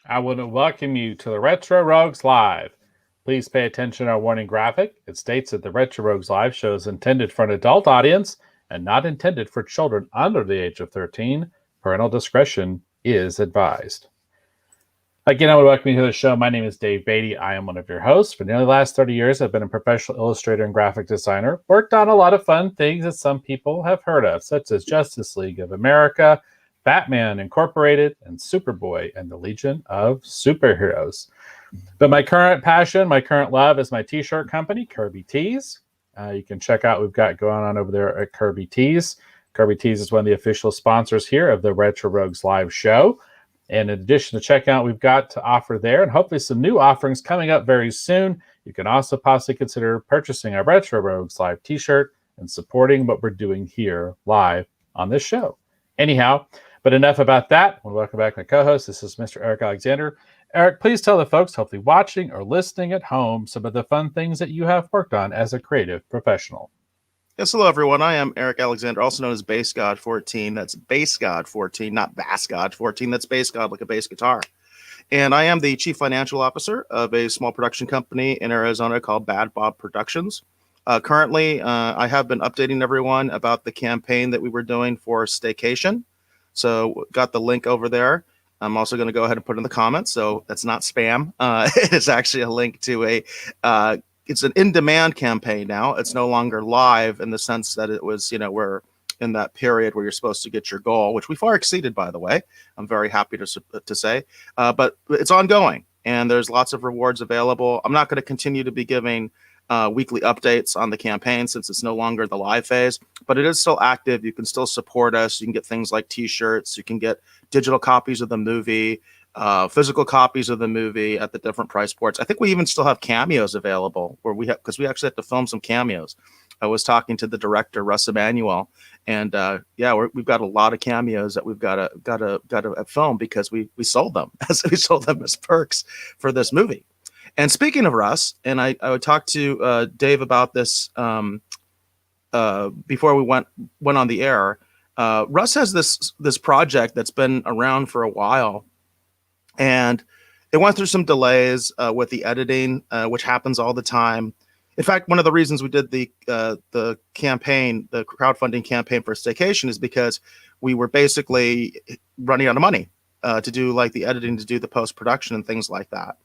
I want to welcome you to the Retro Rogues Live. Please pay attention to our warning graphic. It states that the Retro Rogues Live show is intended for an adult audience and not intended for children under the age of 13. Parental discretion is advised. Again, I want to welcome you to the show. My name is Dave Beatty. I am one of your hosts. For nearly the last 30 years, I've been a professional illustrator and graphic designer. Worked on a lot of fun things that some people have heard of, such as Justice League of America, Batman Incorporated, and Superboy and the Legion of Superheroes. But my current passion, my current love is my t-shirt company, Kirby Tees. You can check out what we've got going on over there at Kirby Tees. Kirby Tees is one of the official sponsors here of the Retro Rogues Live show. And in addition to checking out, we've got to offer there and hopefully some new offerings coming up very soon. You can also possibly consider purchasing a Retro Rogues Live t-shirt and supporting what we're doing here live on this show. Anyhow, but enough about that. I want to welcome back my co-host. This is Mr. Eric Alexander. Eric, please tell the folks hopefully watching or listening at home some of the fun things that you have worked on as a creative professional. Yes, hello everyone. I am Eric Alexander, also known as Bass God 14. That's Bass God 14, not Bass God 14. That's Bass God like a bass guitar. And I am the Chief Financial Officer of a small production company in Arizona called Bad Bob Productions. Currently, I have been updating everyone about the campaign that we were doing for Staycation. So got the link over there. I'm also going to go ahead and put in the comments. So that's not spam. It's actually a link to it's an in-demand campaign now. It's no longer live in the sense that it was, we're in that period where you're supposed to get your goal, which we far exceeded, by the way. I'm very happy to say, but it's ongoing and there's lots of rewards available. I'm not going to continue to be giving weekly updates on the campaign since it's no longer the live phase, but it is still active. You can still support us. You can get things like t-shirts. You can get digital copies of the movie, physical copies of the movie at the different price points. I think we even still have cameos available where because we actually have to film some cameos. I was talking to the director, Russ Emanuel, and we've got a lot of cameos that we've got to film because we sold them as perks for this movie. And speaking of Russ, and I would talk to Dave about this before we went on the air. Russ has this project that's been around for a while, and it went through some delays with the editing, which happens all the time. In fact, one of the reasons we did the campaign, the crowdfunding campaign for Staycation, is because we were basically running out of money to do like the editing, to do the post-production and things like that.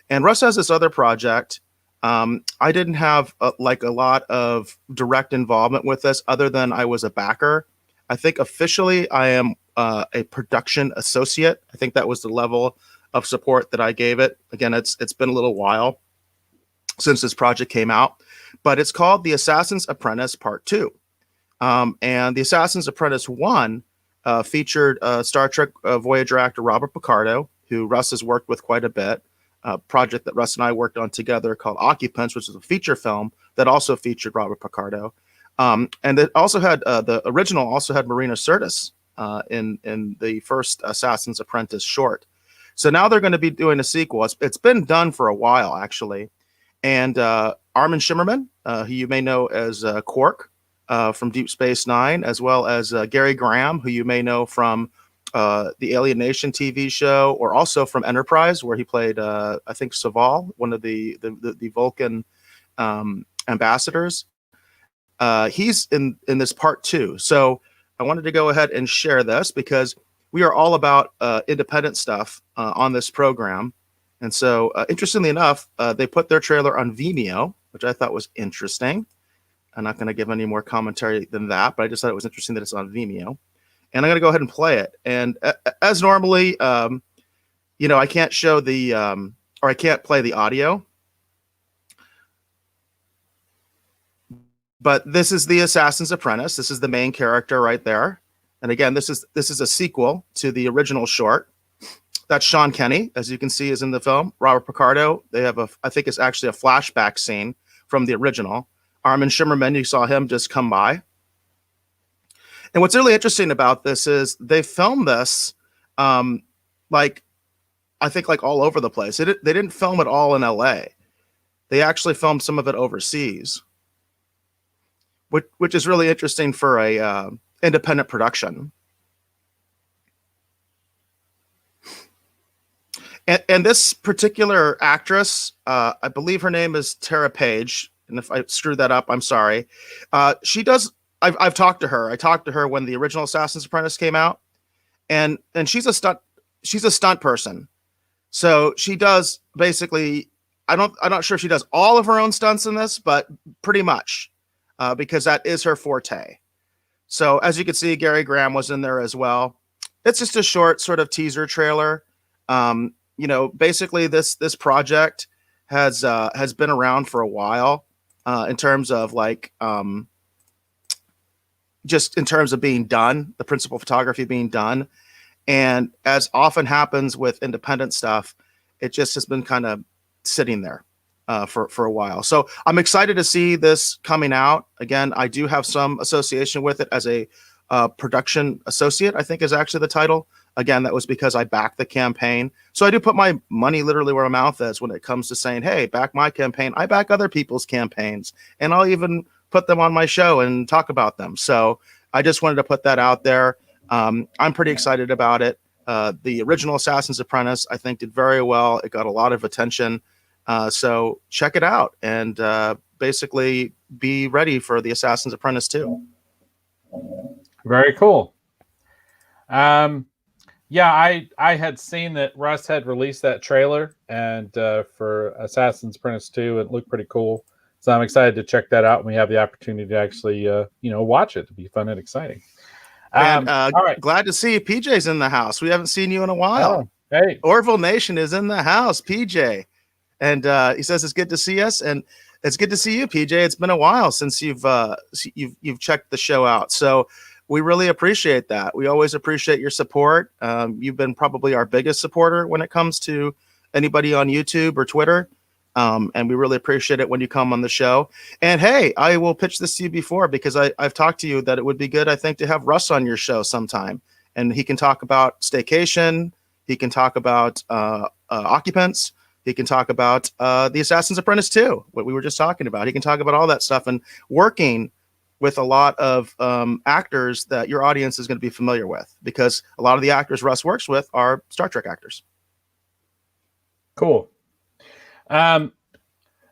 And Russ has this other project. I didn't have a lot of direct involvement with this other than I was a backer. I think officially I am a production associate. I think that was the level of support that I gave it. Again, it's been a little while since this project came out, but it's called The Assassin's Apprentice Part 2. And The Assassin's Apprentice 1 featured Star Trek Voyager actor Robert Picardo, who Russ has worked with quite a bit. A project that Russ and I worked on together called Occupants, which is a feature film that also featured Robert Picardo. And it also had the original also had Marina Sirtis in the first Assassin's Apprentice short. So now they're going to be doing a sequel. It's been done for a while, actually. And Armin Shimmerman, who you may know as Quark from Deep Space Nine, as well as Gary Graham, who you may know from the Alien Nation TV show, or also from Enterprise, where he played, I think, Saval, one of the Vulcan ambassadors. He's in this part 2. So I wanted to go ahead and share this because we are all about independent stuff on this program. And so interestingly enough, they put their trailer on Vimeo, which I thought was interesting. I'm not going to give any more commentary than that, but I just thought it was interesting that it's on Vimeo. And I'm going to go ahead and play it. And as normally, I can't show or I can't play the audio. But this is the Assassin's Apprentice. This is the main character right there. And again, this is a sequel to the original short. That's Sean Kenny, as you can see, is in the film. Robert Picardo, they have I think it's actually a flashback scene from the original. Armin Shimmerman, you saw him just come by. And what's really interesting about this is they filmed this I think all over the place. They didn't film it all in LA. They actually filmed some of it overseas, which is really interesting for a independent production. And this particular actress, I believe her name is Tara Page, and if I screwed that up, I'm sorry. She does. I've talked to her. I talked to her when the original Assassin's Apprentice came out, and she's a stunt. She's a stunt person. So she does basically. I'm not sure if she does all of her own stunts in this, but pretty much, because that is her forte. So as you can see, Gary Graham was in there as well. It's just a short sort of teaser trailer. Basically this project has been around for a while, in terms of just in terms of being done, the principal photography being done. And as often happens with independent stuff, it just has been kind of sitting there for a while. So I'm excited to see this coming out. Again, I do have some association with it as a production associate, I think is actually the title. Again, that was because I backed the campaign. So I do put my money literally where my mouth is when it comes to saying, hey, back my campaign. I back other people's campaigns, and I'll even put them on my show and talk about them. So I just wanted to put that out there. I'm pretty excited about it. The original Assassin's Apprentice, I think, did very well. It got a lot of attention. So check it out and basically be ready for the Assassin's Apprentice 2. Very cool. Yeah, I had seen that Russ had released that trailer and for Assassin's Apprentice 2, it looked pretty cool. So I'm excited to check that out, and we have the opportunity to actually watch it. It'll be fun and exciting. And all right. Glad to see PJ's in the house. We haven't seen you in a while. Oh, hey, Orville Nation is in the house, PJ. And he says it's good to see us, and it's good to see you, PJ. It's been a while since you've checked the show out. So we really appreciate that. We always appreciate your support. You've been probably our biggest supporter when it comes to anybody on YouTube or Twitter. And we really appreciate it when you come on the show. And hey, I will pitch this to you before, because I've talked to you that it would be good, I think, to have Russ on your show sometime. And he can talk about staycation. He can talk about occupants. He can talk about the Assassin's Apprentice 2, what we were just talking about. He can talk about all that stuff and working with a lot of actors that your audience is going to be familiar with, because a lot of the actors Russ works with are Star Trek actors. Cool.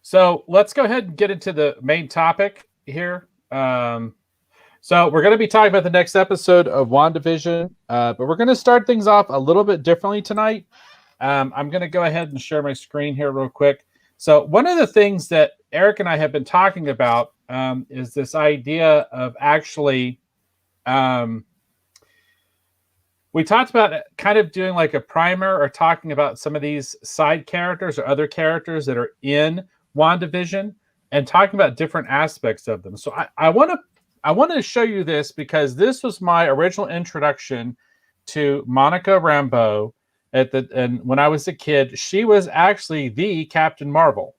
So let's go ahead and get into the main topic here. So we're going to be talking about the next episode of WandaVision, but we're going to start things off a little bit differently tonight. I'm going to go ahead and share my screen here real quick. So one of the things that Eric and I have been talking about is this idea of actually, we talked about kind of doing like a primer or talking about some of these side characters or other characters that are in WandaVision and talking about different aspects of them. So I want to show you this because this was my original introduction to Monica Rambeau. And when I was a kid, she was actually the Captain Marvel.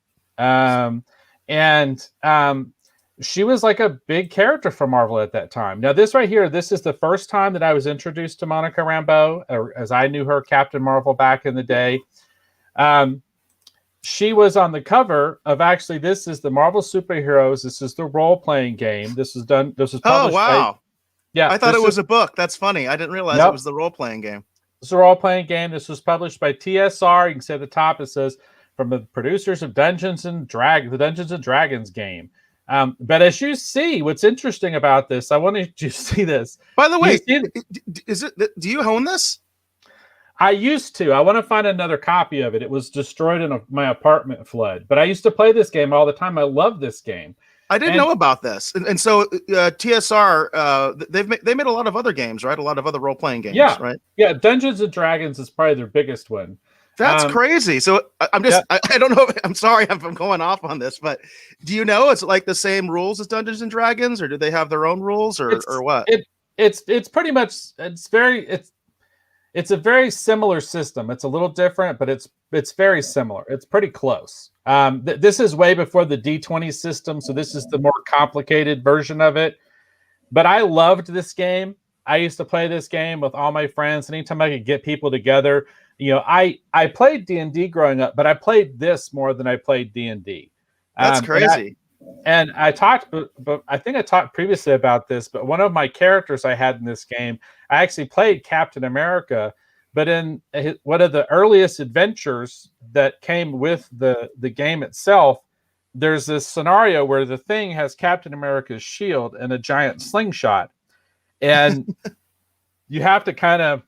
She was like a big character for Marvel at that time. Now, this right here, this is the first time that I was introduced to Monica Rambeau, or as I knew her, Captain Marvel back in the day. She was on the cover of, actually, this is the Marvel Superheroes. This is the role-playing game. This was published. Oh, wow. Yeah. I thought it was a book. That's funny. I didn't realize it was the role-playing game. It's a role-playing game. This was published by TSR. You can see at the top, it says, from the producers of the Dungeons and Dragons game. But as you see, what's interesting about this, I wanted you to see this. By the way, do you own this? I used to. I want to find another copy of it. It was destroyed in my apartment flood. But I used to play this game all the time. I love this game. I didn't know about this. And so TSR, they made a lot of other games, right? A lot of other role-playing games, right? Yeah, Dungeons and Dragons is probably their biggest one. That's crazy. So I'm just, I don't know. I'm sorry I'm going off on this, but do you know it's like the same rules as Dungeons and Dragons, or do they have their own rules, or what? It's pretty much, it's a very similar system. It's a little different, but it's very similar. It's pretty close. This is way before the D20 system, so this is the more complicated version of it. But I loved this game. I used to play this game with all my friends. Anytime I could get people together, I played D&D growing up, but I played this more than I played D&D. That's crazy. And I talked, but I think I talked previously about this, but one of my characters I had in this game, I actually played Captain America, But in one of the earliest adventures that came with the game itself, there's this scenario where the Thing has Captain America's shield and a giant slingshot, and you have to kind of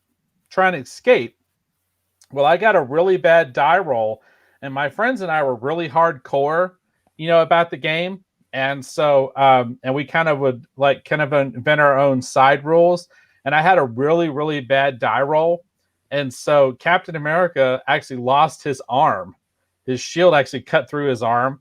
try and escape. Well, I got a really bad die roll, and my friends and I were really hardcore, about the game. And so, and we kind of would invent our own side rules. And I had a really, really bad die roll. And so Captain America actually lost his arm. His shield actually cut through his arm.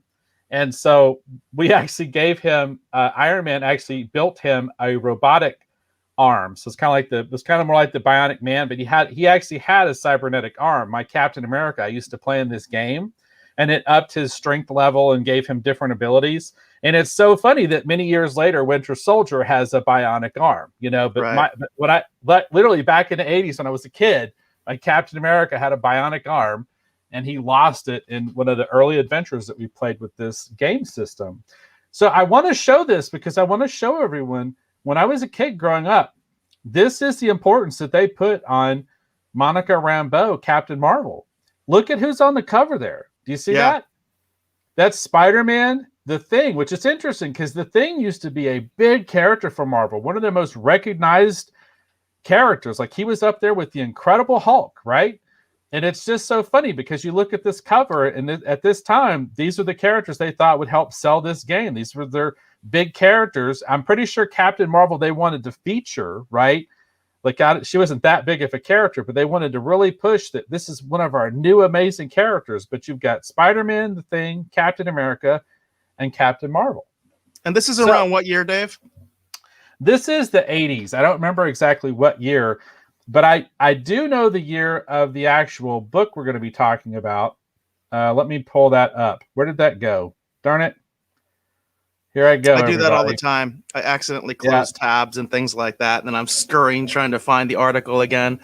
And so we actually gave him, Iron Man actually built him a robotic arm. So it's kind of more like the Bionic Man, but he actually had a cybernetic arm. My Captain America, I used to play in this game, and it upped his strength level and gave him different abilities. And it's so funny that many years later, Winter Soldier has a bionic arm, but literally back in the 80s when I was a kid, my Captain America had a bionic arm, and he lost it in one of the early adventures that we played with this game system. So I want to show this because I want to show everyone, when I was a kid growing up, this is the importance that they put on Monica Rambeau, Captain Marvel. Look at who's on the cover there. Do you see that? That's Spider-Man, the Thing, which is interesting because the Thing used to be a big character for Marvel, one of their most recognized characters. Like, he was up there with the Incredible Hulk, right? And it's just so funny because you look at this cover, and at this time, these are the characters they thought would help sell this game. These were their big characters. I'm pretty sure Captain Marvel they wanted to feature, right? Like, she wasn't that big of a character, but they wanted to really push that this is one of our new amazing characters. But you've got Spider-Man, the Thing, Captain America, and Captain Marvel. And this is around what year, Dave? This is the 80s. I don't remember exactly what year, but I do know the year of the actual book we're going to be talking about. Let me pull that up. Where did that go? Darn it. Here I go. I do that all the time. I accidentally close tabs and things like that, and then I'm scurrying trying to find the article again.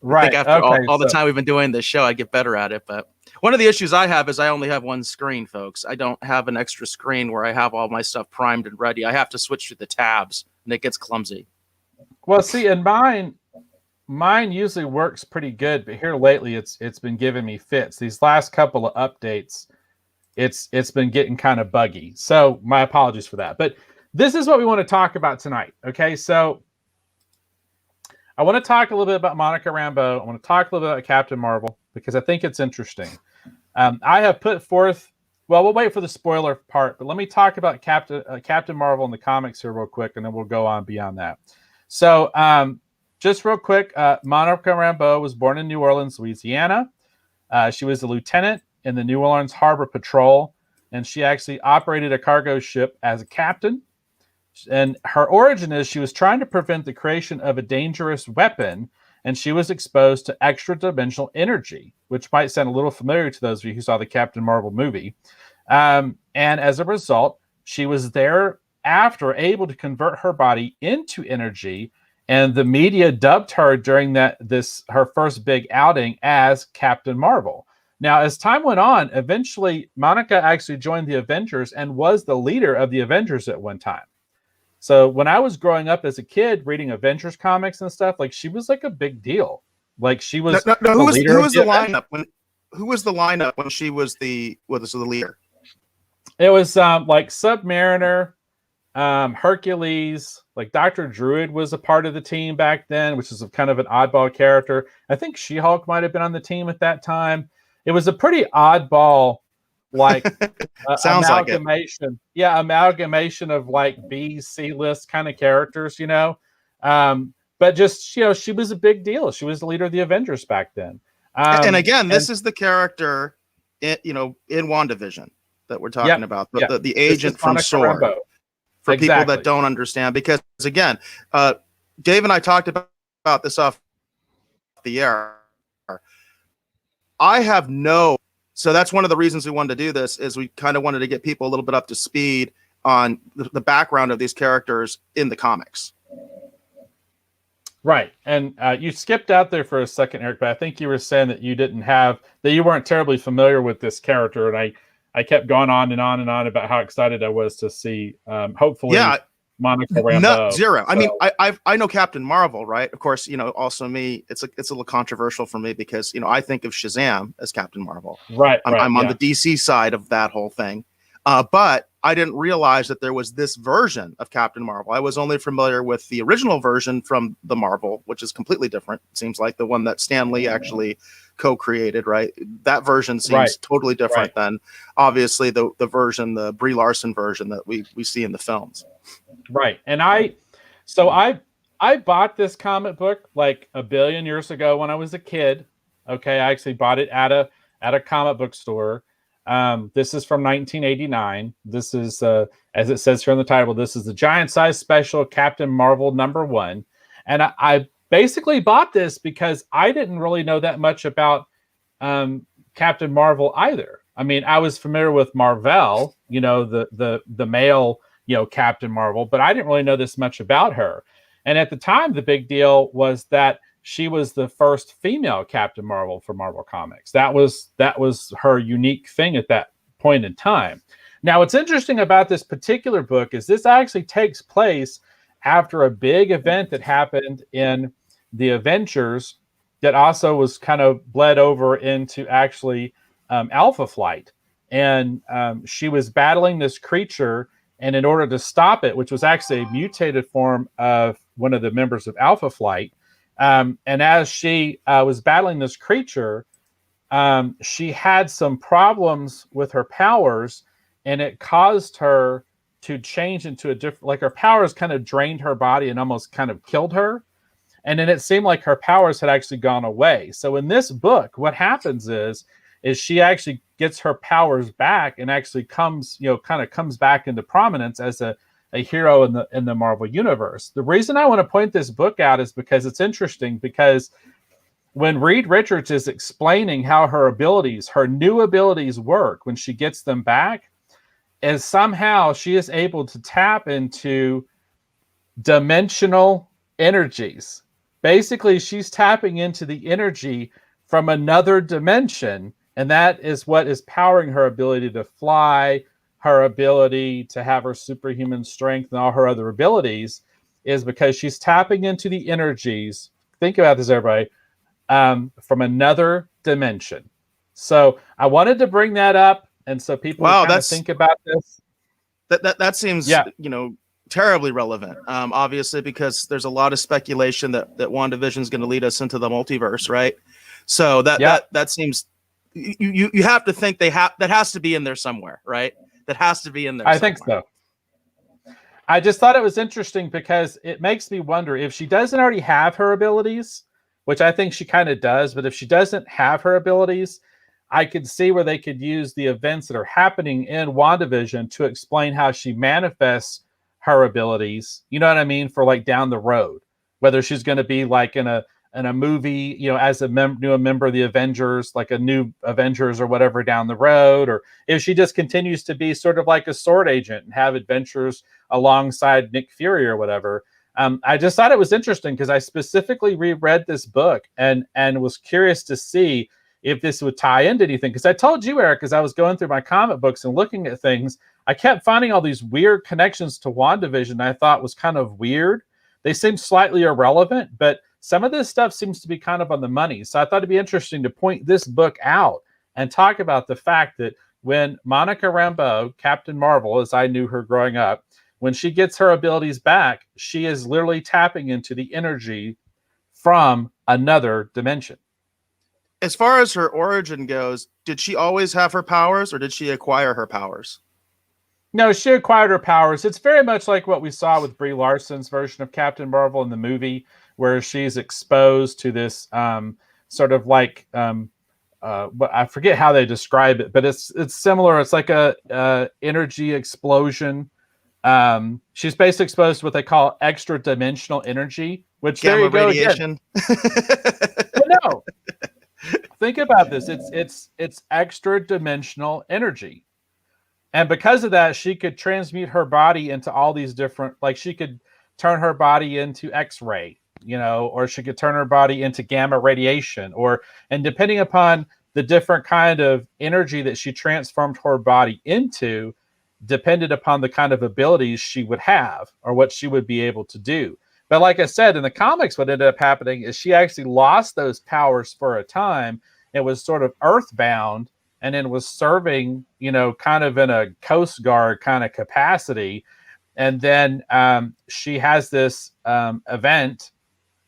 Right. I think after all the time we've been doing this show, I get better at it. But one of the issues I have is I only have one screen, folks. I don't have an extra screen where I have all my stuff primed and ready. I have to switch to the tabs, and it gets clumsy. Well, see, and mine usually works pretty good, but here lately it's been giving me fits. These last couple of updates, it's been getting kind of buggy. So my apologies for that. But this is what we want to talk about tonight. Okay, so I want to talk a little bit about Monica Rambeau. I want to talk a little bit about Captain Marvel because I think it's interesting. I have put forth. Well, we'll wait for the spoiler part, but let me talk about Captain Marvel in the comics here real quick, and then we'll go on beyond that. So, just real quick, Monica Rambeau was born in New Orleans, Louisiana. She was a lieutenant in the New Orleans Harbor Patrol, and she actually operated a cargo ship as a captain. And her origin is she was trying to prevent the creation of a dangerous weapon, and she was exposed to extra-dimensional energy, which might sound a little familiar to those of you who saw the Captain Marvel movie. And as a result, she was thereafter able to convert her body into energy, and the media dubbed her during her first big outing as Captain Marvel. Now, as time went on, eventually Monica actually joined the Avengers and was the leader of the Avengers at one time. So when I was growing up as a kid reading Avengers comics and stuff, like, she was like a big deal. Like, she was who was the lineup when she was the leader? It was like Submariner, Hercules, like Dr. Druid was a part of the team back then, which is kind of an oddball character. I think She-Hulk might have been on the team at that time. It was a pretty oddball, like sounds amalgamation. Like it. Yeah, amalgamation of like B, C list kind of characters, But just, she was a big deal. She was the leader of the Avengers back then. And again, this is the character, in WandaVision that we're talking about. The agent from S.W.O.R.D. For people that don't understand, because again, Dave and I talked about this off the air. So that's one of the reasons we wanted to do this, is we kind of wanted to get people a little bit up to speed on the background of these characters in the comics. Right. And you skipped out there for a second, Eric, but I think you were saying that you weren't terribly familiar with this character. And I kept going on and on and on about how excited I was to see, hopefully, Monica No, Rambeau. zero. I mean, So, I know Captain Marvel, right? Of course, also me. It's a little controversial for me because I think of Shazam as Captain Marvel. right, I'm on yeah. the DC side of that whole thing, but I didn't realize that there was this version of Captain Marvel. I was only familiar with the original version from the Marvel, which is completely different. It seems like the one that Stan Lee actually co-created, right? That version seems totally different than obviously the version, the Brie Larson version that we see in the films. Right. And I bought this comic book like a billion years ago when I was a kid. Okay, I actually bought it at a comic book store. This is from 1989. This is as it says here on the title, this is the giant size special Captain Marvel #1. And I basically bought this because I didn't really know that much about Captain Marvel either. I mean, I was familiar with Marvel, the male, Captain Marvel, but I didn't really know this much about her. And at the time, the big deal was that she was the first female Captain Marvel for Marvel Comics. That was her unique thing at that point in time. Now, what's interesting about this particular book is this actually takes place after a big event that happened in the Avengers that also was kind of bled over into actually Alpha Flight. And she was battling this creature, and in order to stop it, which was actually a mutated form of one of the members of Alpha Flight, and as she was battling this creature, she had some problems with her powers, and it caused her to change into a different, like her powers kind of drained her body and almost kind of killed her. And then it seemed like her powers had actually gone away. So in this book, what happens is she actually gets her powers back and actually comes back into prominence as a hero in the Marvel universe. The reason I want to point this book out is because it's interesting, because when Reed Richards is explaining how her new abilities work when she gets them back, is somehow she is able to tap into dimensional energies. Basically, she's tapping into the energy from another dimension, and that is what is powering her ability to fly, her ability to have her superhuman strength, and all her other abilities, is because she's tapping into the energies. Think about this, everybody, from another dimension. So I wanted to bring that up, and so people kind of think about this. That seems, terribly relevant, obviously, because there's a lot of speculation that WandaVision is going to lead us into the multiverse, right? So that seems, you have to think that has to be in there somewhere, right? That has to be in there. I think so. I just thought it was interesting because it makes me wonder if she doesn't already have her abilities, which I think she kind of does, but if she doesn't have her abilities, I could see where they could use the events that are happening in WandaVision to explain how she manifests her abilities, you know what I mean, for like down the road, whether she's going to be like in a movie, as a new member of the Avengers, like a new Avengers or whatever down the road, or if she just continues to be sort of like a sword agent and have adventures alongside Nick Fury or whatever. I just thought it was interesting because I specifically reread this book and was curious to see if this would tie into anything. Because I told you, Eric, as I was going through my comic books and looking at things, I kept finding all these weird connections to WandaVision I thought was kind of weird. They seemed slightly irrelevant, but some of this stuff seems to be kind of on the money. So I thought it'd be interesting to point this book out and talk about the fact that when Monica Rambeau, Captain Marvel, as I knew her growing up, when she gets her abilities back, she is literally tapping into the energy from another dimension. As far as her origin goes, did she always have her powers, or did she acquire her powers? No, she acquired her powers. It's very much like what we saw with Brie Larson's version of Captain Marvel in the movie, where she's exposed to this sort of like, I forget how they describe it, but it's similar. It's like a energy explosion. She's basically exposed to what they call extra dimensional energy, which gamma radiation. No, think about this. It's extra dimensional energy. And because of that, she could transmute her body into all these different, like she could turn her body into X-ray, or she could turn her body into gamma radiation, and depending upon the different kind of energy that she transformed her body into, depended upon the kind of abilities she would have or what she would be able to do. But like I said, in the comics, what ended up happening is she actually lost those powers for a time. It was sort of earthbound and then was serving, kind of in a Coast Guard kind of capacity. And then she has this event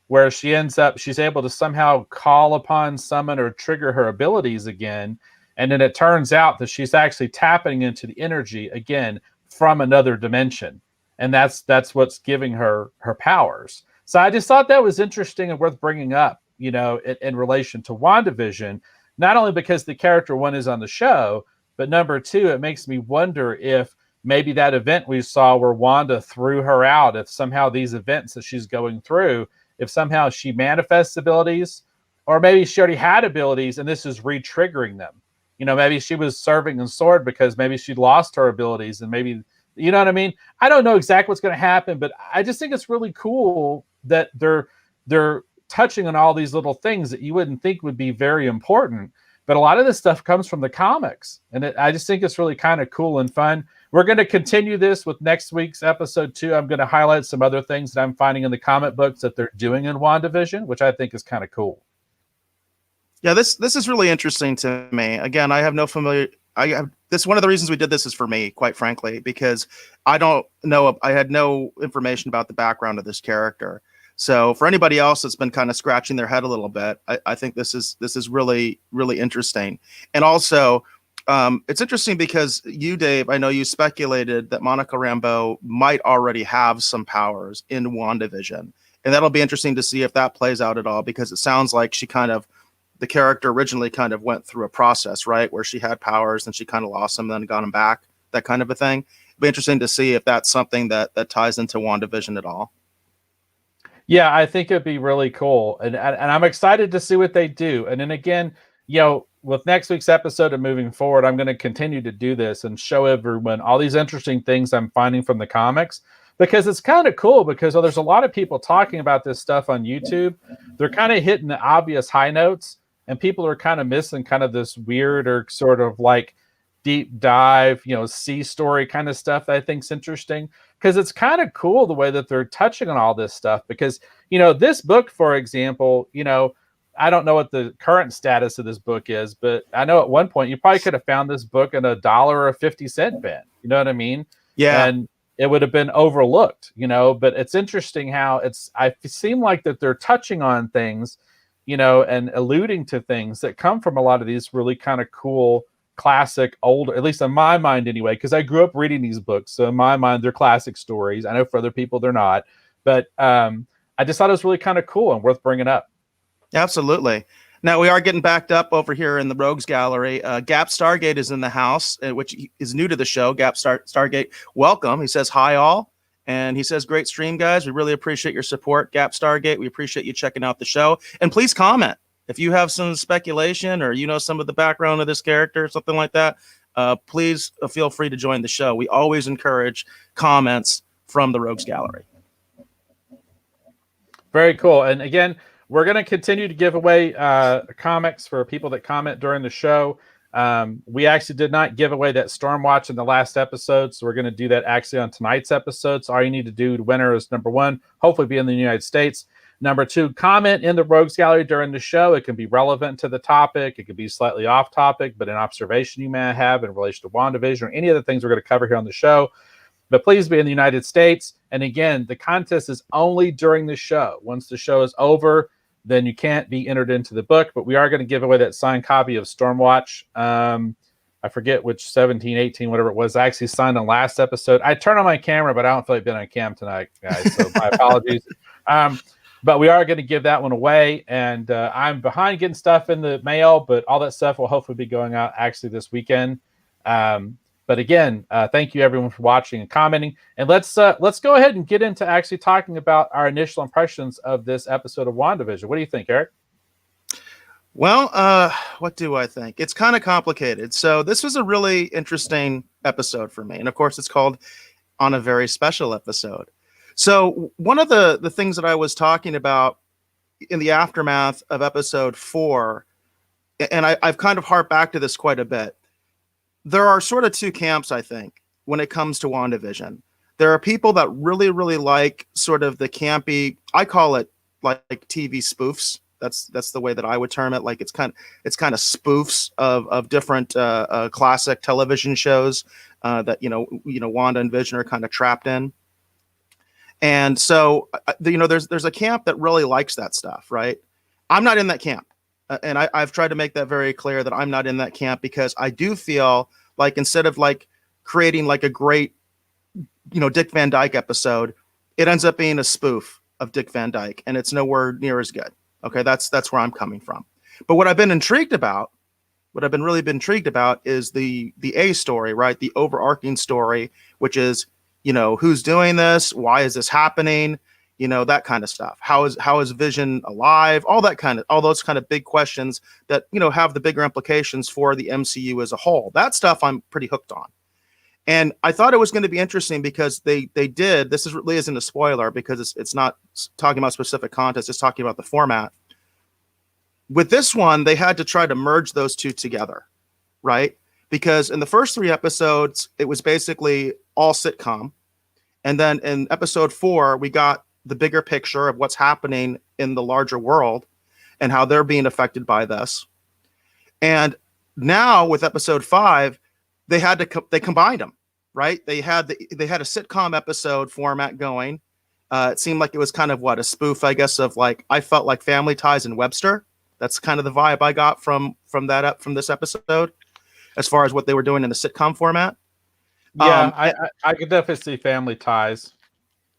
where she's able to somehow call upon, summon, or trigger her abilities again. And then it turns out that she's actually tapping into the energy again from another dimension. And that's what's giving her powers. So I just thought that was interesting and worth bringing up, in relation to WandaVision, not only because the character, one, is on the show, but number two, it makes me wonder if maybe that event we saw where Wanda threw her out, if somehow these events that she's going through, if somehow she manifests abilities, or maybe she already had abilities and this is re-triggering them. Maybe she was serving in sword because maybe she lost her abilities, and maybe, you know what I mean? I don't know exactly what's going to happen, but I just think it's really cool that they're touching on all these little things that you wouldn't think would be very important. But a lot of this stuff comes from the comics, and I just think it's really kind of cool and fun. We're going to continue this with next week's episode 2. I'm going to highlight some other things that I'm finding in the comic books that they're doing in WandaVision, which I think is kind of cool. Yeah, this is really interesting to me. Again, I have no familiar. This one of the reasons we did this is for me, quite frankly, because I don't know. I had no information about the background of this character. So for anybody else that's been kind of scratching their head a little bit, I think this is really, really interesting. And also, it's interesting because you, Dave, I know you speculated that Monica Rambeau might already have some powers in WandaVision, and that'll be interesting to see if that plays out at all, because it sounds like the character originally kind of went through a process, right, where she had powers and she kind of lost them, then got them back, that kind of a thing. It'd be interesting to see if that's something that ties into WandaVision at all. Yeah, I think it'd be really cool, and I'm excited to see what they do. And then again, with next week's episode and moving forward, I'm going to continue to do this and show everyone all these interesting things I'm finding from the comics, because it's kind of cool, because there's a lot of people talking about this stuff on YouTube. They're kind of hitting the obvious high notes, and people are kind of missing kind of this weird or sort of like deep dive, sea story kind of stuff that I think is interesting, because it's kind of cool the way that they're touching on all this stuff. Because, this book, for example, I don't know what the current status of this book is, but I know at one point you probably could have found this book in $1 or a 50-cent bin. You know what I mean? Yeah. And it would have been overlooked, but it's interesting how I seem like that they're touching on things, and alluding to things that come from a lot of these really kind of cool, classic, old, at least in my mind anyway, because I grew up reading these books. So in my mind, they're classic stories. I know for other people, they're not. But I just thought it was really kind of cool and worth bringing up. Absolutely. Now, we are getting backed up over here in the Rogues Gallery. Gap Stargate is in the house, which is new to the show. Gap Stargate, welcome. He says, hi, all. And he says, great stream, guys. We really appreciate your support, Gap Stargate. We appreciate you checking out the show. And please comment. If you have some speculation or some of the background of this character or something like that, please feel free to join the show. We always encourage comments from the Rogues Gallery. Very cool. And again, we're going to continue to give away comics for people that comment during the show. We actually did not give away that Stormwatch in the last episode, so we're going to do that actually on tonight's episode. So all you need to do to winner is, number one, hopefully be in the United States. Number two, comment in the Rogues Gallery during the show. It can be relevant to the topic. It could be slightly off topic, but an observation you may have in relation to WandaVision or any of the things we're going to cover here on the show. But please be in the United States. And again, the contest is only during the show. Once the show is over, then you can't be entered into the book. But we are going to give away that signed copy of Stormwatch. I forget which 17, 18, whatever it was. I actually signed on last episode. I turned on my camera, but I don't feel like being on cam tonight, guys. So my apologies. But we are going to give that one away. And I'm behind getting stuff in the mail, but all that stuff will hopefully be going out actually this weekend. But again, thank you everyone for watching and commenting. And let's go ahead and get into actually talking about our initial impressions of this episode of WandaVision. What do you think, Eric? Well, what do I think? It's kind of complicated. So this was a really interesting episode for me. And of course, it's called On a Very Special Episode. So one of the things that I was talking about in the aftermath of episode 4, and I've kind of harped back to this quite a bit. There are sort of two camps, I think, when it comes to WandaVision. There are people that really, really like sort of the campy, I call it like TV spoofs. That's the way that I would term it. Like it's kind of spoofs of different classic television shows that Wanda and Vision are kind of trapped in. And so there's a camp that really likes that stuff, right? I'm not in that camp, and I've tried to make that very clear that I'm not in that camp, because I do feel like instead of like creating like a great Dick Van Dyke episode, it ends up being a spoof of Dick Van Dyke, and it's nowhere near as good. Okay, that's where I'm coming from. But what I've been intrigued about, is the A story, right? The overarching story, which is, who's doing this? Why is this happening? That kind of stuff. How is Vision alive? All those kind of big questions that, have the bigger implications for the MCU as a whole. That stuff I'm pretty hooked on. And I thought it was going to be interesting because they did, this really isn't a spoiler because it's not talking about specific content, it's talking about the format. With this one, they had to try to merge those two together, right? Because in the first 3 episodes, it was basically all sitcom. And then in episode 4, we got the bigger picture of what's happening in the larger world and how they're being affected by this. And now with episode 5, they combined them, right? They had a sitcom episode format going. It seemed like it was kind of a spoof, I guess, of like, I felt like Family Ties and Webster. That's kind of the vibe I got from this episode, as far as what they were doing in the sitcom format. Yeah, I could definitely see Family Ties.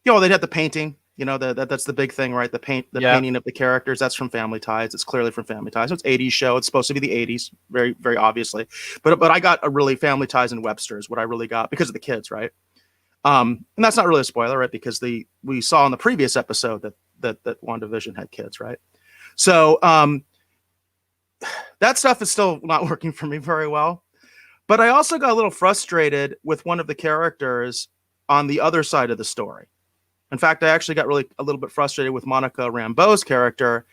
They'd have the painting. That's the big thing, right? The painting of the characters. That's from Family Ties. It's clearly from Family Ties. So it's 80s show. It's supposed to be the 80s, very, very obviously. But I got a really Family Ties and Webster is what I really got because of the kids, right? And that's not really a spoiler, right? Because we saw in the previous episode that WandaVision had kids, right? So that stuff is still not working for me very well. But I also got a little frustrated with one of the characters on the other side of the story. In fact, I actually got a little bit frustrated with Monica Rambeau's character,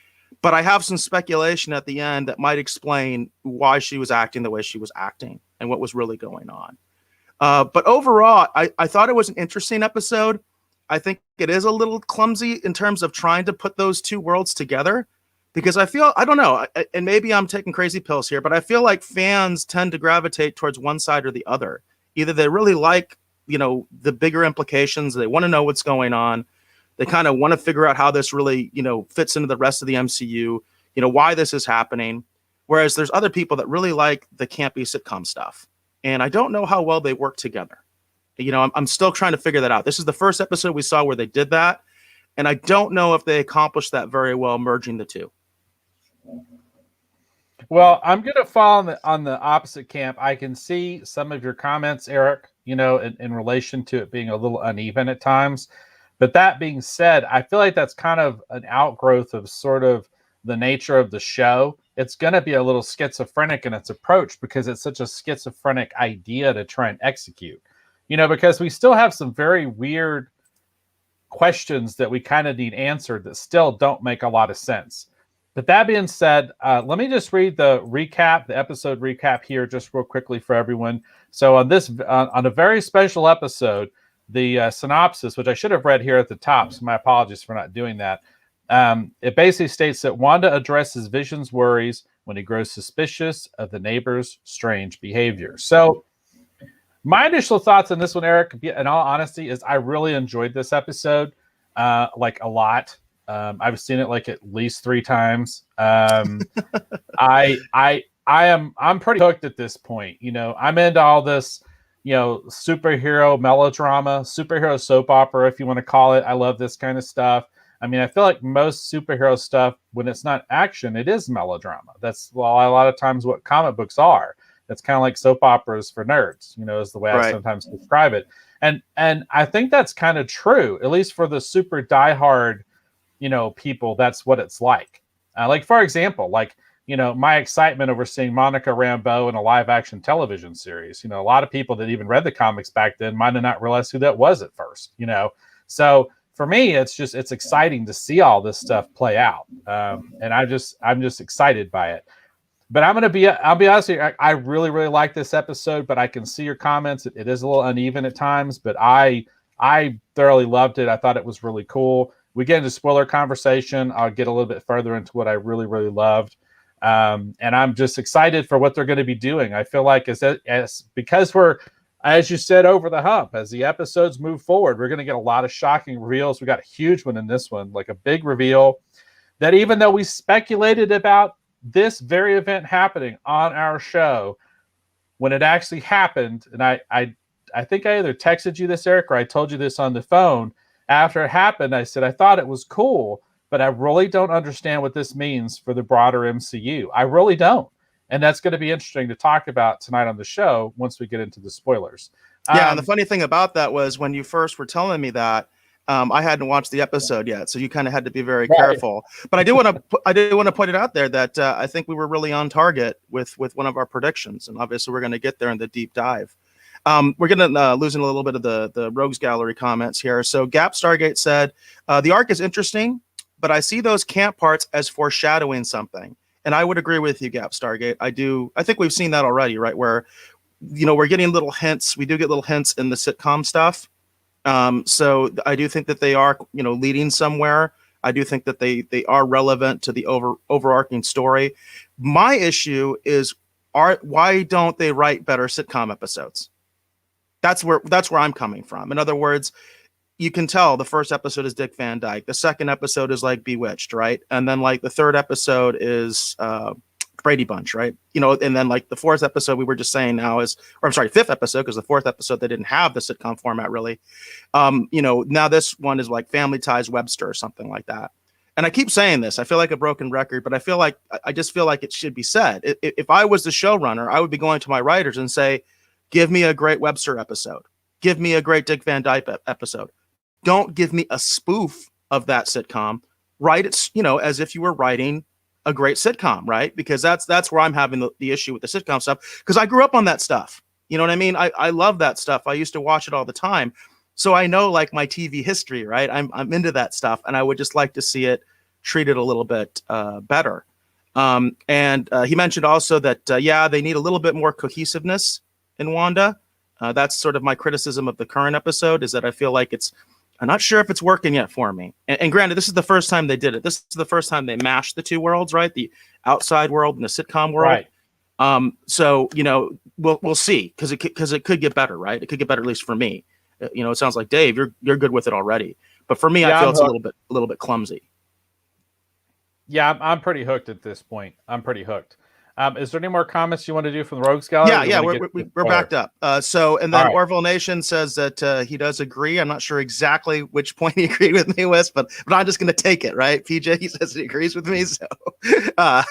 but I have some speculation at the end that might explain why she was acting the way she was acting and what was really going on. But overall, I thought it was an interesting episode. I think it is a little clumsy in terms of trying to put those two worlds together, because I don't know, and maybe I'm taking crazy pills here, but I feel like fans tend to gravitate towards one side or the other. Either they really like the bigger implications. They want to know what's going on. They kind of want to figure out how this really, fits into the rest of the MCU, why this is happening. Whereas there's other people that really like the campy sitcom stuff. And I don't know how well they work together. I'm still trying to figure that out. This is the first episode we saw where they did that. And I don't know if they accomplished that very well, merging the two. Well, I'm going to fall on the opposite camp. I can see some of your comments, Eric, in relation to it being a little uneven at times. But that being said, I feel like that's kind of an outgrowth of sort of the nature of the show. It's going to be a little schizophrenic in its approach because it's such a schizophrenic idea to try and execute. Because we still have some very weird questions that we kind of need answered that still don't make a lot of sense. But that being said, let me just read the episode recap here just real quickly for everyone. So on a very special episode, the synopsis, which I should have read here at the top, so my apologies for not doing that. It basically states that Wanda addresses Vision's worries when he grows suspicious of the neighbor's strange behavior. So my initial thoughts on this one, Eric, in all honesty, is I really enjoyed this episode, a lot. I've seen it like at least 3 times. I'm pretty hooked at this point. I'm into all this, superhero melodrama, superhero soap opera, if you want to call it. I love this kind of stuff. I mean, I feel like most superhero stuff, when it's not action, it is melodrama. That's a lot of times what comic books are. It's kind of like soap operas for nerds, is the way I sometimes describe it. And I think that's kind of true, at least for the super diehard people. That's what it's like. Like, for example, my excitement over seeing Monica Rambeau in a live action television series. A lot of people that even read the comics back then might have not realized who that was at first, So for me, it's exciting to see all this stuff play out. And I'm just excited by it. But I'll be honest with you. I really, really like this episode, but I can see your comments. It is a little uneven at times, but I thoroughly loved it. I thought it was really cool. We get into spoiler conversation. I'll get a little bit further into what I really, really loved. And I'm just excited for what they're going to be doing. I feel like as because we're, as you said, over the hump, as the episodes move forward, we're going to get a lot of shocking reveals. We got a huge one in this one, like a big reveal that even though we speculated about this very event happening on our show, when it actually happened, and I think I either texted you this, Eric, or I told you this on the phone. After it happened, I said, I thought it was cool, but I really don't understand what this means for the broader MCU. I really don't. And that's going to be interesting to talk about tonight on the show once we get into the spoilers. Yeah, and the funny thing about that was when you first were telling me that, I hadn't watched the episode yet, so you kind of had to be very careful. But I do want to point it out there that I think we were really on target with one of our predictions, and obviously we're going to get there in the deep dive. We're going to losing a little bit of the Rogues Gallery comments here. So Gap Stargate said, the arc is interesting, but I see those camp parts as foreshadowing something. And I would agree with you, Gap Stargate. I think we've seen that already, right? Where, we're getting little hints. We do get little hints in the sitcom stuff. So I do think that they are, leading somewhere. I do think that they are relevant to the overarching story. My issue is, why don't they write better sitcom episodes? That's where I'm coming from. In other words, you can tell the first episode is Dick Van Dyke. The second episode is like Bewitched, right? And then like the third episode is Brady Bunch, right? And then like the fourth episode we were just saying now is, or I'm sorry, fifth episode, because the fourth episode they didn't have the sitcom format really. Now this one is like Family Ties Webster or something like that. And I keep saying this, I feel like a broken record, but I just feel like it should be said. If I was the showrunner, I would be going to my writers and say, give me a great Webster episode. Give me a great Dick Van Dyke episode. Don't give me a spoof of that sitcom. Write it, as if you were writing a great sitcom, right? Because that's where I'm having the issue with the sitcom stuff. Because I grew up on that stuff. You know what I mean? I love that stuff. I used to watch it all the time. So I know like my TV history, right? I'm into that stuff, and I would just like to see it treated a little bit better. And he mentioned also that, they need a little bit more cohesiveness in Wanda. That's sort of my criticism of the current episode, is that I feel like I'm not sure if it's working yet for me. And granted, this is the first time they did it. This is the first time they mashed the two worlds, right? The outside world and the sitcom world. Right. So, we'll see, because it could get better, right? It could get better, at least for me. It sounds like Dave, you're good with it already. But for me, I feel it's a little bit clumsy. Yeah, I'm pretty hooked at this point. I'm pretty hooked. Is there any more comments you want to do from the Rogues Gallery? Yeah, we're backed up. And then right. Orville Nation says that he does agree. I'm not sure exactly which point he agreed with me with, but I'm just going to take it, right? PJ, he says he agrees with me, so I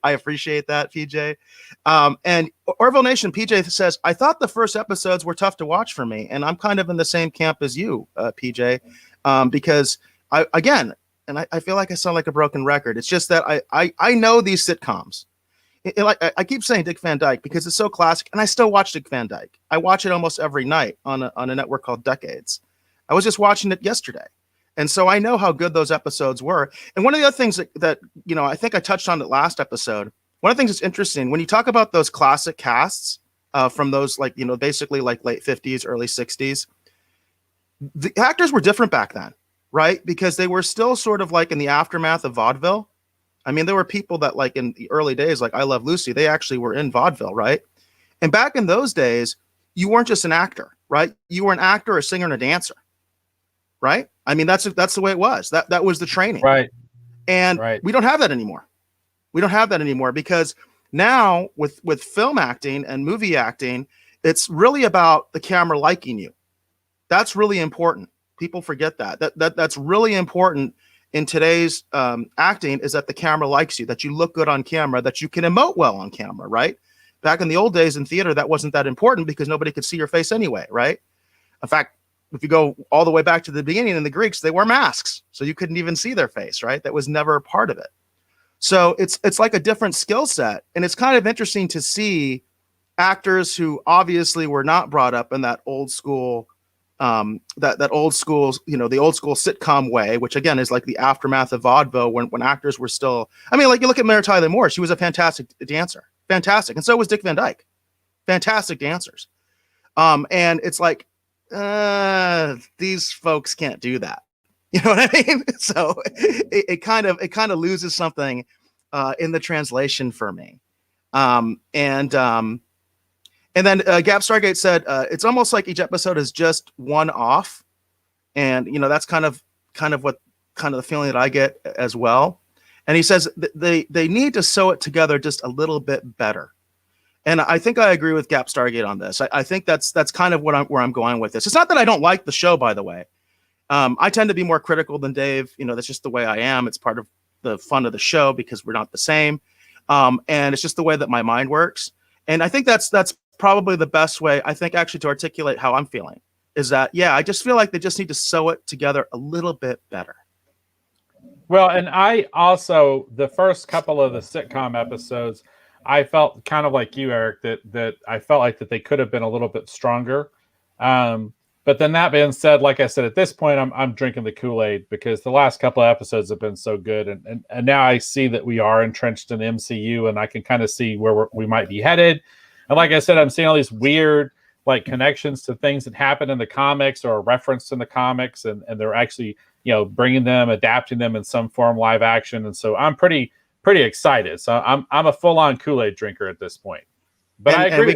appreciate that, PJ. And Orville Nation, PJ says, I thought the first episodes were tough to watch for me, and I'm kind of in the same camp as you, PJ, because I feel like I sound like a broken record. It's just that I know these sitcoms. I keep saying Dick Van Dyke because it's so classic, and I still watch Dick Van Dyke. I watch it almost every night on a network called Decades. I was just watching it yesterday, and so I know how good those episodes were. And one of the other things that I think I touched on it last episode. One of the things that's interesting when you talk about those classic casts from those basically like late 50s, early 60s, the actors were different back then, right? Because they were still sort of like in the aftermath of vaudeville. I mean, there were people that like in the early days, like I Love Lucy, they actually were in vaudeville, right? And back in those days, you weren't just an actor, right? You were an actor, a singer, and a dancer, right? I mean, that's the way it was. That was the training, right? And we don't have that anymore. We don't have that anymore because now with film acting and movie acting, it's really about the camera liking you. That's really important. People forget that's really important. In today's acting is that the camera likes you, that you look good on camera, that you can emote well on camera, right? Back in the old days in theater, that wasn't that important because nobody could see your face anyway, right? In fact, if you go all the way back to the beginning in the Greeks, they wore masks, so you couldn't even see their face, right? That was never a part of it. So it's like a different skill set, and it's kind of interesting to see actors who obviously were not brought up in that old school that old school, the old school sitcom way, which again is like the aftermath of vaudeville when actors were still. I mean, like you look at Mary Tyler Moore, she was a fantastic dancer, fantastic, and so was Dick Van Dyke, fantastic dancers. And it's like these folks can't do that. You know what I mean? So it kind of loses something in the translation for me. And then Gap Stargate said it's almost like each episode is just one off, and that's kind of the feeling that I get as well. And he says they need to sew it together just a little bit better. And I think I agree with Gap Stargate on this. I think that's kind of where I'm going with this. It's not that I don't like the show, by the way. I tend to be more critical than Dave. That's just the way I am. It's part of the fun of the show because we're not the same. And it's just the way that my mind works. And I think that's probably the best way, I think, actually, to articulate how I'm feeling is that, yeah, I just feel like they just need to sew it together a little bit better. Well, and I also, the first couple of the sitcom episodes, I felt kind of like you, Eric, that I felt like that they could have been a little bit stronger. But then that being said, like I said, at this point, I'm drinking the Kool-Aid because the last couple of episodes have been so good. And now I see that we are entrenched in the MCU and I can kind of see where we might be headed. And like I said, I'm seeing all these weird like connections to things that happen in the comics or referenced in the comics. And they're actually, bringing them, adapting them in some form live action. And so I'm pretty excited. So I'm a full on Kool-Aid drinker at this point. But I agree.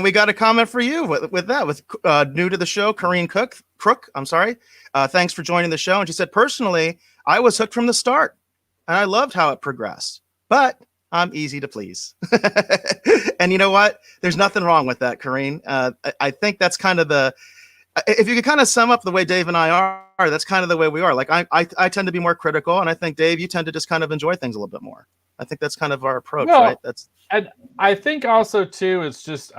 We got a comment for you with that, with new to the show, Corrine Crook. I'm sorry. Thanks for joining the show. And she said, personally, I was hooked from the start and I loved how it progressed, but I'm easy to please. And you know what? There's nothing wrong with that, Corrine. I think that's kind of if you could kind of sum up the way Dave and I are, that's kind of the way we are. Like I tend to be more critical, and I think Dave, you tend to just kind of enjoy things a little bit more. I think that's kind of our approach, right? And I think also too, it's just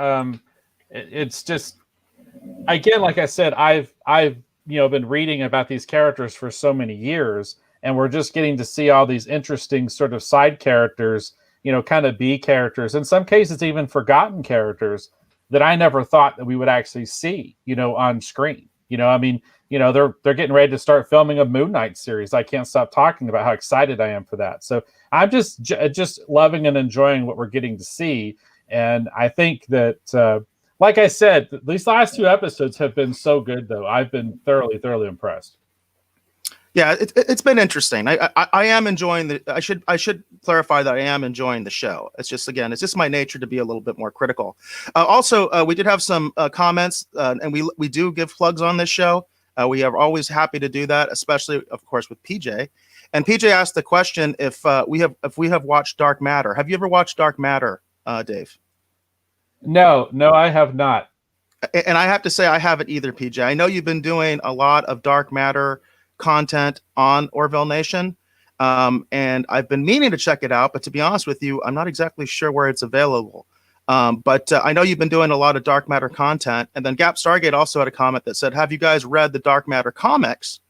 again, like I said, I've been reading about these characters for so many years, and we're just getting to see all these interesting sort of side characters, kind of B characters, in some cases even forgotten characters that I never thought that we would actually see, on screen. They're getting ready to start filming a Moon Knight series. I can't stop talking about how excited I am for that. So I'm just loving and enjoying what we're getting to see. And I think that, like I said, these last two episodes have been so good, though. I've been thoroughly, thoroughly impressed. Yeah, it's been interesting. I am enjoying I should clarify that I am enjoying the show. It's just my nature to be a little bit more critical. Also, we did have some comments, and we do give plugs on this show. We are always happy to do that, especially, of course, with PJ. And PJ asked the question if we have watched Dark Matter. Have you ever watched Dark Matter, Dave? No, I have not. And I have to say I haven't either, PJ. I know you've been doing a lot of Dark Matter content on Orville Nation, and I've been meaning to check it out, but to be honest with you, I'm not exactly sure where it's available. But I know you've been doing a lot of Dark Matter content. And then Gap Stargate also had a comment that said, have you guys read the Dark Matter comics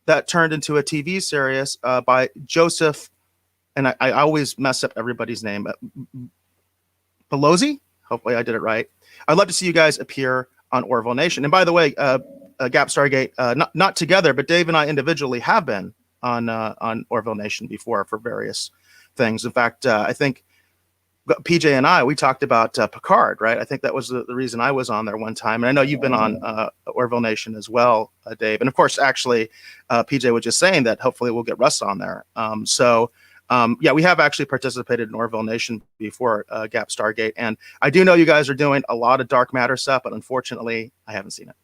that turned into a TV series by Joseph, and I always mess up everybody's name, Pelosi? Hopefully I did it right. I'd love to see you guys appear on Orville Nation. And by the way, Gap Stargate, not together, but Dave and I individually have been on Orville Nation before for various things. In fact, I think PJ and we talked about Picard, right? I think that was the reason I was on there one time. And I know you've been on Orville Nation as well, Dave. And of course, actually, PJ was just saying that hopefully we'll get Russ on there. Yeah, we have actually participated in Orville Nation before, Gap Stargate. And I do know you guys are doing a lot of Dark Matter stuff, but unfortunately, I haven't seen it.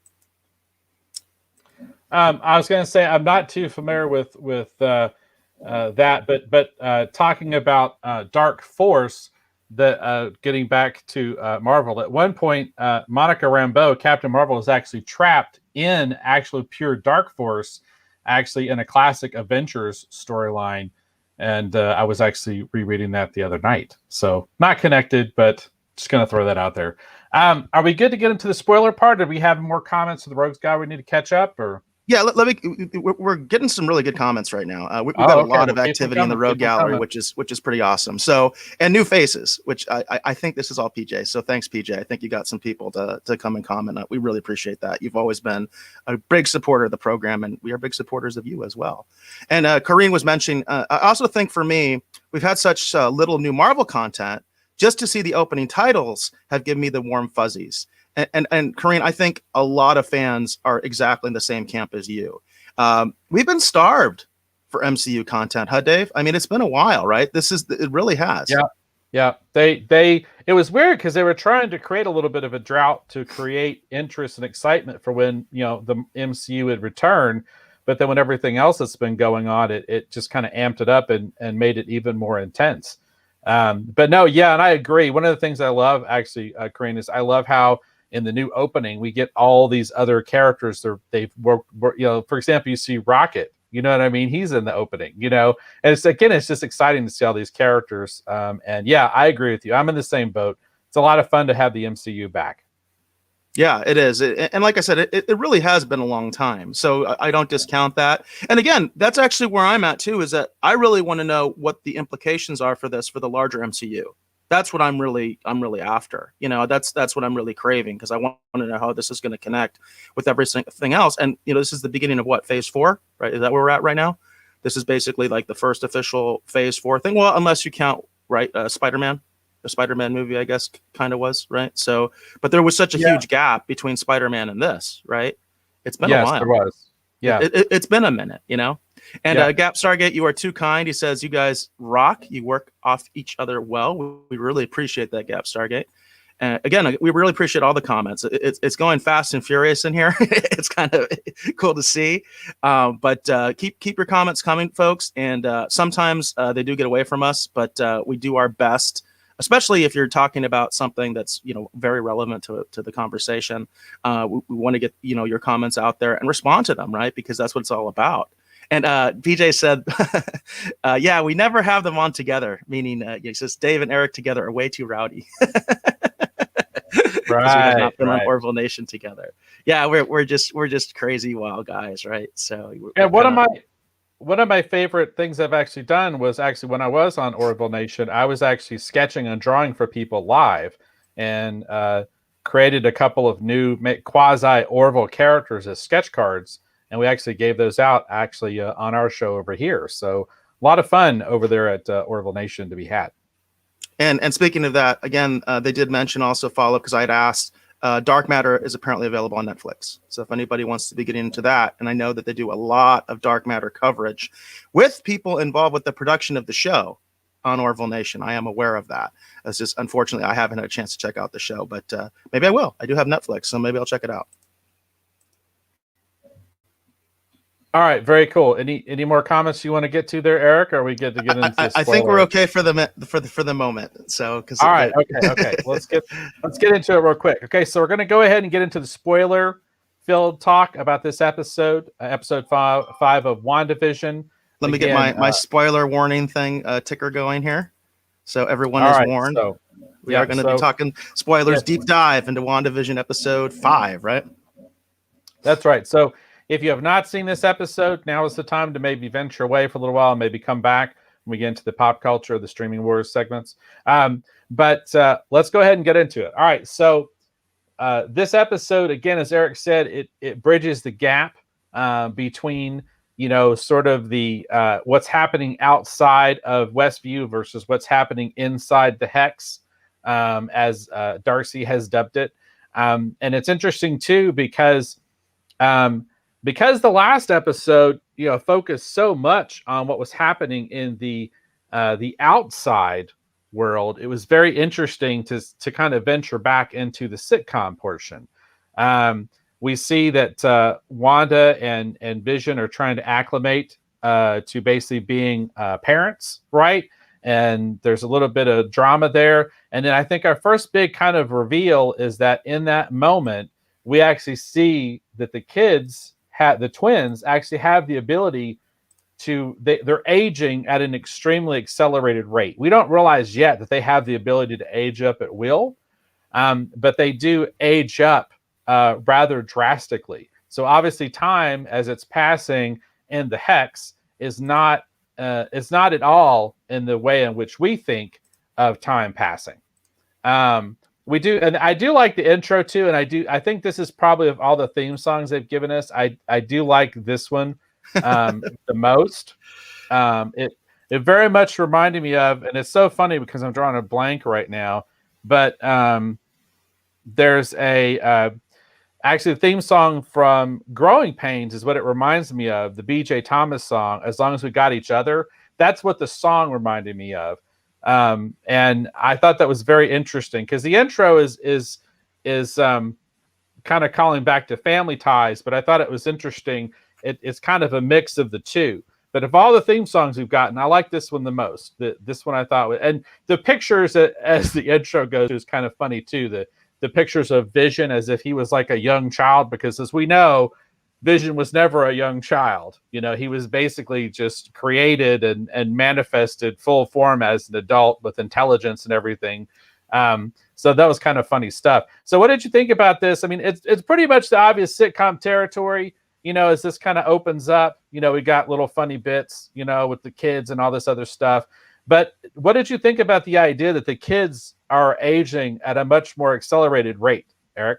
I was going to say I'm not too familiar with that, but talking about Dark Force, getting back to Marvel, at one point, Monica Rambeau, Captain Marvel, is actually trapped in actually pure Dark Force, actually in a classic Avengers storyline, and I was actually rereading that the other night. So not connected, but just going to throw that out there. Are we good to get into the spoiler part? Do we have more comments of the Rogues Guy we need to catch up, or? Yeah, let me. We're getting some really good comments right now. We've got a lot of activity in the Rogue Gallery, which is pretty awesome. So, and new faces, which I think this is all PJ. So thanks, PJ. I think you got some people to come and comment. We really appreciate that. You've always been a big supporter of the program, and we are big supporters of you as well. And Kareen was mentioning. I also think for me, we've had such little new Marvel content. Just to see the opening titles have given me the warm fuzzies. And Kareen, I think a lot of fans are exactly in the same camp as you. We've been starved for MCU content, huh, Dave? I mean, it's been a while, right? It really has. Yeah. It was weird because they were trying to create a little bit of a drought to create interest and excitement for when, the MCU would return. But then when everything else that's been going on, it just kind of amped it up and made it even more intense. But no, yeah, and I agree. One of the things I love, actually, Kareen, is I love how in the new opening we get all these other characters. They've worked, for example, you see Rocket. You know what I mean? He's in the opening. And it's just exciting to see all these characters. And yeah, I agree with you. I'm in the same boat. It's a lot of fun to have the MCU back. Yeah, it is. And like I said, it really has been a long time. So I don't discount that. And again, that's actually where I'm at too, is that I really want to know what the implications are for this, for the larger MCU. That's what I'm really after. That's what I'm really craving, because I want to know how this is going to connect with everything else. And, this is the beginning of what, phase 4, right? Is that where we're at right now? This is basically like the first official phase 4 thing. Well, unless you count, right, Spider-Man. The Spider-Man movie, I guess, kind of was, right? So, but there was such a huge gap between Spider-Man and this, right? It's been a while. Yes, there was. Yeah. It's been a minute, And Gap Stargate, you are too kind. He says, you guys rock. You work off each other well. We really appreciate that, Gap Stargate. And again, we really appreciate all the comments. It's going fast and furious in here. It's kind of cool to see. But keep your comments coming, folks. And sometimes they do get away from us, but we do our best, especially if you're talking about something that's, very relevant to the conversation. We want to get, your comments out there and respond to them, right? Because that's what it's all about. And PJ said, yeah, we never have them on together, meaning he says Dave and Eric together are way too rowdy. Right. We have not been on Orville Nation together. Yeah, we're just crazy wild guys, right? So one of my favorite things I've actually done was actually when I was on Orville Nation, I was actually sketching and drawing for people live, and created a couple of new quasi Orville characters as sketch cards. And we actually gave those out on our show over here. So a lot of fun over there at Orville Nation to be had. And speaking of that, again, they did mention also follow, because I had asked, Dark Matter is apparently available on Netflix. So if anybody wants to be getting into that, and I know that they do a lot of Dark Matter coverage with people involved with the production of the show on Orville Nation. I am aware of that. It's just, unfortunately, I haven't had a chance to check out the show, but maybe I will. I do have Netflix, so maybe I'll check it out. All right, very cool. Any more comments you want to get to there, Eric? Or are we good to get into? I think we're okay for the moment. So, all right, okay. Let's get into it real quick. Okay, so we're going to go ahead and get into the spoiler-filled talk about this episode 5 of WandaVision. Let me get my spoiler warning thing ticker going here, so everyone is warned. So, we are going to be talking spoilers, deep dive into WandaVision episode 5, right? That's right. So, if you have not seen this episode, now is the time to maybe venture away for a little while and maybe come back when we get into the pop culture, the streaming wars segments. But let's go ahead and get into it. All right. So this episode, again, as Eric said, it bridges the gap between, sort of the what's happening outside of Westview versus what's happening inside the Hex, as Darcy has dubbed it. And it's interesting, too, because the last episode, focused so much on what was happening in the outside world, it was very interesting to kind of venture back into the sitcom portion. We see that Wanda and Vision are trying to acclimate to basically being parents, right? And there's a little bit of drama there. And then I think our first big kind of reveal is that in that moment, we actually see that the twins actually have the ability they're aging at an extremely accelerated rate. We don't realize yet that they have the ability to age up at will, but they do age up rather drastically. So obviously time as it's passing in the hex is not it's not at all in the way in which we think of time passing. We do, and I do like the intro too, and I think this is probably of all the theme songs they've given us, I do like this one the most. It very much reminded me of, and it's so funny because I'm drawing a blank right now, but there's actually the theme song from Growing Pains is what it reminds me of, the BJ Thomas song, As Long as We Got Each Other. That's what the song reminded me of. And I thought that was very interesting because the intro is kind of calling back to family ties, but I thought it was interesting. It's kind of a mix of the two. But of all the theme songs we've gotten, I like this one the most. This one I thought, and the pictures as the intro goes is kind of funny too. The pictures of Vision as if he was like a young child, because as we know, Vision was never a young child. You know, he was basically just created and manifested full form as an adult with intelligence and everything. So that was kind of funny stuff. So what did you think about this? I mean, it's pretty much the obvious sitcom territory. You know, as this kind of opens up, you know, we got little funny bits, you know, with the kids and all this other stuff. But what did you think about the idea that the kids are aging at a much more accelerated rate, Eric?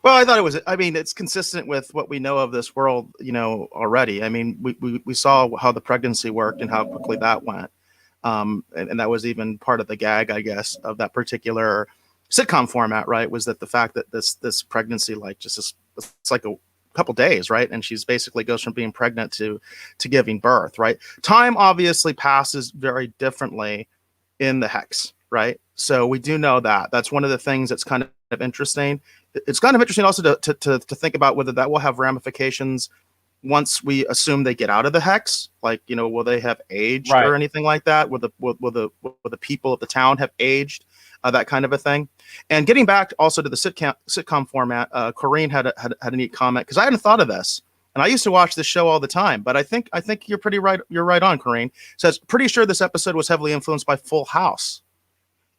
Well, I thought it was, I mean, it's consistent with what we know of this world, you know, already. I mean, we saw how the pregnancy worked and how quickly that went. And that was even part of the gag, I guess, of that particular sitcom format, right? Was that the fact that this pregnancy, like, it's like a couple days, right? And she's basically goes from being pregnant to giving birth, right? Time obviously passes very differently in the hex, right? So we do know that. That's one of the things that's kind of interesting. It's kind of interesting also to think about whether that will have ramifications once we assume they get out of the hex. Like, you know, will they have aged or anything like that? Will the people of the town have aged? That kind of a thing. And getting back also to the sitcom format, Corrine had a neat comment, because I hadn't thought of this, and I used to watch this show all the time. But I think you're pretty right. You're right on, Corrine. Says pretty sure this episode was heavily influenced by Full House.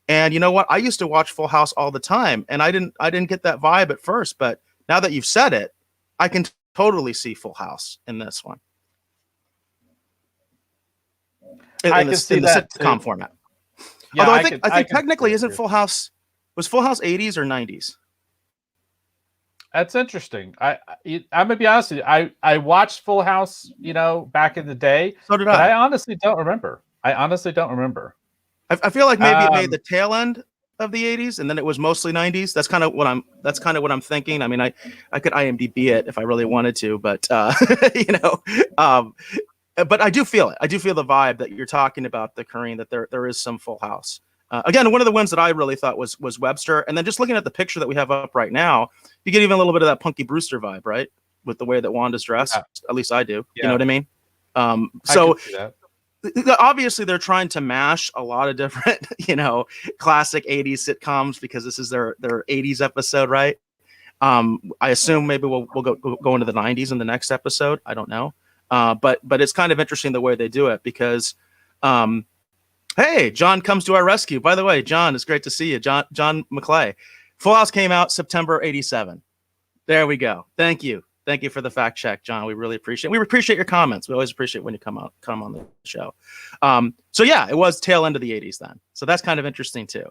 And you know what? I used to watch Full House all the time, and I didn't get that vibe at first. But now that you've said it, I can totally see Full House in this one. I can see in the sitcom format. Yeah, although I think technically isn't Full House, was Full House 80s or 90s? That's interesting. I'm gonna be honest with you. I watched Full House, you know, back in the day. So did but I. I honestly don't remember. I feel like maybe it made the tail end of the 80s, and then it was mostly 90s. That's kind of what I'm thinking. I mean, I could IMDb it if I really wanted to, but you know, but I do feel it. I do feel the vibe that you're talking about, the Corrine, that there is some Full House. Again, one of the ones that I really thought was Webster, and then just looking at the picture that we have up right now, you get even a little bit of that Punky Brewster vibe, right? With the way that Wanda's dressed. Yeah. At least I do. Yeah. You know what I mean? So obviously they're trying to mash a lot of different, you know, classic 80s sitcoms, because this is their 80s episode, right? I assume maybe we'll go into the 90s in the next episode. I don't know. But it's kind of interesting the way they do it, because hey, John comes to our rescue. By the way, John, it's great to see you. John McClay. Full House came out September 87. There we go. Thank you for the fact check, John. We really appreciate it. We appreciate your comments. We always appreciate when you come on the show. So yeah, it was tail end of the 80s then. So that's kind of interesting too.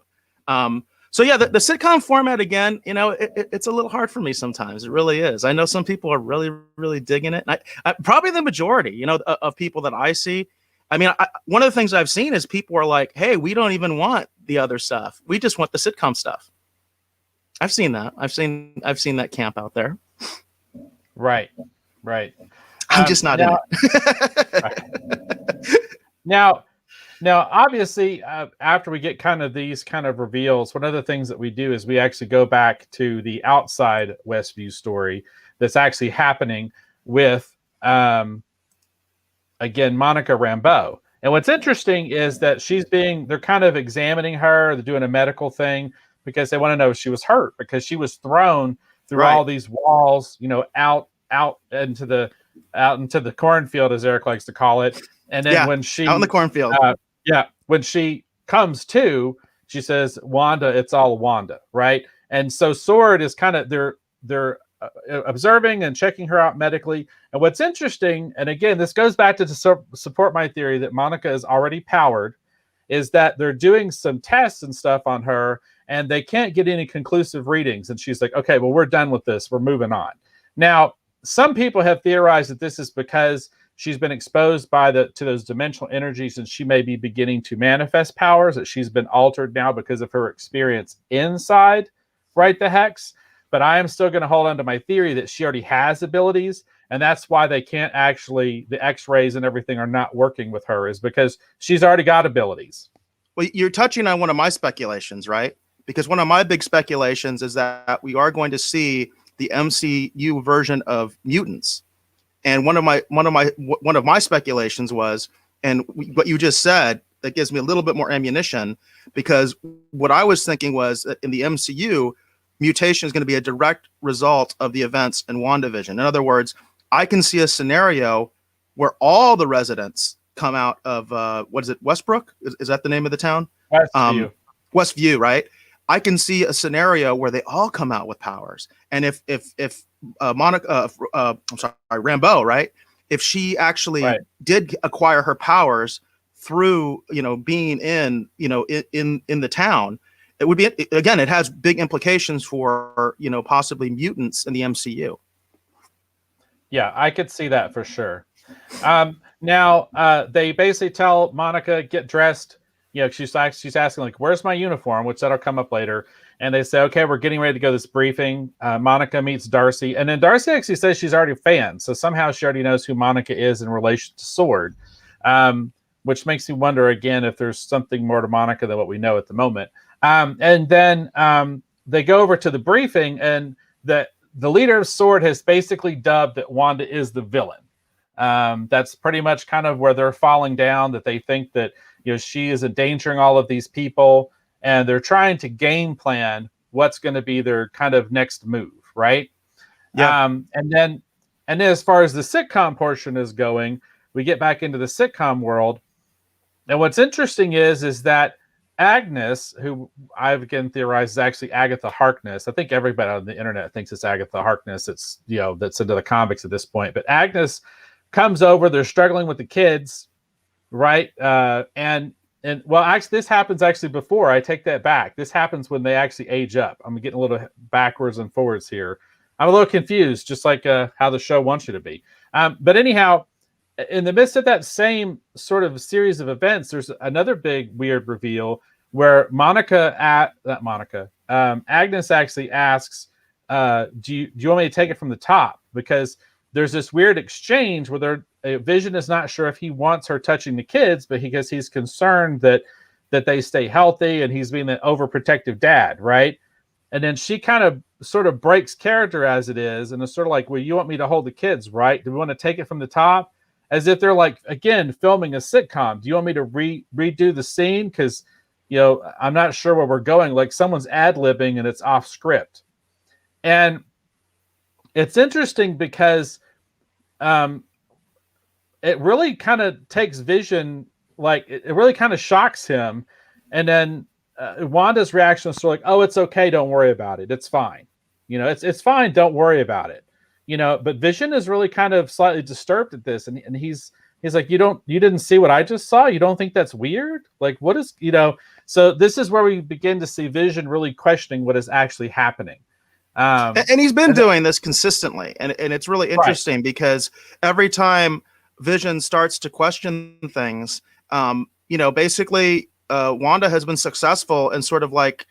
So yeah, the sitcom format, again, you know, it's a little hard for me sometimes. It really is. I know some people are really, really digging it. And I probably the majority, you know, of people that I see. I mean, one of the things I've seen is people are like, hey, we don't even want the other stuff. We just want the sitcom stuff. I've seen that. I've seen that camp out there. Right. I'm just not in it. Right. Now, obviously, after we get kind of these kind of reveals, one of the things that we do is we actually go back to the outside Westview story that's actually happening with, again, Monica Rambeau. And what's interesting is that they're kind of examining her, they're doing a medical thing, because they want to know if she was hurt, because she was thrown through all these walls, you know, out into the cornfield, as Eric likes to call it. And then when she out in the cornfield, when she comes to, she says, "Wanda, it's all Wanda," right? And so Sword is kind of they're observing and checking her out medically. And what's interesting, and again, this goes back to support my theory that Monica is already powered, is that they're doing some tests and stuff on her, and they can't get any conclusive readings. And she's like, okay, well, we're done with this. We're moving on. Now, some people have theorized that this is because she's been exposed to those dimensional energies, and she may be beginning to manifest powers, that she's been altered now because of her experience inside, right, the hex. But I am still going to hold on to my theory that she already has abilities, and that's why they can't actually, the x-rays and everything are not working with her, is because she's already got abilities. Well, you're touching on one of my speculations, right? Because one of my big speculations is that we are going to see the MCU version of mutants. And one of my speculations was, and what you just said, that gives me a little bit more ammunition, because what I was thinking was that in the MCU, mutation is going to be a direct result of the events in WandaVision. In other words, I can see a scenario where all the residents come out of what is it, Westbrook? Is that the name of the town? Westview. Westview, right? I can see a scenario where they all come out with powers, and if Monica, I'm sorry, Rambeau, right? If she actually did acquire her powers through, being in the town, it would be, again, it has big implications for, possibly mutants in the MCU. Yeah, I could see that for sure. Now, they basically tell Monica, get dressed. She's asking, like, where's my uniform? Which that'll come up later. And they say, okay, we're getting ready to go to this briefing. Monica meets Darcy. And then Darcy actually says she's already a fan. So somehow she already knows who Monica is in relation to Sword, which makes me wonder, again, if there's something more to Monica than what we know at the moment. And then they go over to the briefing, and the leader of Sword has basically dubbed that Wanda is the villain. That's pretty much kind of where they're falling down, that they think that she is endangering all of these people, and they're trying to game plan what's going to be their kind of next move, right? Yeah. And then as far as the sitcom portion is going, we get back into the sitcom world. And what's interesting is that Agnes, who I've again theorized is actually Agatha Harkness. I think everybody on the internet thinks it's Agatha Harkness. It's, that's into the comics at this point. But Agnes comes over. They're struggling with the kids, right? And well, actually, this happens actually before. I take that back. This happens when they actually age up. I'm getting a little backwards and forwards here. I'm a little confused, just like how the show wants you to be. But anyhow, in the midst of that same sort of series of events, there's another big weird reveal where Agnes actually asks, do you want me to take it from the top? Because there's this weird exchange where Vision is not sure if he wants her touching the kids, but because he's concerned that they stay healthy, and he's being an overprotective dad, right? And then she kind of sort of breaks character as it is, and it's sort of like, well, you want me to hold the kids, right? Do we want to take it from the top? As if they're like, again, filming a sitcom. Do you want me to redo the scene? Because, I'm not sure where we're going. Like someone's ad-libbing and it's off script. And it's interesting because it really kind of takes Vision, like it really kind of shocks him. And then Wanda's reaction is sort of like, oh, it's okay. Don't worry about it. It's fine. It's fine. Don't worry about it. But Vision is really kind of slightly disturbed at this. And he's like, you didn't see what I just saw? You don't think that's weird? Like, what is, so this is where we begin to see Vision really questioning what is actually happening. And he's been doing this consistently. And it's really interesting because every time Vision starts to question things, basically Wanda has been successful in sort of like,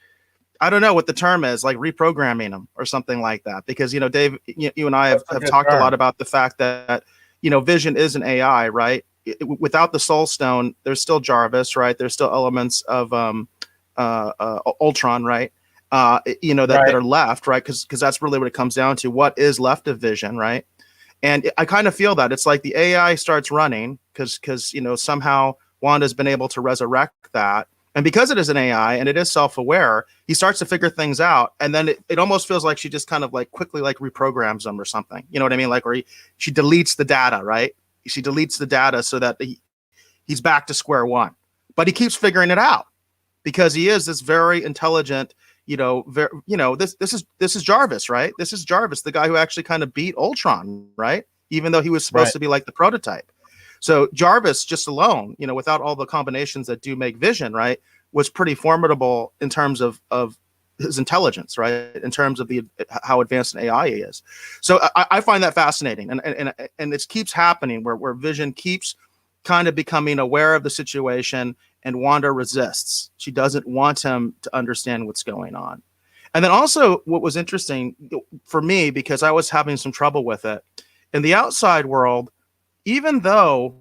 I don't know what the term is, like reprogramming them or something like that. Because, Dave, you and I have talked a lot about the fact that, Vision is an AI, right? Without the Soul Stone, there's still Jarvis, right? There's still elements of Ultron, right? That are left, right? Because that's really what it comes down to. What is left of Vision, right? And I kind of feel that it's like the AI starts running because somehow Wanda's been able to resurrect that. And because it is an AI and it is self-aware, he starts to figure things out. And then it almost feels like she just kind of like quickly like reprograms them or something. You know what I mean? Like, or she deletes the data, right? She deletes the data so that he's back to square one. But he keeps figuring it out because he is this very intelligent, this is Jarvis, right? This is Jarvis, the guy who actually kind of beat Ultron, right? Even though he was supposed to be like the prototype. So Jarvis just alone, without all the combinations that do make Vision, right, was pretty formidable in terms of his intelligence, right? In terms of how advanced an AI he is. So I find that fascinating, and it keeps happening where Vision keeps kind of becoming aware of the situation, and Wanda resists. She doesn't want him to understand what's going on. And then also what was interesting for me, because I was having some trouble with it, in the outside world, even though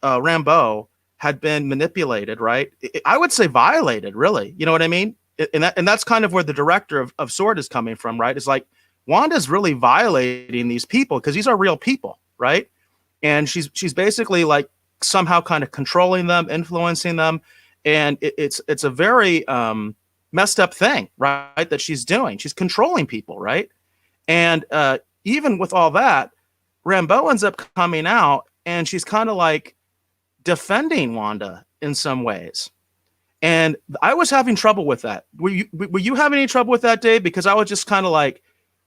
Rambeau had been manipulated, right? I would say violated, really. You know what I mean? And that's kind of where the director of S.W.O.R.D. is coming from, right? It's like Wanda's really violating these people because these are real people, right? And she's basically like somehow kind of controlling them, influencing them, and it's a very messed up thing, right? That she's doing. She's controlling people, right? And even with all that, Rambeau ends up coming out, and she's kind of like defending Wanda in some ways. And I was having trouble with that. Were you having any trouble with that, Dave? Because I was just kind of like,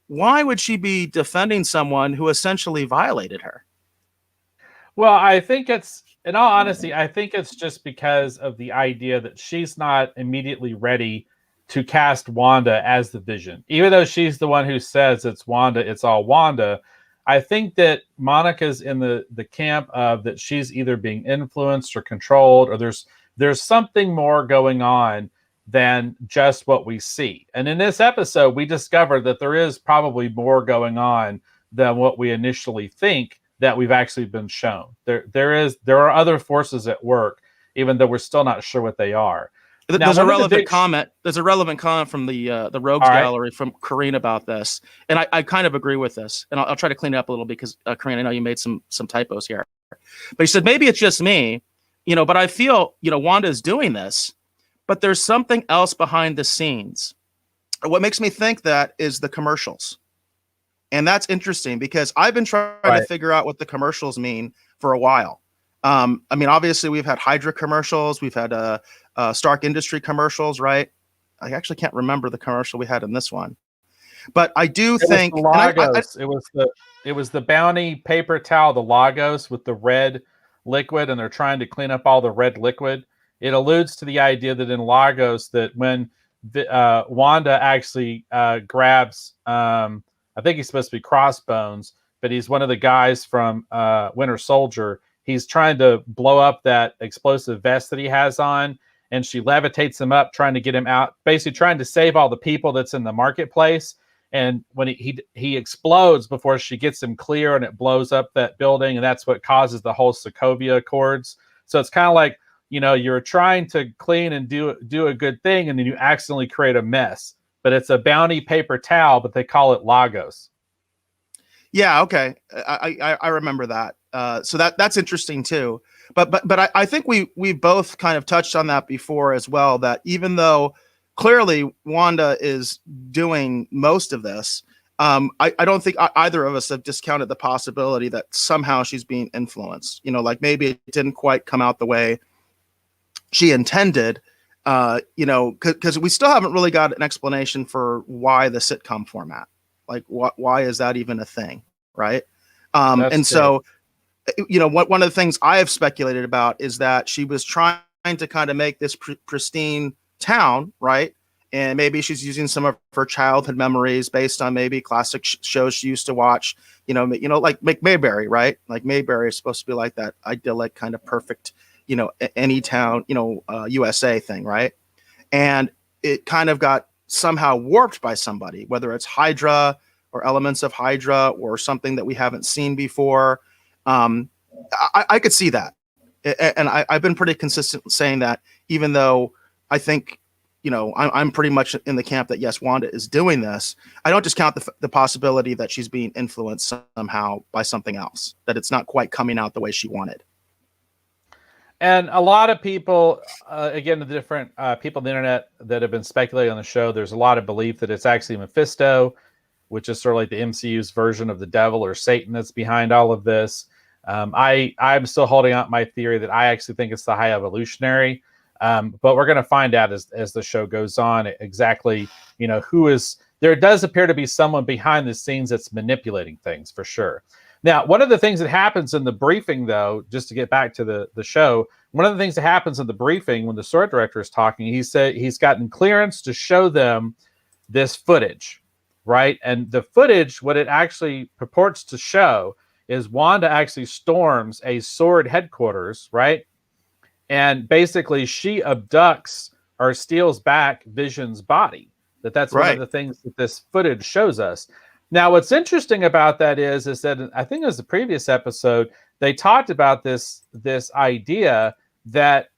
why would she be defending someone who essentially violated her? Well, I think it's, in all honesty, I think it's just because of the idea that she's not immediately ready to cast Wanda as the Vision. Even though she's the one who says it's Wanda, it's all Wanda. I think that Monica's in the camp of that she's either being influenced or controlled, or there's something more going on than just what we see. And in this episode, we discovered that there is probably more going on than what we initially think that we've actually been shown. There are other forces at work, even though we're still not sure what they are. There's a relevant comment. There's a relevant comment from the Rogues Gallery from Corrine about this, and I kind of agree with this. And I'll try to clean it up a little because Corrine, I know you made some typos here, but he said maybe it's just me, but I feel Wanda is doing this, but there's something else behind the scenes. What makes me think that is the commercials, and that's interesting because I've been trying to figure out what the commercials mean for a while. I mean, obviously we've had Hydra commercials, we've had Stark Industry commercials, right? I actually can't remember the commercial we had in this one, but I do think it was the Lagos. It was the Bounty paper towel, the Lagos with the red liquid, and they're trying to clean up all the red liquid. It alludes to the idea that in Lagos, that when Wanda actually grabs, I think he's supposed to be Crossbones, but he's one of the guys from Winter Soldier. He's trying to blow up that explosive vest that he has on, and she levitates him up, trying to get him out, basically trying to save all the people that's in the marketplace. And when he explodes before she gets him clear, and it blows up that building, and that's what causes the whole Sokovia Accords. So it's kind of like, you're trying to clean and do a good thing, and then you accidentally create a mess. But it's a Bounty paper towel, but they call it Lagos. Yeah, okay, I remember that. So that's interesting too. But I think we both kind of touched on that before as well, that even though clearly Wanda is doing most of this, I don't think either of us have discounted the possibility that somehow she's being influenced. Like maybe it didn't quite come out the way she intended, because we still haven't really got an explanation for why the sitcom format. Like, why is that even a thing, right? And so, one of the things I have speculated about is that she was trying to kind of make this pristine town, right? And maybe she's using some of her childhood memories based on maybe classic shows she used to watch, like Mayberry, right? Like Mayberry is supposed to be like that idyllic kind of perfect, any town, USA thing, right? And it kind of got somehow warped by somebody, whether it's Hydra or elements of Hydra or something that we haven't seen before. I could see that. And I've been pretty consistent saying that, even though I think, I'm pretty much in the camp that, yes, Wanda is doing this. I don't discount the possibility that she's being influenced somehow by something else, that it's not quite coming out the way she wanted. And a lot of people, again, the different people on the internet that have been speculating on the show, there's a lot of belief that it's actually Mephisto, which is sort of like the MCU's version of the devil or Satan that's behind all of this. I'm still holding out my theory that I actually think it's the High Evolutionary. But we're going to find out as the show goes on exactly, who is there. Does appear to be someone behind the scenes that's manipulating things for sure. Now, one of the things that happens in the briefing, though, just to get back to the show, one of the things that happens in the briefing when the sword director is talking, he said he's gotten clearance to show them this footage, right? And the footage, what it actually purports to show is Wanda actually storms a sword headquarters, right? And basically she abducts or steals back Vision's body. That's one of the things that this footage shows us. Now, what's interesting about that is that I think it was the previous episode, they talked about this idea that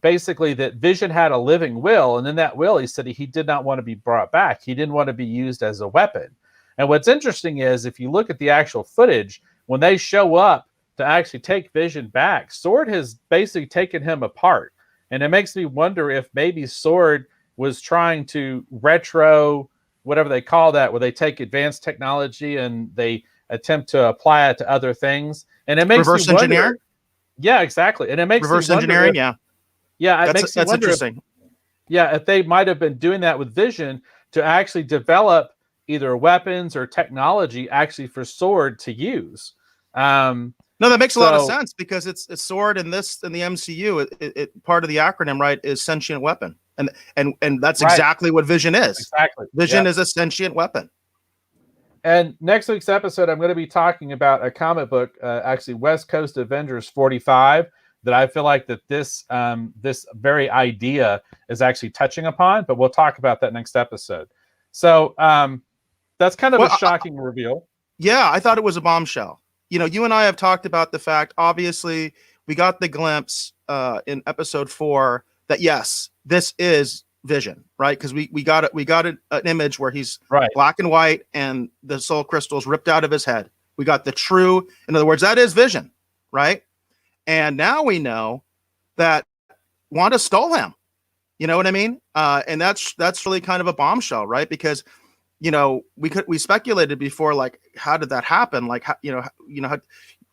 basically that Vision had a living will. And in that will, he said he did not want to be brought back. He didn't want to be used as a weapon. And what's interesting is if you look at the actual footage, when they show up to actually take Vision back, Sword has basically taken him apart. And it makes me wonder if maybe Sword was trying to retro, whatever they call that, where they take advanced technology and they attempt to apply it to other things. And it makes reverse me wonder, engineer. Yeah, exactly. And it makes reverse me wonder engineering. It makes me that's wonder interesting. if they might have been doing that with Vision to actually develop either weapons or technology actually for Sword to use. No, that makes a lot of sense because it's Sword in the MCU. It part of the acronym, right, is sentient weapon. And that's exactly what Vision is. Exactly. Vision is a sentient weapon. And next week's episode, I'm going to be talking about a comic book, actually West Coast Avengers 45, that I feel like that this very idea is actually touching upon. But we'll talk about that next episode. So that's kind of a shocking reveal. Yeah, I thought it was a bombshell. You and I have talked about the fact, obviously, we got the glimpse in episode 4 that yes, this is Vision, right? Because we got an image where he's black and white and the soul crystals ripped out of his head. We got the true, in other words, that is Vision, right? And now we know that Wanda stole him. You know what I mean? And that's really kind of a bombshell, right? Because we speculated before, like, how did that happen? Like, how,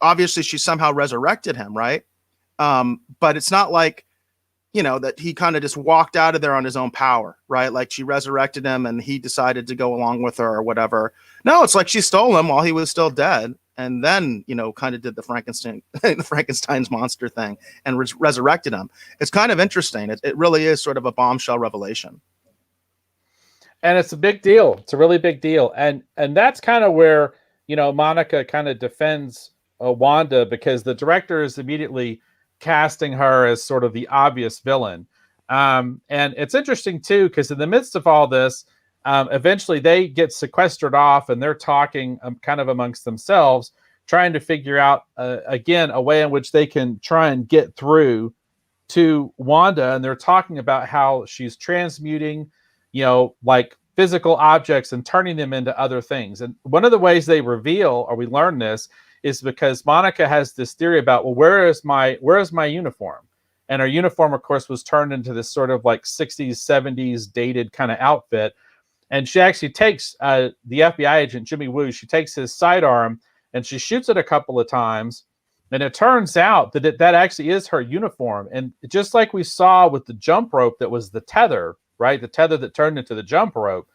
obviously she somehow resurrected him, right? But it's not like, that he kind of just walked out of there on his own power, right? Like she resurrected him and he decided to go along with her or whatever. No, it's like she stole him while he was still dead. And then, kind of did the Frankenstein's monster thing and resurrected him. It's kind of interesting. It really is sort of a bombshell revelation. And it's a big deal. It's a really big deal. And that's kind of where, Monica kind of defends Wanda, because the director is immediately casting her as sort of the obvious villain. And it's interesting, too, because in the midst of all this, eventually they get sequestered off and they're talking kind of amongst themselves, trying to figure out, again, a way in which they can try and get through to Wanda. And they're talking about how she's transmuting, like physical objects and turning them into other things. And one of the ways they reveal, or we learn this, is because Monica has this theory about, well, where is my uniform? And her uniform, of course, was turned into this sort of like 60s, 70s dated kind of outfit. And she actually takes the FBI agent, Jimmy Woo, she takes his sidearm and she shoots it a couple of times. And it turns out that that actually is her uniform. And just like we saw with the jump rope that was the tether, right? The tether that turned into the jump rope.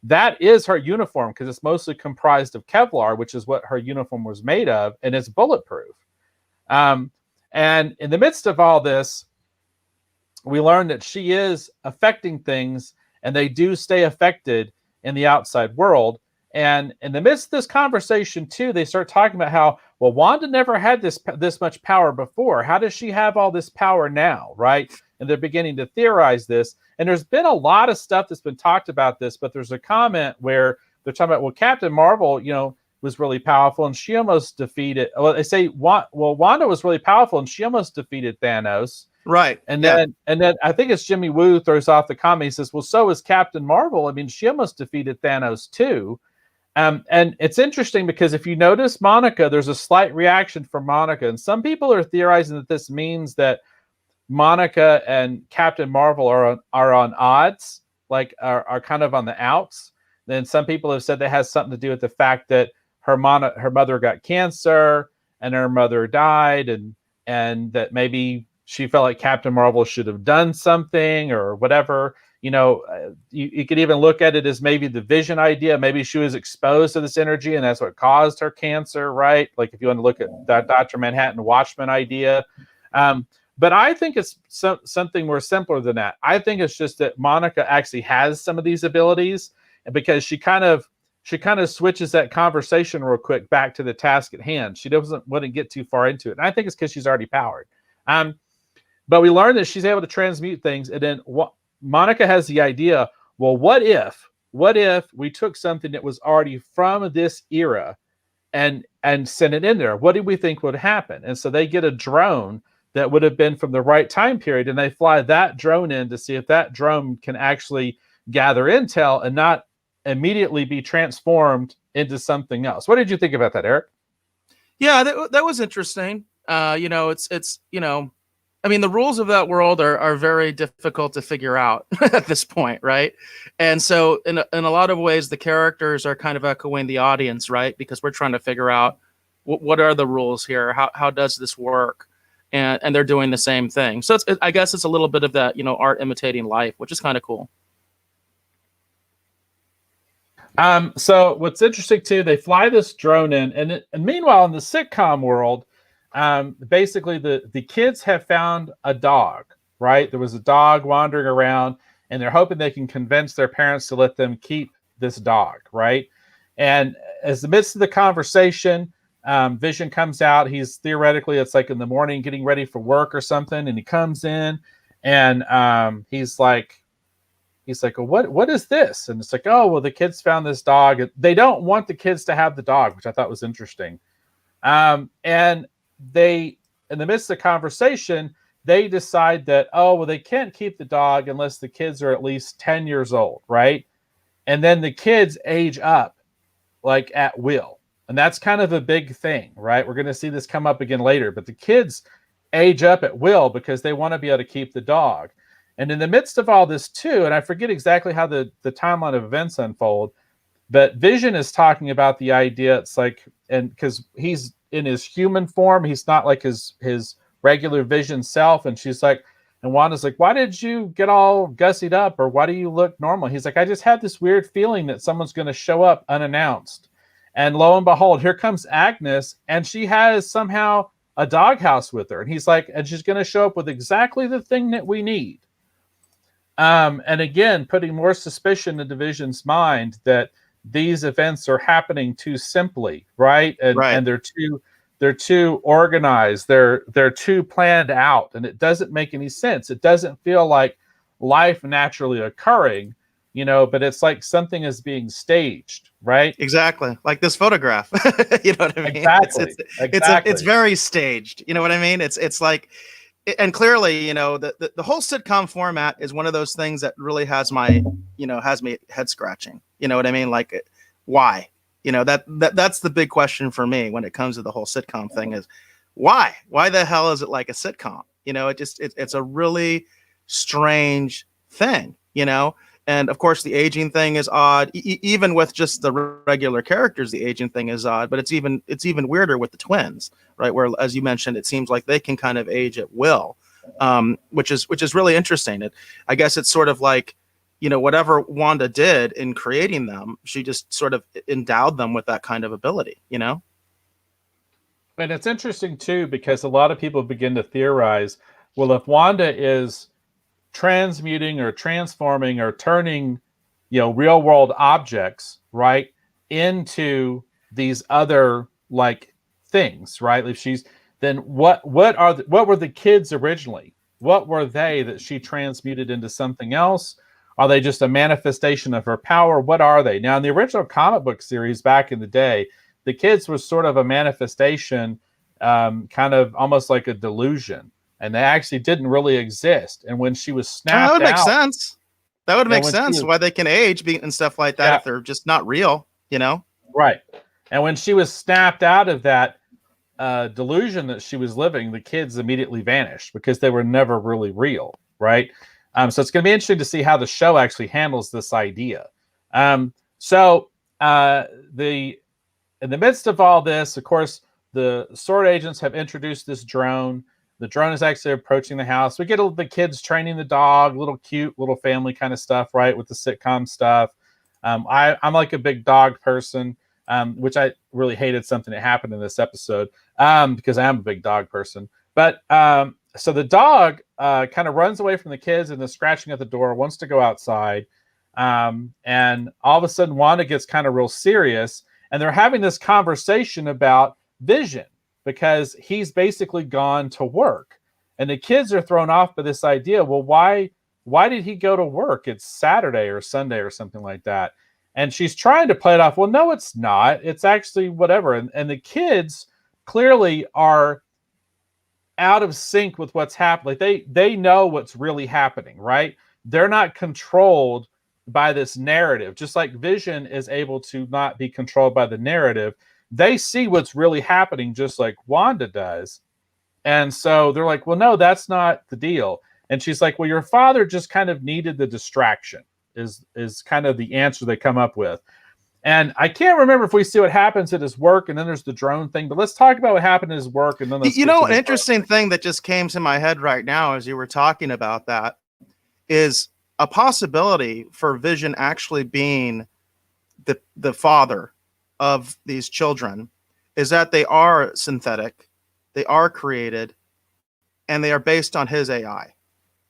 That is her uniform because it's mostly comprised of Kevlar, which is what her uniform was made of, and it's bulletproof. And in the midst of all this, we learn that she is affecting things, and they do stay affected in the outside world. And in the midst of this conversation, too, they start talking about how, well, Wanda never had this much power before. How does she have all this power now, right? And they're beginning to theorize this. And there's been a lot of stuff that's been talked about this, but there's a comment where they're talking about, well, Captain Marvel, was really powerful and she almost defeated, well, they say, Wanda was really powerful and she almost defeated Thanos. Right. And then I think it's Jimmy Woo throws off the comment. He says, well, so is Captain Marvel. I mean, she almost defeated Thanos too. And it's interesting because if you notice Monica, there's a slight reaction from Monica. And some people are theorizing that this means that Monica and Captain Marvel are on odds, like are kind of on the outs. Then some people have said that has something to do with the fact that her mother got cancer and her mother died, and that maybe she felt like Captain Marvel should have done something or whatever. You could even look at it as maybe the Vision idea. Maybe she was exposed to this energy and that's what caused her cancer, right? Like if you want to look at that Dr. Manhattan Watchman idea. But I think it's something more simpler than that. I think it's just that Monica actually has some of these abilities, and because she kind of switches that conversation real quick back to the task at hand. She doesn't want to get too far into it. And I think it's because she's already powered. But we learned that she's able to transmute things. And then Monica has the idea, well, what if we took something that was already from this era and sent it in there? What do we think would happen? And so they get a drone that would have been from the right time period, and they fly that drone in to see if that drone can actually gather intel and not immediately be transformed into something else. What did you think about that, Eric? Yeah, that was interesting. It's I mean, the rules of that world are very difficult to figure out at this point, right? And so in a lot of ways, the characters are kind of echoing the audience, right? Because we're trying to figure out what are the rules here? How does this work? And they're doing the same thing. So I guess it's a little bit of that, art imitating life, which is kind of cool. So what's interesting too, they fly this drone in, and meanwhile in the sitcom world, basically the kids have found a dog, right? There was a dog wandering around, and they're hoping they can convince their parents to let them keep this dog, right? And as the midst of the conversation, Vision comes out. He's theoretically, it's like in the morning, getting ready for work or something, and he comes in, and he's like, well, what is this? And it's like, oh, well, the kids found this dog. They don't want the kids to have the dog, which I thought was interesting. And they, in the midst of the conversation, they decide that, oh, well, they can't keep the dog unless the kids are at least 10 years old, right? And then the kids age up like at will. And that's kind of a big thing, right? We're going to see this come up again later, but the kids age up at will because they want to be able to keep the dog. And in the midst of all this too, and I forget exactly how the timeline of events unfold, but Vision is talking about the idea, it's like, and because he's in his human form, he's not like his regular Vision self. And she's like, and Wanda's like, why did you get all gussied up? Or why do you look normal? He's like, I just had this weird feeling that someone's going to show up unannounced. And lo and behold, here comes Agnes, and she has somehow a doghouse with her. And he's like, and she's going to show up with exactly the thing that we need. And again, putting more suspicion into Vision's mind that these events are happening too simply, right? And they're too organized. They're too planned out, and it doesn't make any sense. It doesn't feel like life naturally occurring, but it's like something is being staged, right? Exactly. Like this photograph. You know what I mean? Exactly. It's very staged. You know what I mean? It's like, and clearly, the whole sitcom format is one of those things that really has me head scratching. You know what I mean? Like, why? That's the big question for me when it comes to the whole sitcom thing is why? Why the hell is it like a sitcom? It's a really strange thing, And of course, the aging thing is odd. Even with just the regular characters, the aging thing is odd. But it's even weirder with the twins, right? Where, as you mentioned, it seems like they can kind of age at will, which is really interesting. I guess it's sort of like, whatever Wanda did in creating them, she just sort of endowed them with that kind of ability, And it's interesting too, because a lot of people begin to theorize, well, if Wanda is transmuting or transforming or turning, real world objects, right, into these other like things, right? If she's, then what were the kids originally? What were they that she transmuted into something else? Are they just a manifestation of her power? What are they? Now, in the original comic book series back in the day, the kids was sort of a manifestation, kind of almost like a delusion. And they actually didn't really exist. And when she was snapped that would make out, sense. That would make sense why they can age and stuff like that if they're just not real, Right. And when she was snapped out of that delusion that she was living, the kids immediately vanished because they were never really real, right? So it's going to be interesting to see how the show actually handles this idea. In the midst of all this, of course, the sword agents have introduced this drone. The drone is actually approaching the house. We get the kids training the dog, little cute, little family kind of stuff, right? With the sitcom stuff. I'm like a big dog person, which I really hated something that happened in this episode because I am a big dog person. But so the dog kind of runs away from the kids and is scratching at the door, wants to go outside. And all of a sudden, Wanda gets kind of real serious, and they're having this conversation about Vision because he's basically gone to work. And the kids are thrown off by this idea. Well, why did he go to work? It's Saturday or Sunday or something like that. And she's trying to play it off. Well, no, it's not. It's actually whatever. And the kids clearly are out of sync with what's happening. Like they know what's really happening, right? They're not controlled by this narrative. Just like Vision is able to not be controlled by the narrative, they see what's really happening just like Wanda does. And so they're like, well, no, that's not the deal. And she's like, well, your father just kind of needed the distraction is kind of the answer they come up with. And I can't remember if we see what happens at his work, and then there's the drone thing. But let's talk about what happened at his work, and then let's an interesting thing that just came to my head right now as you were talking about that is a possibility for Vision actually being the father of these children is that they are synthetic, they are created, and they are based on his AI.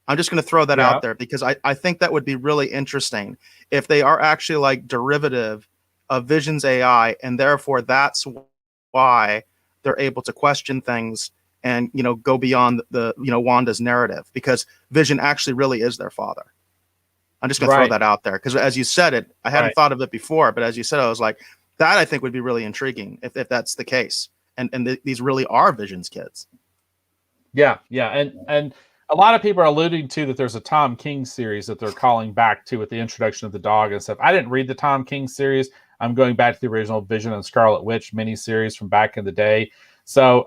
I'm just going to throw that out there because I think that would be really interesting if they are actually like derivative of Vision's AI, and therefore that's why they're able to question things and go beyond the Wanda's narrative, because Vision actually really is their father. I'm just going to throw that out there because as you said it, I hadn't thought of it before, but as you said, I was like, that I think would be really intriguing if that's the case, and these really are Vision's kids. Yeah, and a lot of people are alluding to that there's a Tom King series that they're calling back to with the introduction of the dog and stuff. I didn't read the Tom King series. I'm going back to the original Vision and Scarlet Witch miniseries from back in the day. So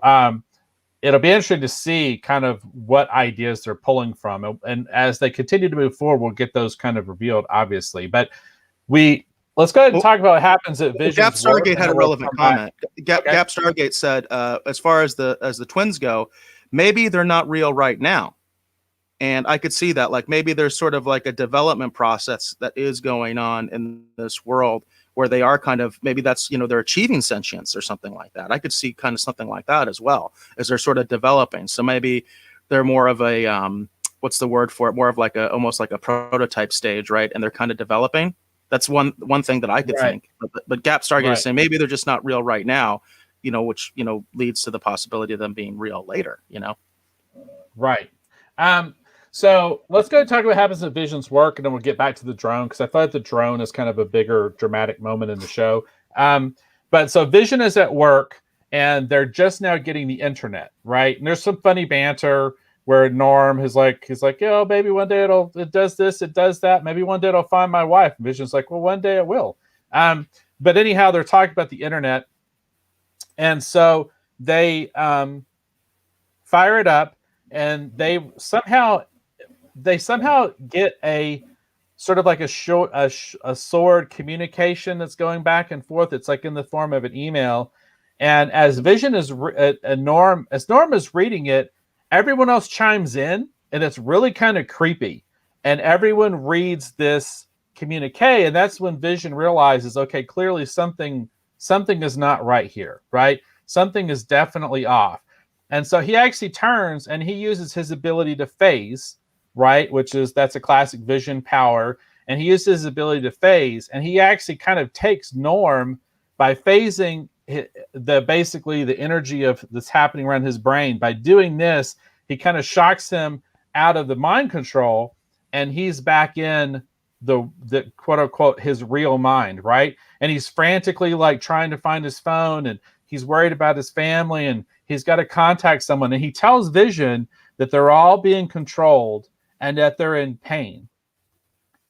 it'll be interesting to see kind of what ideas they're pulling from. And as they continue to move forward, we'll get those kind of revealed, obviously. But let's go ahead and talk about what happens at Vision. Gap Stargate had a relevant comment. Gap Stargate said, as far as the twins go, maybe they're not real right now. And I could see that, like maybe there's sort of like a development process that is going on in this world where they are kind of, maybe that's, they're achieving sentience or something like that. I could see kind of something like that as well, as they're sort of developing. So maybe they're more of a, what's the word for it? More of like almost like a prototype stage, right? And they're kind of developing. That's one thing that I could think. But Gap Stargate is saying maybe they're just not real right now, which, leads to the possibility of them being real later, Right. So let's go talk about what happens at Vision's work, and then we'll get back to the drone, because I thought the drone is kind of a bigger dramatic moment in the show. But so Vision is at work, and they're just now getting the internet, right? And there's some funny banter where Norm he's like, oh, baby, one day it does this, it does that. Maybe one day it'll find my wife. And Vision's like, well, one day it will. But anyhow, they're talking about the internet. And so they fire it up, and they somehow get a sort of like a sword communication that's going back and forth. It's like in the form of an email. And as Vision is Norm is reading it, everyone else chimes in, and it's really kind of creepy. And everyone reads this communique, and that's when Vision realizes, okay, clearly something is not right here, right? Something is definitely off. And so he actually turns and he uses his ability to phase, right? That's a classic Vision power. And he uses his ability to phase, and he actually kind of takes Norm by phasing basically the energy of that's happening around his brain. By doing this, he kind of shocks him out of the mind control, and he's back in the quote unquote his real mind, right? And he's frantically like trying to find his phone, and he's worried about his family, and he's got to contact someone. And he tells Vision that they're all being controlled and that they're in pain.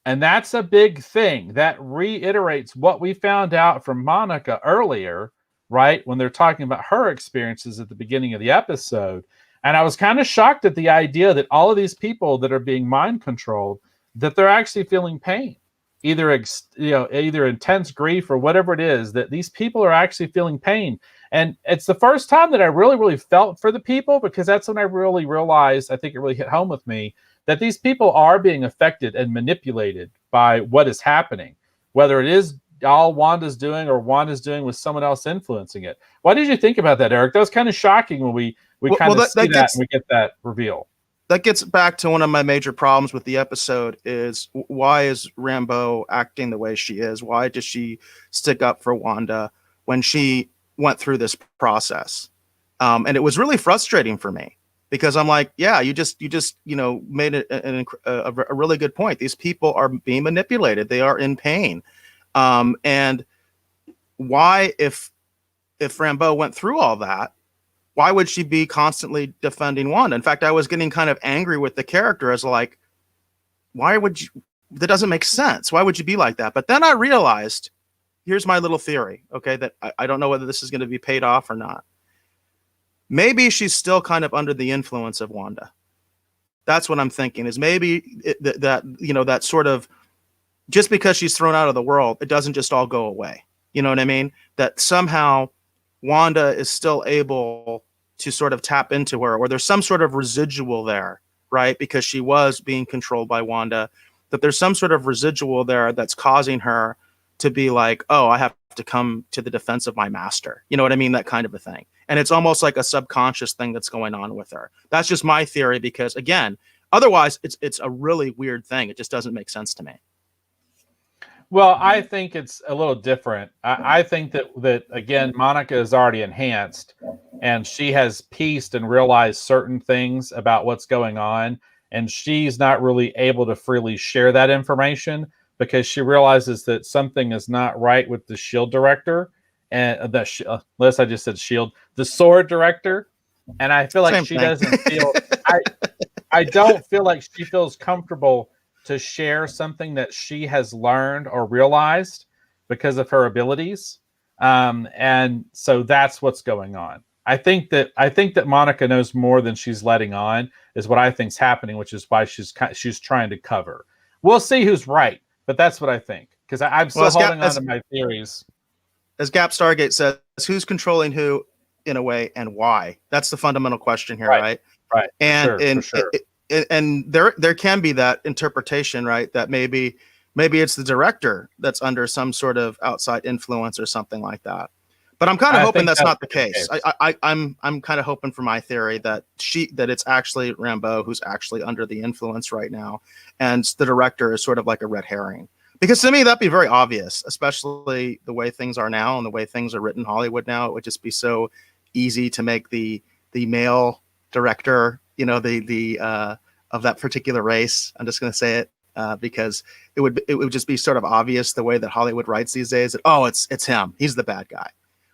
And that's a big thing. That reiterates what we found out from Monica earlier, right? When they're talking about her experiences at the beginning of the episode. And I was kind of shocked at the idea that all of these people that are being mind controlled, that they're actually feeling pain, either intense grief or whatever it is, that these people are actually feeling pain. And it's the first time that I really, really felt for the people, because that's when I really realized, I think it really hit home with me, that these people are being affected and manipulated by what is happening, whether it is all Wanda's doing or Wanda's doing with someone else influencing it. What did you think about that, Eric? That was kind of shocking when we kind of see that and we get that reveal. That gets back to one of my major problems with the episode is, why is Rambeau acting the way she is? Why does she stick up for Wanda when she went through this process? And it was really frustrating for me, because I'm like, yeah, you just made a really good point. These people are being manipulated. They are in pain. And why, if Rambeau went through all that, why would she be constantly defending Wanda? In fact, I was getting kind of angry with the character, as like, why would you? That doesn't make sense. Why would you be like that? But then I realized, here's my little theory, okay, that I don't know whether this is going to be paid off or not. Maybe she's still kind of under the influence of Wanda. That's what I'm thinking, is maybe that sort of, just because she's thrown out of the world, it doesn't just all go away. You know what I mean? That somehow Wanda is still able to sort of tap into her, or there's some sort of residual there, right? Because she was being controlled by Wanda, that there's some sort of residual there that's causing her to be like, oh, I have to come to the defense of my master. You know what I mean? That kind of a thing. And it's almost like a subconscious thing that's going on with her. That's just my theory, because again, otherwise it's a really weird thing. It just doesn't make sense to me. Well, I think it's a little different. I think that again, Monica is already enhanced, and she has pieced and realized certain things about what's going on, and she's not really able to freely share that information, because she realizes that something is not right with the Shield director, and unless I just said Shield, the Sword director, and I feel like Same she thing. doesn't feel. I don't feel like she feels comfortable to share something that she has learned or realized because of her abilities. And so that's what's going on. I think that Monica knows more than she's letting on, is what I think's happening, which is why she's trying to cover. We'll see who's right, but that's what I think, because I'm still holding on to my theories. As Gap Stargate says, who's controlling who in a way, and why? That's the fundamental question here, right? Right. And for sure. And there can be that interpretation, right? That maybe it's the director that's under some sort of outside influence or something like that. But I'm kind of hoping that's not the case. I'm kind of hoping for my theory that it's actually Rambeau who's actually under the influence right now, and the director is sort of like a red herring. Because to me, that'd be very obvious, especially the way things are now and the way things are written in Hollywood now. It would just be so easy to make the male director, of that particular race. I'm just going to say it because it would just be sort of obvious the way that Hollywood writes these days. That, oh, it's him. He's the bad guy.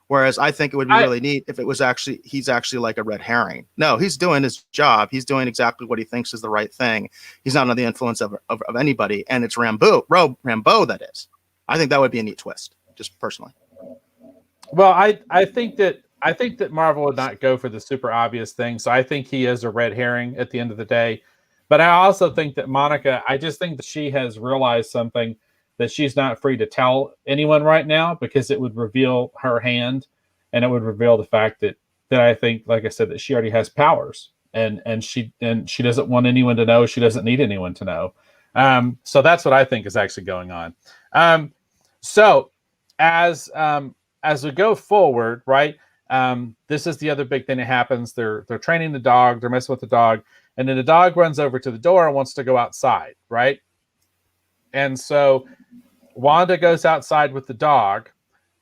Whereas I think it would be really neat if it was he's actually like a red herring. No, he's doing his job. He's doing exactly what he thinks is the right thing. He's not under the influence of anybody. And it's Rambeau that is. I think that would be a neat twist, just personally. Well, I think that Marvel would not go for the super obvious thing. So I think he is a red herring at the end of the day. But I also think that Monica, I just think that she has realized something that she's not free to tell anyone right now, because it would reveal her hand, and it would reveal the fact that I think, like I said, that she already has powers, and she doesn't want anyone to know. She doesn't need anyone to know. So that's what I think is actually going on. So as we go forward, right? This is the other big thing that happens. They're training the dog. They're messing with the dog, and then the dog runs over to the door and wants to go outside, right? And so Wanda goes outside with the dog,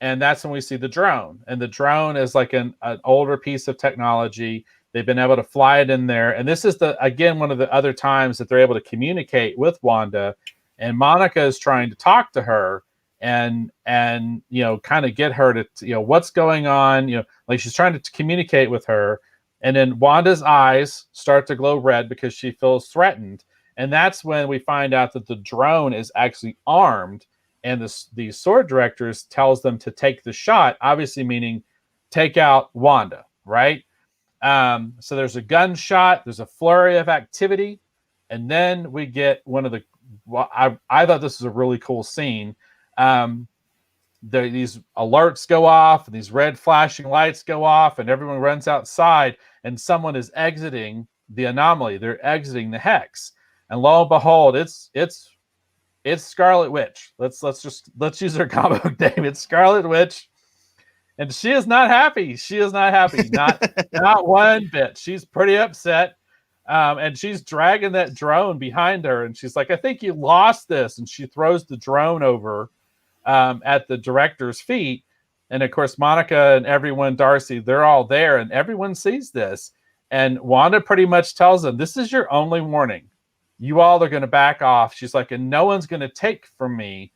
and that's when we see the drone. And the drone is like an older piece of technology. They've been able to fly it in there. And this is again one of the other times that they're able to communicate with Wanda. And Monica is trying to talk to her and kind of get her to, what's going on. Like she's trying to communicate with her. And then Wanda's eyes start to glow red because she feels threatened. And that's when we find out that the drone is actually armed, and the sword directors tells them to take the shot, obviously meaning take out Wanda, right? So there's a gunshot, there's a flurry of activity, and then we get one of the. I thought this was a really cool scene. these alerts go off and these red flashing lights go off and everyone runs outside and someone is exiting the anomaly. They're exiting the hex. And lo and behold, it's Scarlet Witch. Let's use her comic book name. It's Scarlet Witch. And she is not happy. She is not happy. Not one bit. She's pretty upset. And she's dragging that drone behind her. And she's like, I think you lost this. And she throws the drone over at the director's feet. And of course, Monica and everyone, Darcy, they're all there. And everyone sees this. And Wanda pretty much tells them, this is your only warning. You all are going to back off. She's like, and no one's going to take from me,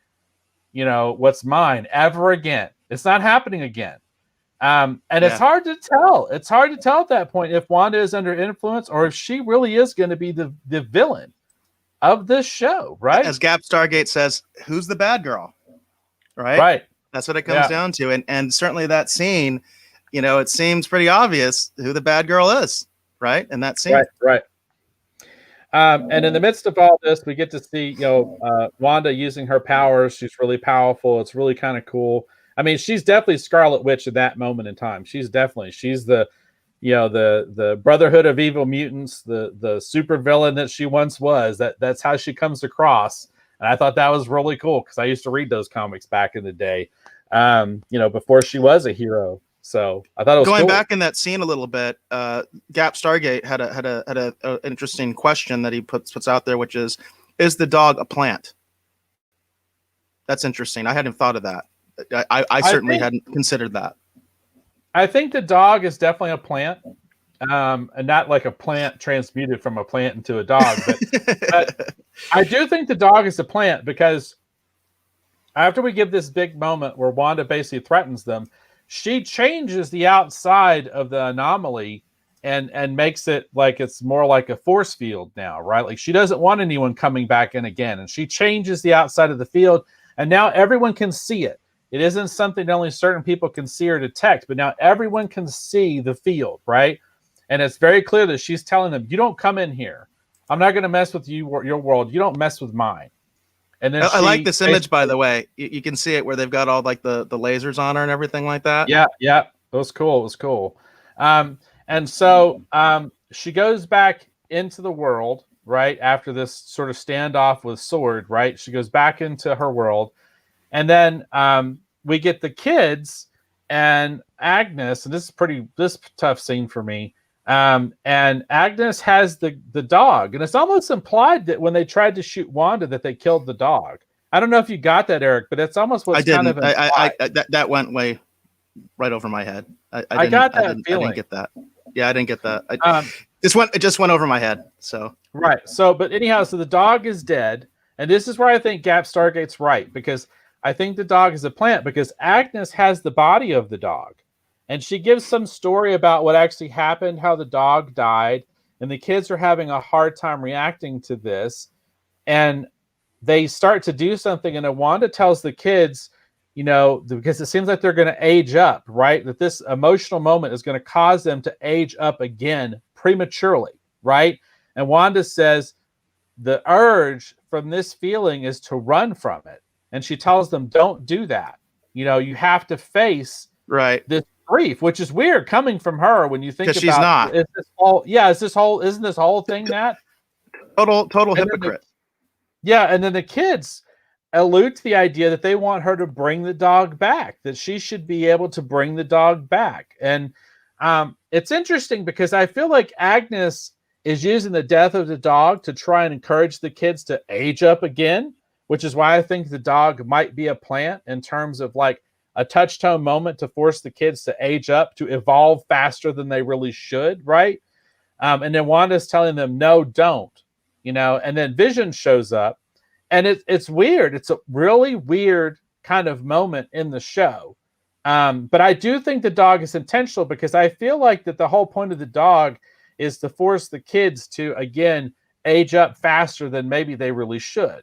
what's mine ever again. It's not happening again. It's hard to tell. It's hard to tell at that point if Wanda is under influence or if she really is going to be the villain of this show, right? As Gap Stargate says, who's the bad girl? Right? Right. That's what it comes down to. And certainly that scene, it seems pretty obvious who the bad girl is, right? And that scene. Right. And in the midst of all this, we get to see, Wanda using her powers. She's really powerful. It's really kind of cool. I mean, she's definitely Scarlet Witch at that moment in time. She's the Brotherhood of Evil Mutants, the super villain that she once was. That's how she comes across. And I thought that was really cool because I used to read those comics back in the day, before she was a hero. So I thought it was going cool. back in that scene a little bit. Gap Stargate had a interesting question that he puts out there, which is the dog a plant? That's interesting. I hadn't thought of that. I certainly hadn't considered that. I think the dog is definitely a plant, and not like a plant transmuted from a plant into a dog. But I do think the dog is a plant because after we give this big moment where Wanda basically threatens them, she changes the outside of the anomaly and makes it like it's more like a force field now, right? Like she doesn't want anyone coming back in again. And she changes the outside of the field, and now everyone can see it. It isn't something that only certain people can see or detect, but now everyone can see the field, right? And it's very clear that she's telling them, you don't come in here. I'm not going to mess with you or your world. You don't mess with mine. And then I like this image, by the way. You can see it where they've got all like the lasers on her and everything like that. Yeah. It was cool. And so she goes back into the world, right? After this sort of standoff with Sword, right? She goes back into her world. And then we get the kids and Agnes, and this is tough scene for me. And Agnes has the dog, and it's almost implied that when they tried to shoot Wanda that they killed the dog. I don't know if you got that, Eric, but it's almost what's kind of implied. That went way right over my head. I got that feeling. I didn't get that. Yeah, I didn't get that. It just went over my head. So right. So, but anyhow, so the dog is dead, and this is where I think Gap Stargate's right, because I think the dog is a plant because Agnes has the body of the dog. And she gives some story about what actually happened, how the dog died, and the kids are having a hard time reacting to this. And they start to do something, and Wanda tells the kids, because it seems like they're going to age up, right? That this emotional moment is going to cause them to age up again prematurely, right? And Wanda says the urge from this feeling is to run from it. And she tells them, don't do that. You have to face this grief, which is weird coming from her when you think about she's not. Isn't this whole thing that total hypocrite? And then the kids allude to the idea that they want her to bring the dog back, that she should be able to bring the dog back. And it's interesting because I feel like Agnes is using the death of the dog to try and encourage the kids to age up again, which is why I think the dog might be a plant in terms of like a touchstone moment to force the kids to age up, to evolve faster than they really should, right? And then Wanda's telling them, no, don't, and then Vision shows up, and it's weird. It's a really weird kind of moment in the show. But I do think the dog is intentional because I feel like that the whole point of the dog is to force the kids to, again, age up faster than maybe they really should.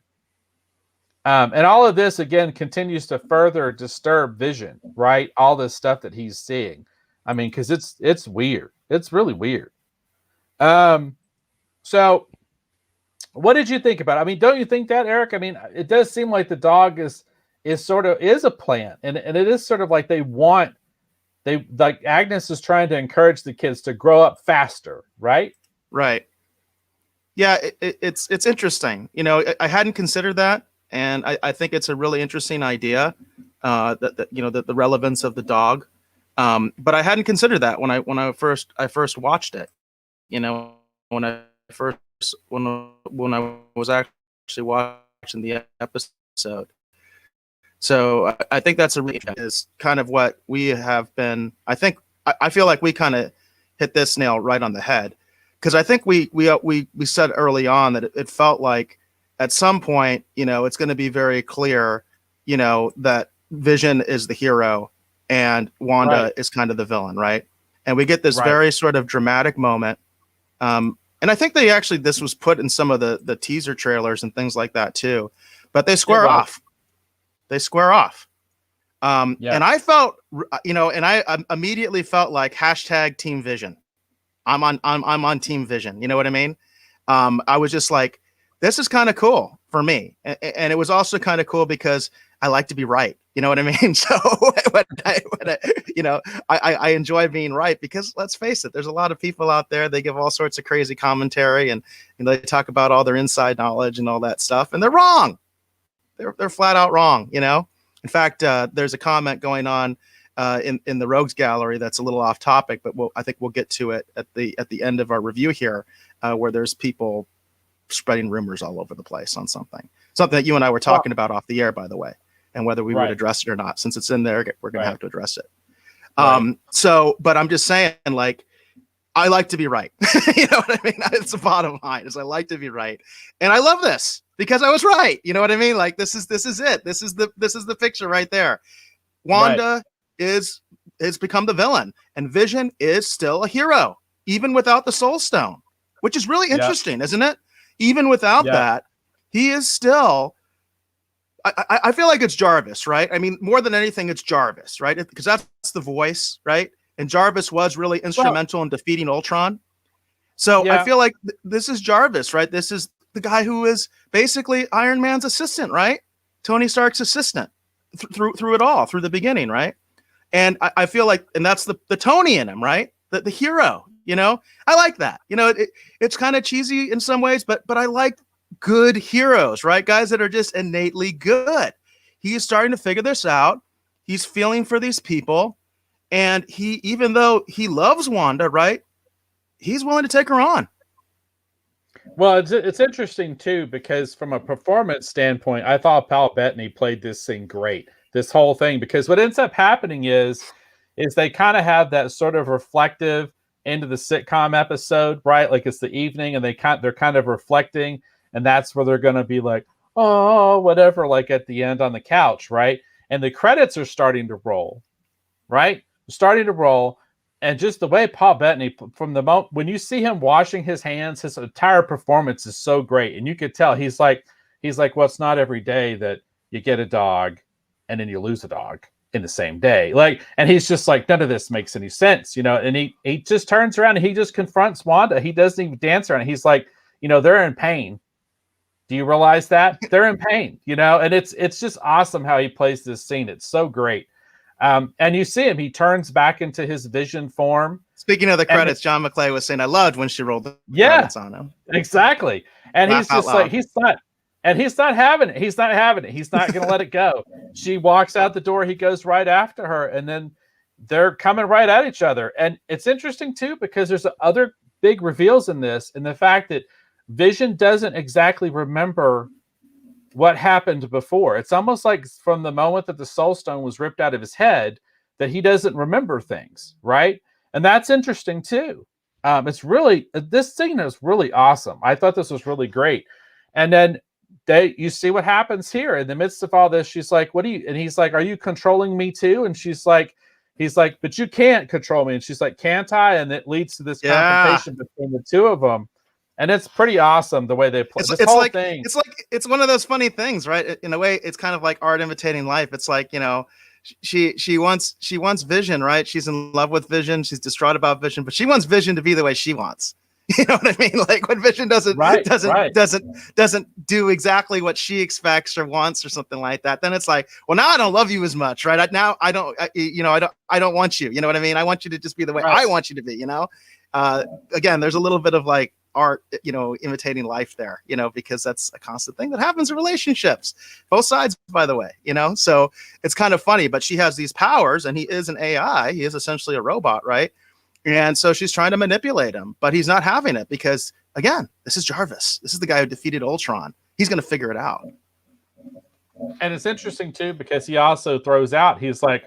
And all of this, again, continues to further disturb Vision, right? All this stuff that he's seeing. I mean, because it's weird. It's really weird. So what did you think about it? I mean, don't you think that, Eric? I mean, it does seem like the dog is is a plan, and it is sort of like like Agnes is trying to encourage the kids to grow up faster, right? Right. Yeah, it's interesting. You know, I hadn't considered that, and I think it's a really interesting idea. That you know, the relevance of the dog, but I hadn't considered that when I first watched it. You know, when I was actually watching the episode. So I think that's is kind of what we have been. I feel like we kind of hit this nail right on the head, because I think we said early on that it felt like at some point, you know, it's going to be very clear, you know, that Vision is the hero and Wanda is kind of the villain, right? And we get this very sort of dramatic moment. And I think this was put in some of the teaser trailers and things like that too, but they square off. They square off. And I felt, you know, and I immediately felt like hashtag Team Vision. I'm on Team Vision. You know what I mean? I was just like, this is kind of cool for me. And it was also kind of cool because I like to be right. You know what I mean? So I enjoy being right, because let's face it, there's a lot of people out there. They give all sorts of crazy commentary, and they talk about all their inside knowledge and all that stuff, and they're wrong. They're flat out wrong. You know, in fact, there's a comment going on in the Rogues Gallery that's a little off topic, but I think we'll get to it at the end of our review here, where there's people spreading rumors all over the place on something that you and I were talking about off the air, by the way, and whether we would address it or not. Since it's in there, we're going to have to address it. But I'm just saying, like, I like to be right. You know what I mean? It's the bottom line, is I like to be right. And I love this because I was right. You know what I mean? Like, this is it. This is the picture right there. Wanda has become the villain, and Vision is still a hero, even without the Soul Stone, which is really interesting, isn't it? Even without that, he is still, I feel like it's Jarvis, right? I mean, more than anything, it's Jarvis, right? Because that's the voice, right? And Jarvis was really instrumental in defeating Ultron. So I feel like this is Jarvis, right? This is the guy who is basically Iron Man's assistant, right? Tony Stark's assistant through it all, through the beginning, right? And I feel like, and that's the Tony in him, right? The hero, you know? I like that. You know, it's kind of cheesy in some ways, but I like good heroes, right? Guys that are just innately good. He is starting to figure this out. He's feeling for these people. And even though he loves Wanda, right, he's willing to take her on. Well, it's interesting too, because from a performance standpoint, I thought Paul Bettany played this scene great. This whole thing, because what ends up happening is they kind of have that sort of reflective into the sitcom episode, right? Like, it's the evening, and they're kind of reflecting, and that's where they're going to be like, oh, whatever, like at the end on the couch, right? And the credits are starting to roll, right? Starting to roll. And just the way Paul Bettany, from the moment when you see him washing his hands, his entire performance is so great. And you could tell he's like, well, it's not every day that you get a dog and then you lose a dog in the same day. Like, and he's just like, none of this makes any sense, you know? And he just turns around and he just confronts Wanda. He doesn't even dance around. He's like, you know, they're in pain. Do you realize that? They're in pain, you know? And it's just awesome how he plays this scene. It's so great. And you see him, he turns back into his Vision form. Speaking of the credits, John McClay was saying, I loved when she rolled the credits on him. Exactly. And he's just like, he's not having it. He's not having it. He's not going to let it go. She walks out the door. He goes right after her. And then they're coming right at each other. And it's interesting too, because there's other big reveals in this, and the fact that Vision doesn't exactly remember what happened before. It's almost like from the moment that the Soul Stone was ripped out of his head that he doesn't remember things, right? And that's interesting too. It's really, this scene is really awesome. I thought this was really great. And then you see what happens here in the midst of all this. She's like, what do you, and he's like, are you controlling me too? And he's like, but you can't control me. And she's like, can't I? And it leads to this confrontation between the two of them. And it's pretty awesome the way they play this whole thing. It's one of those funny things, right? In a way, it's kind of like art imitating life. It's like, you know, she wants Vision, right? She's in love with Vision. She's distraught about Vision, but she wants Vision to be the way she wants. You know what I mean? Like when Vision doesn't Right. doesn't do exactly what she expects or wants or something like that, then it's like, well, now I don't love you as much, right? Now I don't, I don't want you. You know what I mean? I want you to just be the way I want you to be. Again, there's a little bit of like art, imitating life there, because that's a constant thing that happens in relationships, both sides, by the way, so it's kind of funny, but she has these powers and he is an AI. He is essentially a robot, right? And so she's trying to manipulate him, but he's not having it because, again, this is Jarvis. This is the guy who defeated Ultron. He's going to figure it out. And it's interesting too, because he also throws out, he's like,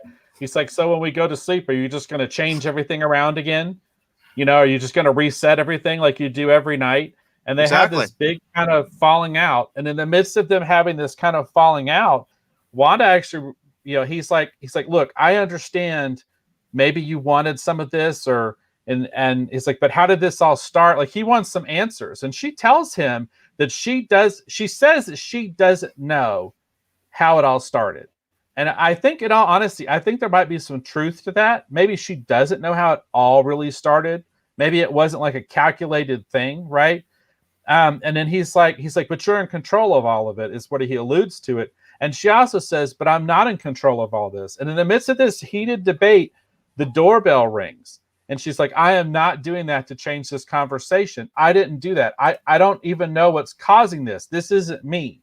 so when we go to sleep, are you just going to change everything around again? Are you just going to reset everything like you do every night? And they have this big kind of falling out. And in the midst of them having this kind of falling out, Wanda actually, he's like, look, I understand maybe you wanted some of this, and he's like, but how did this all start? Like, he wants some answers. And she tells him that she says that she doesn't know how it all started. And I think, in all honesty, I think there might be some truth to that. Maybe she doesn't know how it all really started. Maybe it wasn't like a calculated thing, right? And then he's like, but you're in control of all of it, is what he alludes to it. And she also says, but I'm not in control of all this. And in the midst of this heated debate, the doorbell rings. And she's like, I am not doing that to change this conversation. I didn't do that. I don't even know what's causing this. This isn't me.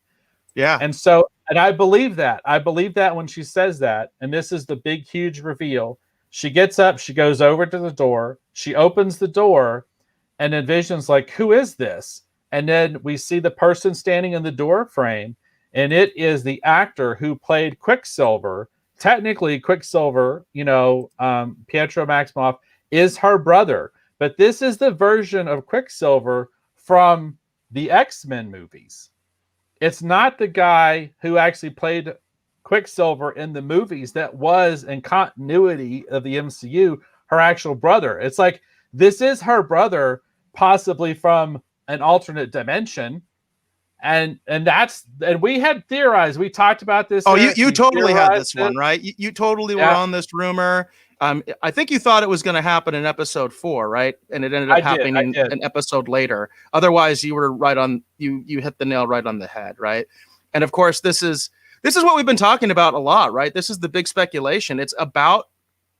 Yeah. And I believe that. I believe that when she says that, and this is the big, huge reveal, she gets up, she goes over to the door, she opens the door, and then Vision's like, who is this? And then we see the person standing in the door frame, and it is the actor who played Quicksilver. Technically, Quicksilver, Pietro Maximoff, is her brother. But this is the version of Quicksilver from the X-Men movies. It's not the guy who actually played Quicksilver in the movies that was in continuity of the MCU, her actual brother. It's like, this is her brother, possibly from an alternate dimension. And we had theorized, we talked about this. Oh, you totally had this one, right? You totally were on this rumor. I think you thought it was going to happen in episode 4, right? And it ended up happening an episode later. Otherwise, you were right on. You hit the nail right on the head, right? And of course, this is what we've been talking about a lot, right? This is the big speculation. It's about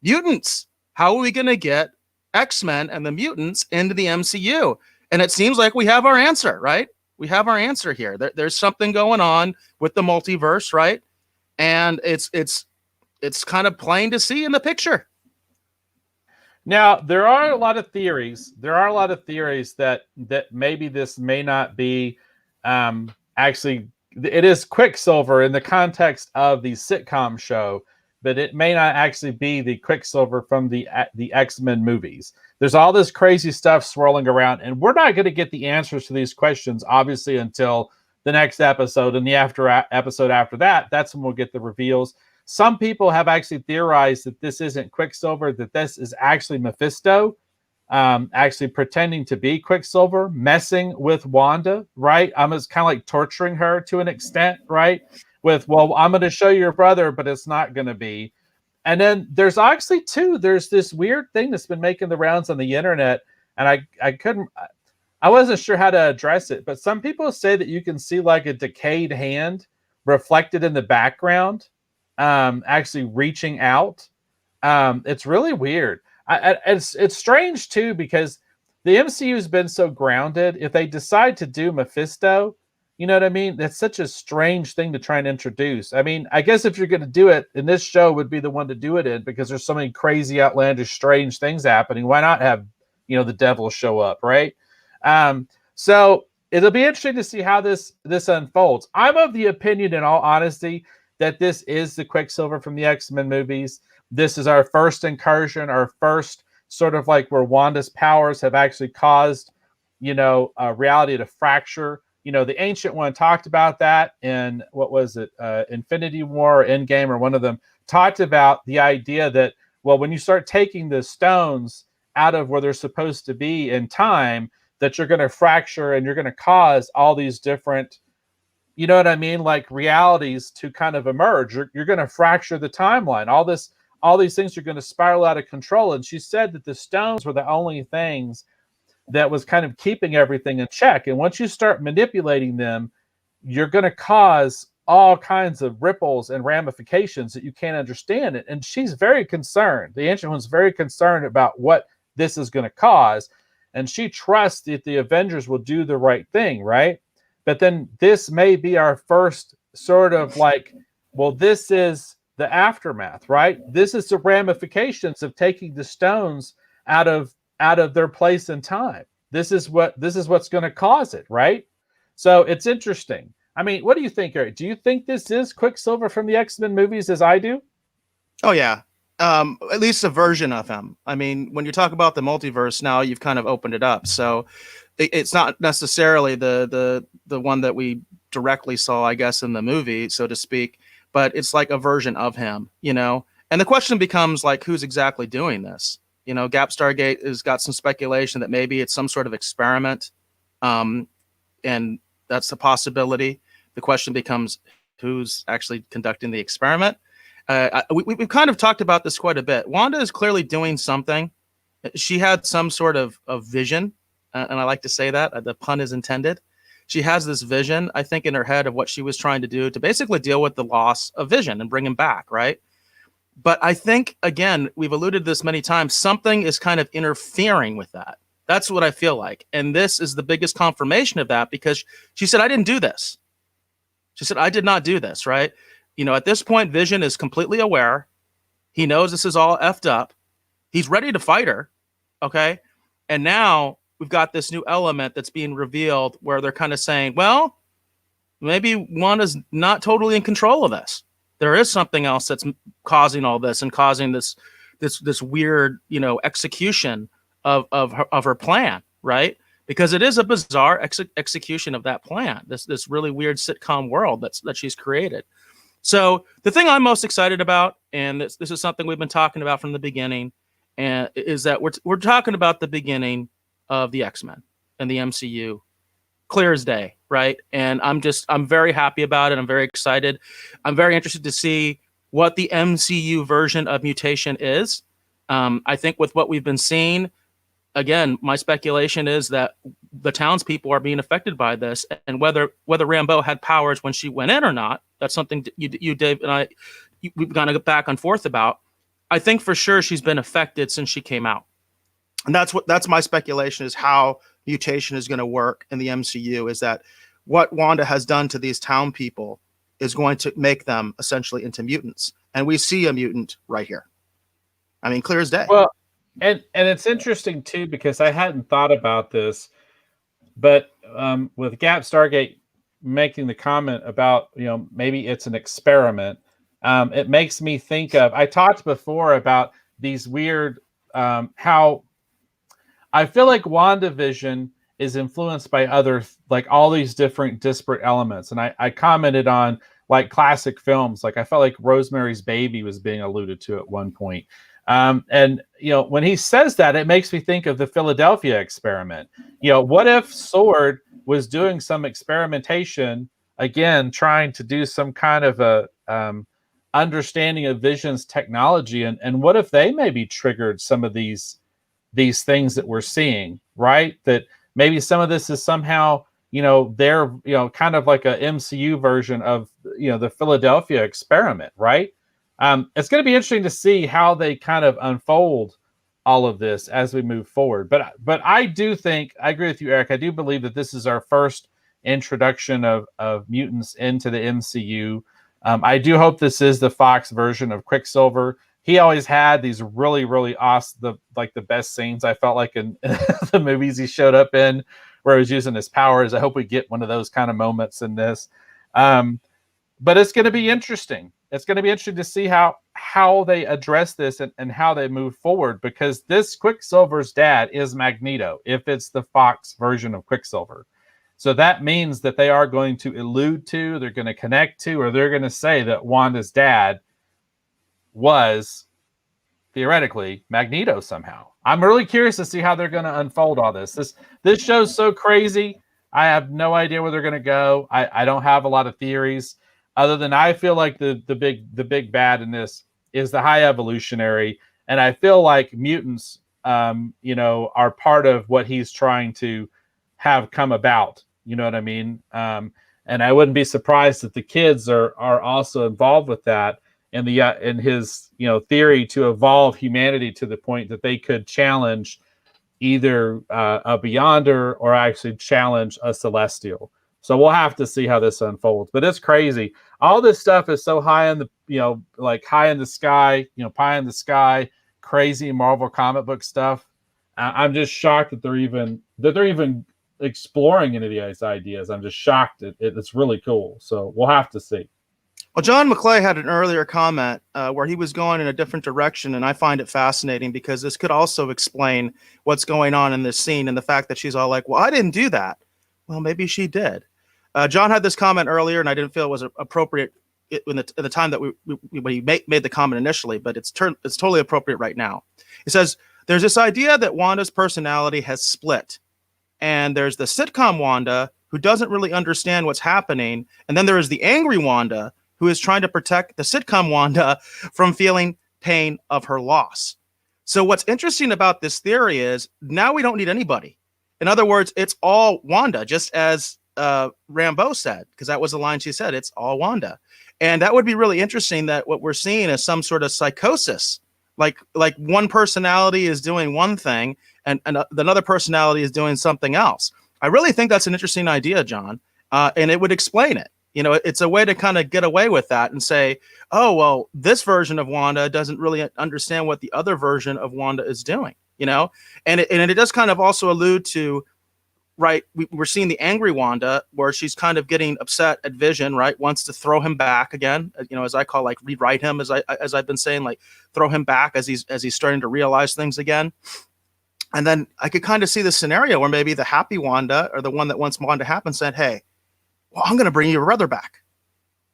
mutants. How are we going to get X-Men and the mutants into the MCU? And it seems like we have our answer, right? We have our answer here. There's something going on with the multiverse, right? And it's kind of plain to see in the picture. Now, there are a lot of theories. That maybe this may not be actually, it is Quicksilver in the context of the sitcom show, but it may not actually be the Quicksilver from the X-Men movies. There's all this crazy stuff swirling around, and we're not going to get the answers to these questions, obviously, until the next episode and the episode after that. That's when we'll get the reveals. Some people have actually theorized that this isn't Quicksilver, that this is actually Mephisto, actually pretending to be Quicksilver, messing with Wanda, right? It's kind of like torturing her to an extent, right? With, well, I'm going to show you your brother, but it's not going to be. And then there's actually there's this weird thing that's been making the rounds on the internet, and I wasn't sure how to address it, but some people say that you can see like a decayed hand reflected in the background, actually reaching out. It's really weird. It's strange too, because the MCU has been so grounded. If they decide to do Mephisto, you know what I mean? That's such a strange thing to try and introduce. I mean, I guess if you're going to do it, and this show would be the one to do it in, because there's so many crazy, outlandish, strange things happening. Why not have, the devil show up, right? So it'll be interesting to see how this unfolds. I'm of the opinion, in all honesty, that this is the Quicksilver from the X-Men movies. This is our first incursion, our first sort of like where Wanda's powers have actually caused, reality to fracture. The Ancient One talked about that in, what was it, Infinity War or Endgame, or one of them talked about the idea that, well, when you start taking the stones out of where they're supposed to be in time, that you're going to fracture and you're going to cause all these different, you know what I mean, like realities to kind of emerge. You're going to fracture the timeline. All these things are going to spiral out of control. And she said that the stones were the only things that was kind of keeping everything in check. And once you start manipulating them, you're going to cause all kinds of ripples and ramifications that you can't understand. And she's very concerned. The Ancient One's very concerned about what this is going to cause. And she trusts that the Avengers will do the right thing, right? But then this may be our first sort of like, well, this is the aftermath, right? This is the ramifications of taking the stones out of their place in time. This is what's going to cause it, right? So it's interesting. I mean, what do you think, Eric? Do you think this is Quicksilver from the X-Men movies as I do? Oh yeah. At least a version of him. I mean, when you talk about the multiverse now, you've kind of opened it up. So it's not necessarily the one that we directly saw, I guess, in the movie, so to speak, but it's like a version of him, you know? And the question becomes like, who's exactly doing this? You know, Gap Stargate has got some speculation that maybe it's some sort of experiment. And that's a possibility. The question becomes, who's actually conducting the experiment? We've kind of talked about this quite a bit. Wanda is clearly doing something. She had some sort of vision, and I like to say that. The pun is intended. She has this vision, I think, in her head of what she was trying to do to basically deal with the loss of Vision and bring him back, right? But I think, again, we've alluded to this many times, something is kind of interfering with that. That's what I feel like. And this is the biggest confirmation of that, because she said, I didn't do this. She said, I did not do this, right? You know, at this point, Vision is completely aware. He knows this is all effed up. He's ready to fight her, okay? And now we've got this new element that's being revealed where they're kind of saying, well, maybe Wanda's not totally in control of this. There is something else that's causing all this and causing this weird, you know, execution of her plan, right? Because it is a bizarre execution of that plan. This really weird sitcom world that she's created. So the thing I'm most excited about, and this is something we've been talking about from the beginning, and is that we're talking about the beginning of the X-Men and the MCU, clear as day, right? And I'm very happy about it. I'm very excited. I'm very interested to see what the MCU version of mutation is. I think with what we've been seeing, again, my speculation is that the townspeople are being affected by this, and whether Rambeau had powers when she went in or not, that's something you Dave, and I, we've gone back and forth about. I think for sure she's been affected since she came out. And that's my speculation, is how mutation is going to work in the MCU, is that what Wanda has done to these town people is going to make them essentially into mutants. And we see a mutant right here. I mean, clear as day. Well, and it's interesting too, because I hadn't thought about this, but with Gap Stargate making the comment about, you know, maybe it's an experiment, it makes me think of, I talked before about these weird, how I feel like WandaVision is influenced by other, like all these different disparate elements. And I commented on like classic films. Like I felt like Rosemary's Baby was being alluded to at one point. And, you know, when he says that, it makes me think of the Philadelphia experiment. You know, what if S.W.O.R.D. was doing some experimentation, again, trying to do some kind of a understanding of Vision's technology, and what if they maybe triggered some of these things that we're seeing, right? That maybe some of this is somehow, you know, they're, you know, kind of like a MCU version of, you know, the Philadelphia experiment, right? It's going to be interesting to see how they kind of unfold all of this as we move forward. But I do think, I agree with you, Eric. I do believe that this is our first introduction of mutants into the MCU. I do hope this is the Fox version of Quicksilver. He always had these really, really awesome, the best scenes, I felt like, in the movies he showed up in, where he was using his powers. I hope we get one of those kind of moments in this. But it's going to be interesting. It's going to be interesting to see how they address this and how they move forward, because this Quicksilver's dad is Magneto, if it's the Fox version of Quicksilver. So that means that they are going to allude to, they're going to connect to, or they're going to say that Wanda's dad was theoretically Magneto somehow. I'm really curious to see how they're going to unfold all this. This show's so crazy. I have no idea where they're going to go. I don't have a lot of theories, other than I feel like the big bad in this is the High Evolutionary, and I feel like mutants are part of what he's trying to have come about. You know what I mean? And I wouldn't be surprised that the kids are also involved with that, and in his theory to evolve humanity to the point that they could challenge either a Beyonder or actually challenge a Celestial. So we'll have to see how this unfolds. But it's crazy. All this stuff is so high in the like high in the sky, pie in the sky, crazy Marvel comic book stuff. I'm just shocked that they're even exploring any of these ideas. I'm just shocked. It's really cool. So we'll have to see. Well, John McClay had an earlier comment where he was going in a different direction, and I find it fascinating because this could also explain what's going on in this scene and the fact that she's all like, well, I didn't do that. Well, maybe she did. John had this comment earlier, and I didn't feel it was appropriate in the time that we made the comment initially, but it's totally appropriate right now. He says, there's this idea that Wanda's personality has split, and there's the sitcom Wanda who doesn't really understand what's happening, and then there is the angry Wanda who is trying to protect the sitcom Wanda from feeling pain of her loss. So what's interesting about this theory is now we don't need anybody. In other words, it's all Wanda, just as Rambeau said, because that was the line she said, it's all Wanda. And that would be really interesting, that what we're seeing is some sort of psychosis. Like one personality is doing one thing and another personality is doing something else. I really think that's an interesting idea, John, and it would explain it. It's a way to kind of get away with that and say, oh, well, this version of Wanda doesn't really understand what the other version of Wanda is doing, and it does kind of also allude to, right, we're seeing the angry Wanda where she's kind of getting upset at Vision, right, wants to throw him back again, as I call, like, rewrite him, as I've been saying, like, throw him back as he's starting to realize things again. And then I could kind of see the scenario where maybe the happy Wanda, or the one that wants Wanda to happen, said, hey, well, I'm going to bring your brother back.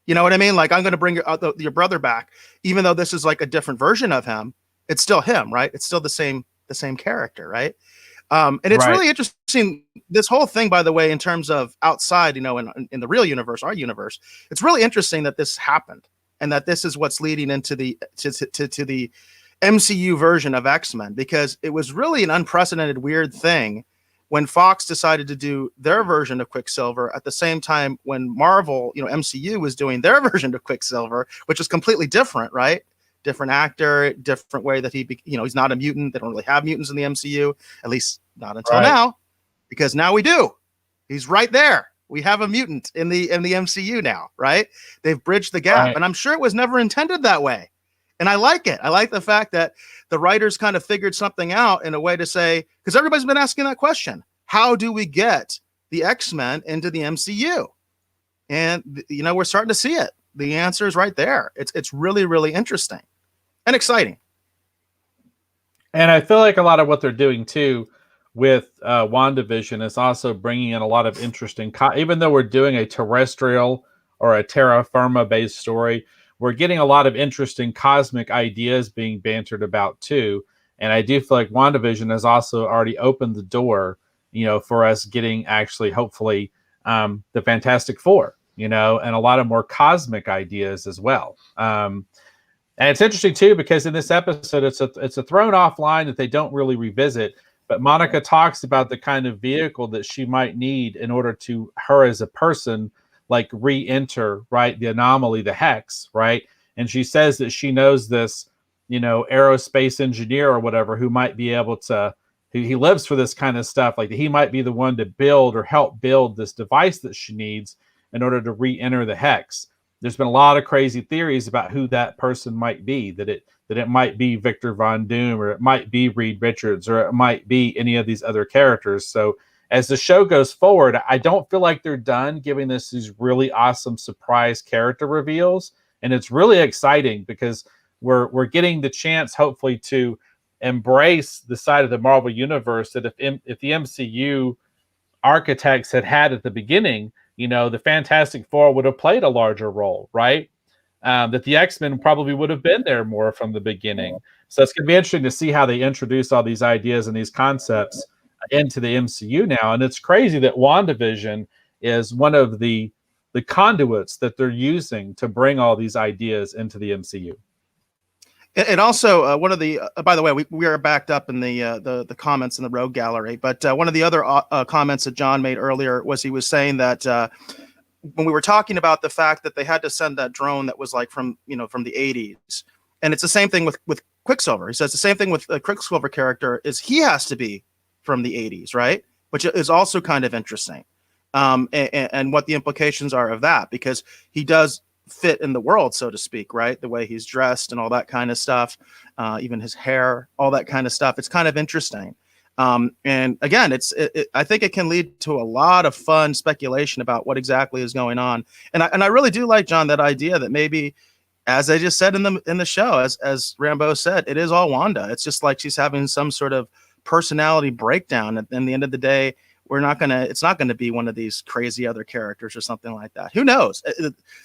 You know what I mean? Like, I'm going to bring your brother back, even though this is like a different version of him. It's still him, right? It's still the same character, right? And it's really interesting. This whole thing, by the way, in terms of outside, in the real universe, our universe, it's really interesting that this happened, and that this is what's leading into the to the MCU version of X-Men, because it was really an unprecedented, weird thing when Fox decided to do their version of Quicksilver at the same time when Marvel, MCU, was doing their version of Quicksilver, which was completely different, right? Different actor, different way that he's not a mutant. They don't really have mutants in the MCU, at least not until now, because now we do. He's right there. We have a mutant in the MCU now, right? They've bridged the gap, and I'm sure it was never intended that way. And I like it. I like the fact that the writers kind of figured something out in a way to say, because everybody's been asking that question, how do we get the X-Men into the MCU? And, we're starting to see it. The answer is right there. It's really, really interesting and exciting. And I feel like a lot of what they're doing too with WandaVision is also bringing in a lot of interesting, even though we're doing a terrestrial or a terra firma based story, we're getting a lot of interesting cosmic ideas being bantered about too. And I do feel like WandaVision has also already opened the door, for us getting actually, hopefully, the Fantastic Four, and a lot of more cosmic ideas as well. And it's interesting too, because in this episode, it's a thrown off line that they don't really revisit, but Monica talks about the kind of vehicle that she might need in order to her as a person, like re-enter, right, the anomaly, the hex, right? And she says that she knows this, aerospace engineer or whatever who might be able to, he lives for this kind of stuff, like he might be the one to build or help build this device that she needs in order to re-enter the hex. There's been a lot of crazy theories about who that person might be, that it might be Victor Von Doom, or it might be Reed Richards, or it might be any of these other characters. So as the show goes forward, I don't feel like they're done giving us these really awesome surprise character reveals. And it's really exciting because we're getting the chance, hopefully, to embrace the side of the Marvel Universe that if the MCU architects had at the beginning, the Fantastic Four would have played a larger role, right? That the X-Men probably would have been there more from the beginning. So it's going to be interesting to see how they introduce all these ideas and these concepts into the MCU now. And it's crazy that WandaVision is one of the conduits that they're using to bring all these ideas into the MCU. And also, one of the by the way, we are backed up in the comments in the Rogue Gallery. But one of the other comments that John made earlier was he was saying that when we were talking about the fact that they had to send that drone that was like from the 80s, and it's the same thing with Quicksilver. He says the same thing with the Quicksilver character is he has to be from the 80s, right? Which is also kind of interesting, and what the implications are of that, because he does fit in the world, so to speak, right? The way he's dressed and all that kind of stuff, even his hair, all that kind of stuff. It's kind of interesting. And again, I think it can lead to a lot of fun speculation about what exactly is going on. And I really do like, John, that idea that maybe, as I just said in the show, as Rambo said, it is all Wanda. It's just like she's having some sort of personality breakdown. At the end of the day, it's not gonna be one of these crazy other characters or something like that. Who knows?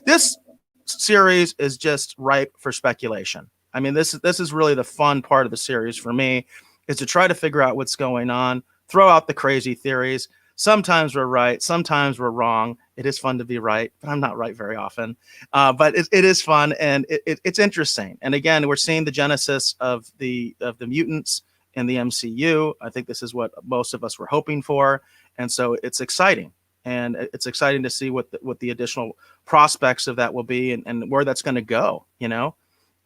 This series is just ripe for speculation. I mean, this is really the fun part of the series for me, is to try to figure out what's going on, throw out the crazy theories. Sometimes we're right, sometimes we're wrong. It is fun to be right, but I'm not right very often. But it is fun, and it's interesting. And again, we're seeing the genesis of the mutants in the MCU. I think this is what most of us were hoping for, and so it's exciting. And it's exciting to see what the additional prospects of that will be, and where that's going to go. Gap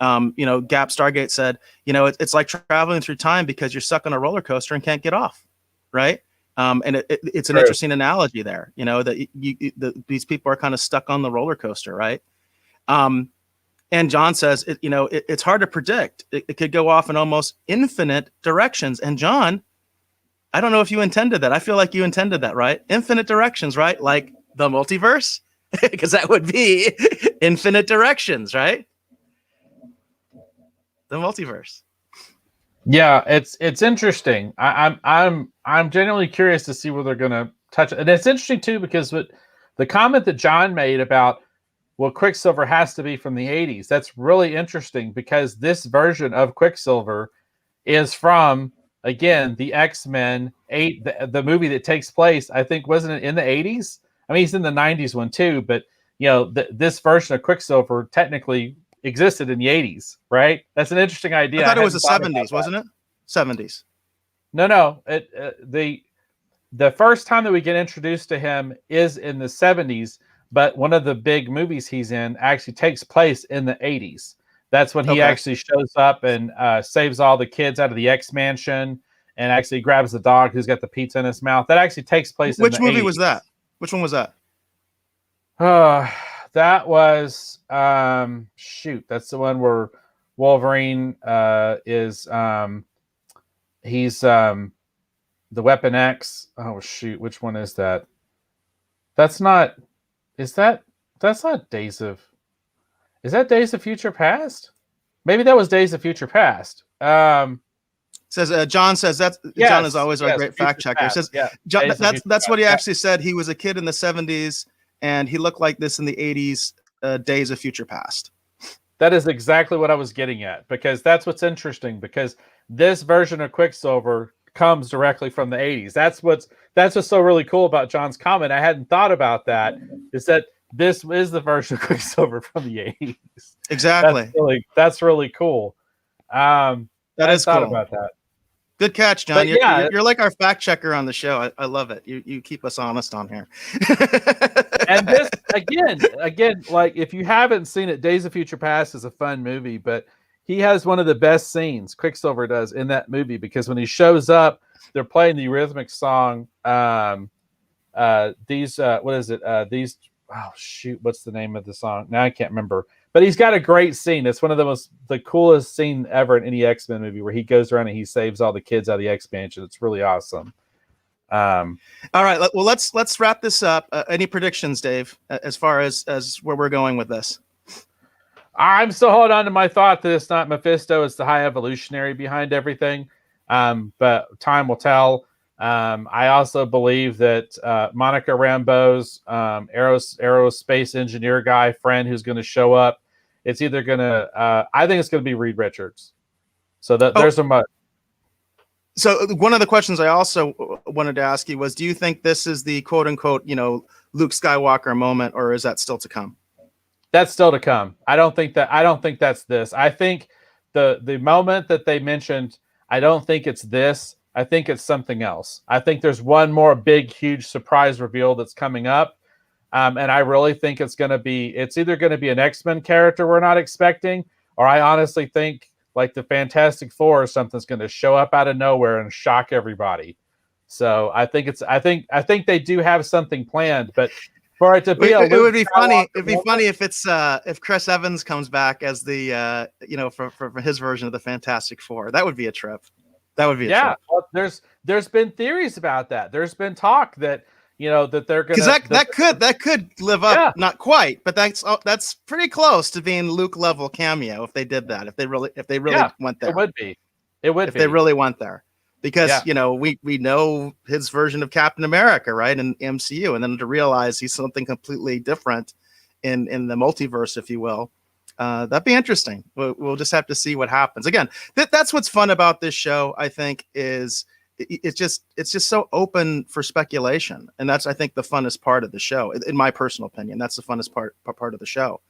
Stargate said, it's like traveling through time because you're stuck on a roller coaster and can't get off, right? And it's an interesting analogy there. That these people are kind of stuck on the roller coaster, right? And John says, it's hard to predict. It could go off in almost infinite directions. And John, I don't know if you intended that. I feel like you intended that, right? Infinite directions, right? Like the multiverse, because that would be infinite directions, right? The multiverse. Yeah, it's interesting. I'm genuinely curious to see where they're going to touch it. And it's interesting too, because the comment that John made about, well, Quicksilver has to be from the 80s. That's really interesting, because this version of Quicksilver is from, again, the X-Men 8, the movie that takes place, I think, wasn't it in the 80s? I mean, he's in the 90s one too, but this version of Quicksilver technically existed in the 80s, right? That's an interesting idea. I thought it was the 70s, wasn't it? 70s. No. The first time that we get introduced to him is in the 70s, but one of the big movies he's in actually takes place in the 80s. That's when he actually shows up and saves all the kids out of the X Mansion, and actually grabs the dog who's got the pizza in his mouth. That actually takes place in the 80s. Which movie was that? Which one was that? That was that's the one where Wolverine is he's the Weapon X. Oh shoot, which one is that? That's not Days of Future Past? Maybe that was Days of Future Past. Says John says that's yes, John is always our great fact checker. Past. Says John, that's what he actually said. He was a kid in the 70s and he looked like this in the 80s. Days of Future Past. That is exactly what I was getting at, because that's what's interesting, because this version of Quicksilver comes directly from the 80s. That's what's so really cool about John's comment. I hadn't thought about that, is that this is the version of Quicksilver from the 80s. Exactly. That's really cool. That is cool. About that. Good catch, John. You're like our fact checker on the show. I love it. You keep us honest on here. And this again, like if you haven't seen it, Days of Future Past is a fun movie, but he has one of the best scenes, Quicksilver does, in that movie, because when he shows up, they're playing the Eurythmics song. What's the name of the song? Now I can't remember. But he's got a great scene. It's one of the coolest scene ever in any X-Men movie, where he goes around and he saves all the kids out of the X-Mansion. It's really awesome. All right. Well, let's wrap this up. Any predictions, Dave, as far as where we're going with this? I'm still holding on to my thought that it's not Mephisto. It's the High Evolutionary behind everything. But time will tell. I also believe that Monica Rambeau's aerospace engineer guy friend who's going to show up, it's either going to I think it's going to be Reed Richards. So there's a So one of the questions I also wanted to ask you was, do you think this is the quote unquote, Luke Skywalker moment, or is that still to come? That's still to come. I don't think that's this. I think the moment that they mentioned, I don't think it's this. I think it's something else. I think there's one more big, huge surprise reveal that's coming up. And I really think it's either going to be an X-Men character we're not expecting, or I honestly think like the Fantastic Four or something's going to show up out of nowhere and shock everybody. So I think they do have something planned, but for it to be it would be funny. It'd be moment, funny if it's if Chris Evans comes back as the for his version of the Fantastic Four. That would be a trip. That would be a trip. Well, there's been theories about that. There's been talk that that they're gonna that could live up, not quite, but that's pretty close to being Luke level cameo if they did that. If they really went there, it would be. If they really went there. Because we know his version of Captain America, right, in MCU, and then to realize he's something completely different in the multiverse, if you will, that'd be interesting. We'll just have to see what happens. Again, that's what's fun about this show. I think is it's just so open for speculation, and that's I think the funnest part of the show. In my personal opinion, that's the funnest part of the show.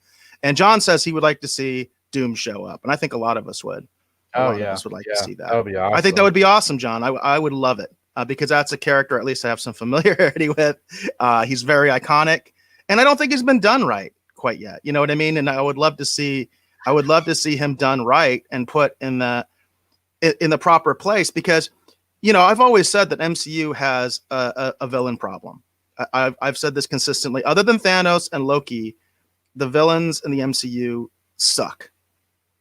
And John says he would like to see Doom show up, and I think a lot of us would. Us would like to see that. That would be awesome. I think that would be awesome, John. I would love it because that's a character at least I have some familiarity with. He's very iconic, and I don't think he's been done right quite yet. You know what I mean? And I would love to see him done right and put in the proper place because I've always said that MCU has a villain problem. I've said this consistently. Other than Thanos and Loki, the villains in the MCU suck.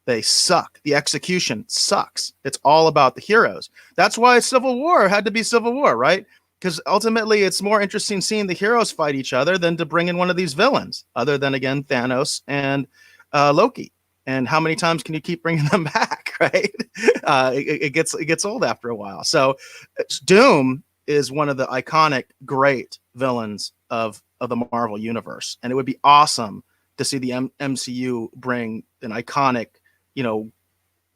They suck. The execution sucks. It's all about the heroes. That's why Civil War had to be Civil War, right? Because ultimately it's more interesting seeing the heroes fight each other than to bring in one of these villains, other than, again, Thanos and Loki. And how many times can you keep bringing them back, right? It gets old after a while. So Doom is one of the iconic, great villains of the Marvel Universe. And it would be awesome to see the MCU bring an iconic,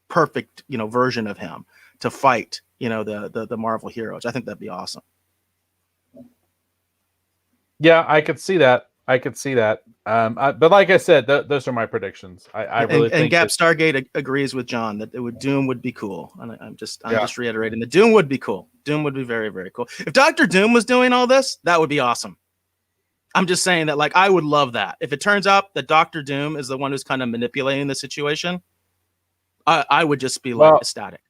perfect, version of him to fight, the Marvel heroes. I think that'd be awesome. Yeah, I could see that. But like I said, those are my predictions. I really think. And Gap Stargate agrees with John that Doom would be cool. And I'm just reiterating that Doom would be cool. Doom would be very, very cool. If Dr. Doom was doing all this, that would be awesome. I'm just saying that, I would love that. If it turns out that Dr. Doom is the one who's kind of manipulating the situation, I would just be ecstatic.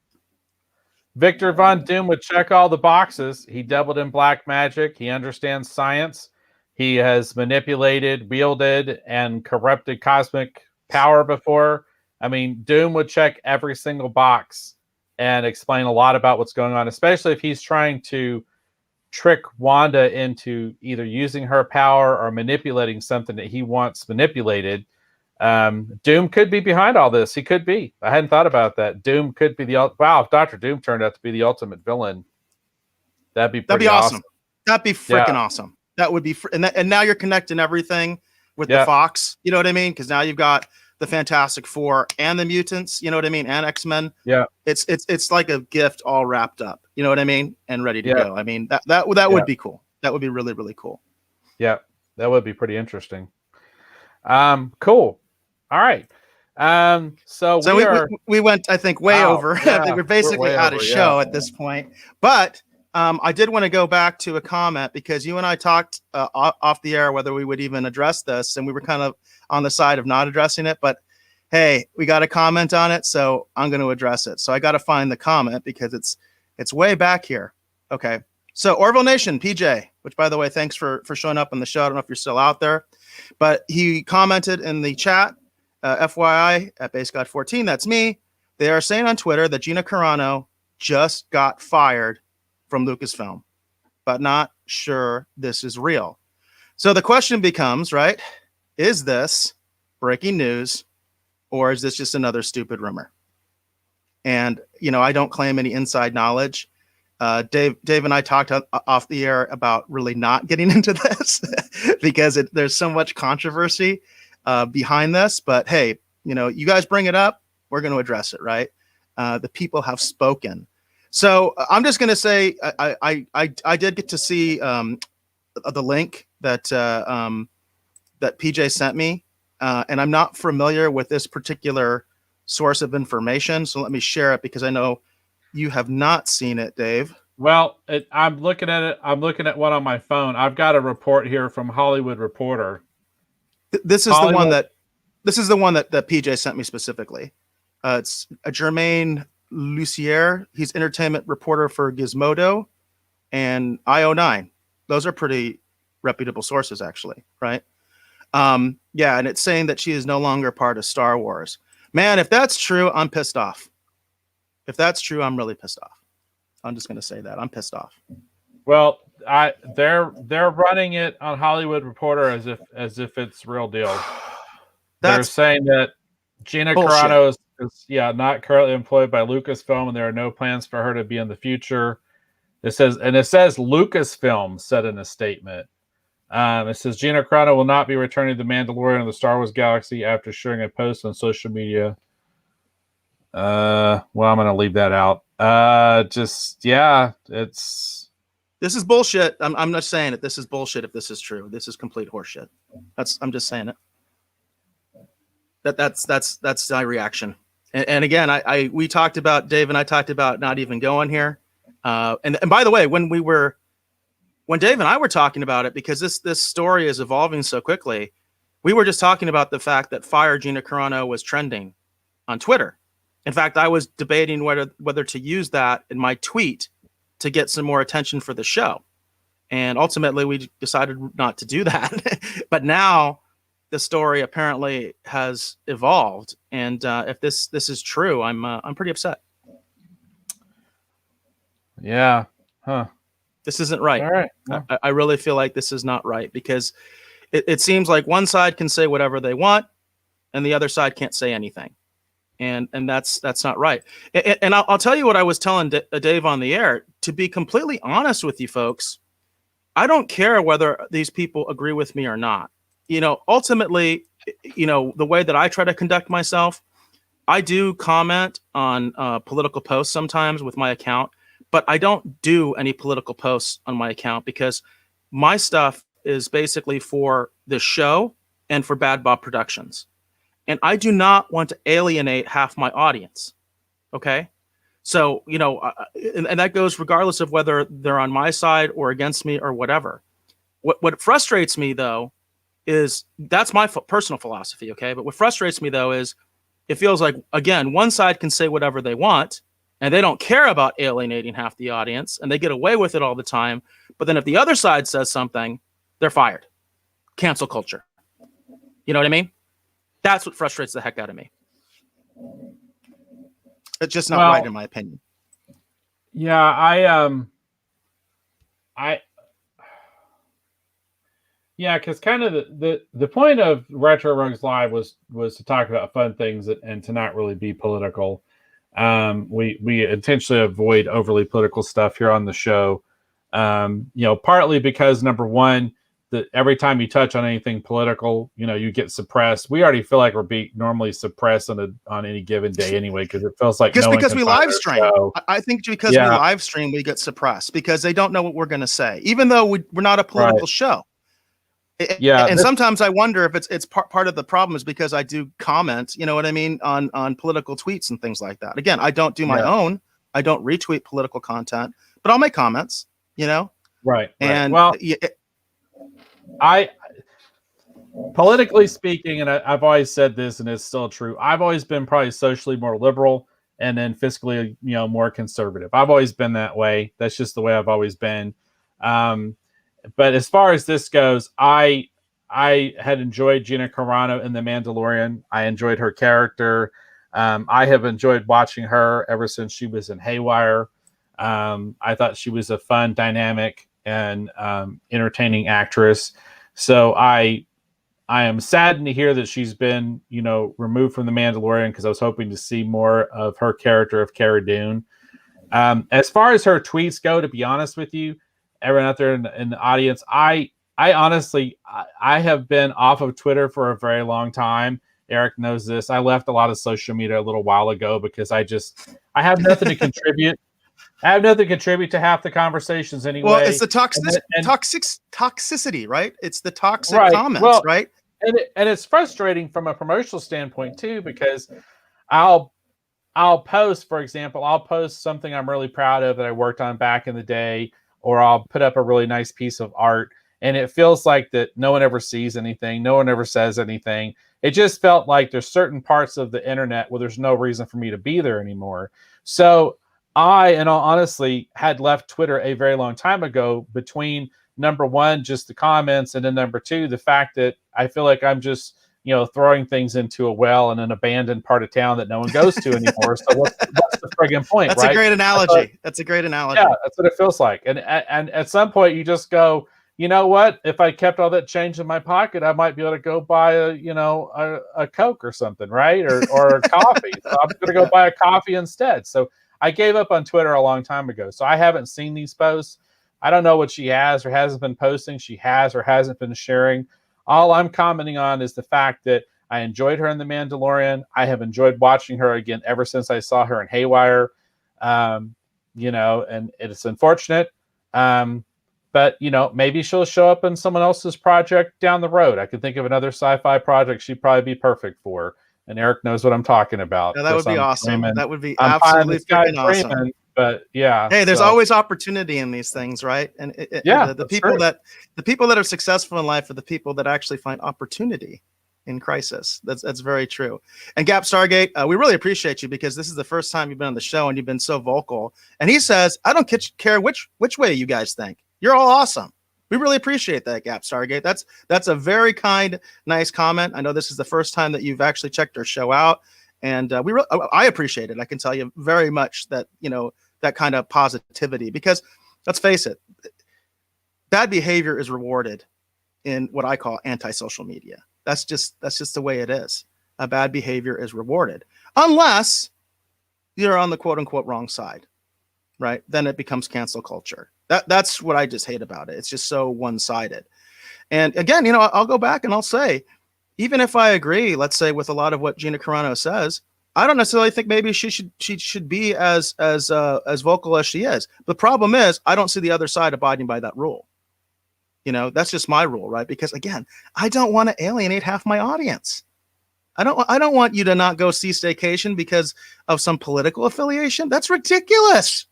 Victor Von Doom would check all the boxes. He dabbled in black magic. He understands science. He has manipulated, wielded, and corrupted cosmic power before. I mean, Doom would check every single box and explain a lot about what's going on, especially if he's trying to trick Wanda into either using her power or manipulating something that he wants manipulated. Doom could be behind all this. He could be. I hadn't thought about that. Doom could be if Dr. Doom turned out to be the ultimate villain, that'd be awesome. That'd be freaking awesome. That would be, and now you're connecting everything with the Fox. You know what I mean? Because now you've got the Fantastic Four and the mutants. You know what I mean? And X-Men. Yeah. It's like a gift all wrapped up. You know what I mean? And ready to go. I mean that would be cool. That would be really, really cool. Yeah, that would be pretty interesting. Cool. All right. So we went, I think, way over. I think we're basically out of show at this point. But I did want to go back to a comment because you and I talked off the air whether we would even address this, and we were kind of on the side of not addressing it. But hey, we got a comment on it, so I'm going to address it. So I got to find the comment because it's way back here. Okay. So Orville Nation, PJ, which by the way, thanks for showing up on the show. I don't know if you're still out there, but he commented in the chat. FYI at BaseGod14, that's me. They are saying on Twitter that Gina Carano just got fired from Lucasfilm, but not sure this is real. So the question becomes, right? Is this breaking news or is this just another stupid rumor? And, I don't claim any inside knowledge. Dave and I talked off the air about really not getting into this because there's so much controversy behind this, but hey, you guys bring it up, we're going to address it, right? The people have spoken. So I'm just going to say I did get to see the link that PJ sent me, and I'm not familiar with this particular source of information. So let me share it because I know you have not seen it, Dave. Well, I'm looking at it. I'm looking at one on my phone. I've got a report here from Hollywood Reporter. This is the one that PJ sent me specifically. It's a Jermaine Lucier. He's entertainment reporter for Gizmodo and IO9. Those are pretty reputable sources, actually, right? Yeah, and it's saying that she is no longer part of Star Wars. Man, if that's true, I'm pissed off. If that's true, I'm really pissed off. I'm just going to say that. I'm pissed off. Well, they're running it on Hollywood Reporter as if it's real deal. They're saying that Gina Carano is not currently employed by Lucasfilm, and there are no plans for her to be in the future. It says Lucasfilm said in a statement. It says Gina Carano will not be returning to The Mandalorian of the Star Wars galaxy after sharing a post on social media. Well, I'm going to leave that out. This is bullshit. I'm not saying it. This is bullshit. If this is true, this is complete horseshit. I'm just saying it. That's my reaction. And again, we talked about, Dave and I talked about not even going here. And by the way, when Dave and I were talking about it, because this story is evolving so quickly, we were just talking about the fact that Fire Gina Carano was trending on Twitter. In fact, I was debating whether to use that in my tweet to get some more attention for the show. And ultimately, we decided not to do that. But now the story apparently has evolved. And if this is true, I'm pretty upset. Yeah. Huh. This isn't right. All right. Well, I really feel like this is not right, because it seems like one side can say whatever they want and the other side can't say anything. And that's not right. And I'll tell you what I was telling Dave on the air. To be completely honest with you folks, I don't care whether these people agree with me or not. Ultimately, the way that I try to conduct myself, I do comment on political posts sometimes with my account, but I don't do any political posts on my account because my stuff is basically for the show and for Bad Bob Productions. And I do not want to alienate half my audience. Okay. So, and that goes regardless of whether they're on my side or against me or whatever. What frustrates me, though, is that's my personal philosophy. Okay. But what frustrates me, though, is it feels like, again, one side can say whatever they want and they don't care about alienating half the audience and they get away with it all the time. But then if the other side says something, they're fired. Cancel culture. You know what I mean? That's what frustrates the heck out of me. It's just not right, in my opinion. Yeah, because kind of the point of Retro Rogues Live was to talk about fun things and to not really be political. We intentionally avoid overly political stuff here on the show. Partly because, number one, that every time you touch on anything political, you get suppressed. We already feel like we're being normally suppressed on any given day anyway, because it feels like just because we live stream. I think because we live stream, we get suppressed because they don't know what we're going to say, even though we're not a political show. Yeah, and sometimes I wonder if it's part of the problem is because I do comment, you know what I mean, on political tweets and things like that. Again, I don't do my own. I don't retweet political content, but I'll make comments. Right. And well. I politically speaking, and I've always said this, and it's still true. I've always been probably socially more liberal, and then fiscally, more conservative. I've always been that way. That's just the way I've always been. But as far as this goes, I had enjoyed Gina Carano in The Mandalorian. I enjoyed her character. I have enjoyed watching her ever since she was in Haywire. I thought she was a fun, dynamic, and entertaining actress. So I am saddened to hear that she's been, removed from The Mandalorian, because I was hoping to see more of her character of Cara Dune. As far as her tweets go, to be honest with you, everyone out there in the audience, I honestly, I have been off of Twitter for a very long time. Eric knows this. I left a lot of social media a little while ago because I have nothing to contribute. I have nothing to contribute to half the conversations anyway. Well, it's the toxicity, right? It's the toxic comments, right? And it's frustrating from a promotional standpoint too, because I'll post, for example, I'll post something I'm really proud of that I worked on back in the day, or I'll put up a really nice piece of art, and it feels like that no one ever sees anything, no one ever says anything. It just felt like there's certain parts of the internet where there's no reason for me to be there anymore. So I, in all honesty, had left Twitter a very long time ago, between number one, just the comments, and then number two, the fact that I feel like I'm just, throwing things into a well in an abandoned part of town that no one goes to anymore. So what's the friggin' point, That's right? a great analogy. That's a great analogy. Yeah, that's what it feels like. And at some point you just go, you know what? If I kept all that change in my pocket, I might be able to go buy a Coke or something, right? Or a coffee. So I'm going to go buy a coffee instead. So I gave up on Twitter a long time ago. So I haven't seen these posts. I don't know what she has or hasn't been posting. She has or hasn't been sharing. All I'm commenting on is the fact that I enjoyed her in The Mandalorian. I have enjoyed watching her again ever since I saw her in Haywire. And it's unfortunate. But maybe she'll show up in someone else's project down the road. I could think of another sci-fi project she'd probably be perfect for. And Eric knows what I'm talking about. Yeah, that would be awesome. Dreaming. That would be I'm absolutely freaking awesome. Dreaming, but yeah. Hey, there's always opportunity in these things, right? And the people that are successful in life are the people that actually find opportunity in crisis. That's very true. And Gap Stargate, we really appreciate you, because this is the first time you've been on the show and you've been so vocal. And he says, I don't care which way you guys think. You're all awesome. We really appreciate that, Gap Stargate. That's a very kind, nice comment. I know this is the first time that you've actually checked our show out, and I appreciate it. I can tell you very much that that kind of positivity, because let's face it, bad behavior is rewarded in what I call anti-social media. That's just the way it is. A bad behavior is rewarded unless you're on the quote unquote wrong side, right? Then it becomes cancel culture. That's what I just hate about it. It's just so one-sided. And again, I'll go back and I'll say, even if I agree, let's say, with a lot of what Gina Carano says, I don't necessarily think maybe she should be as vocal as she is. The problem is, I don't see the other side abiding by that rule. That's just my rule, right? Because again, I don't want to alienate half my audience. I don't want you to not go see Staycation because of some political affiliation. That's ridiculous.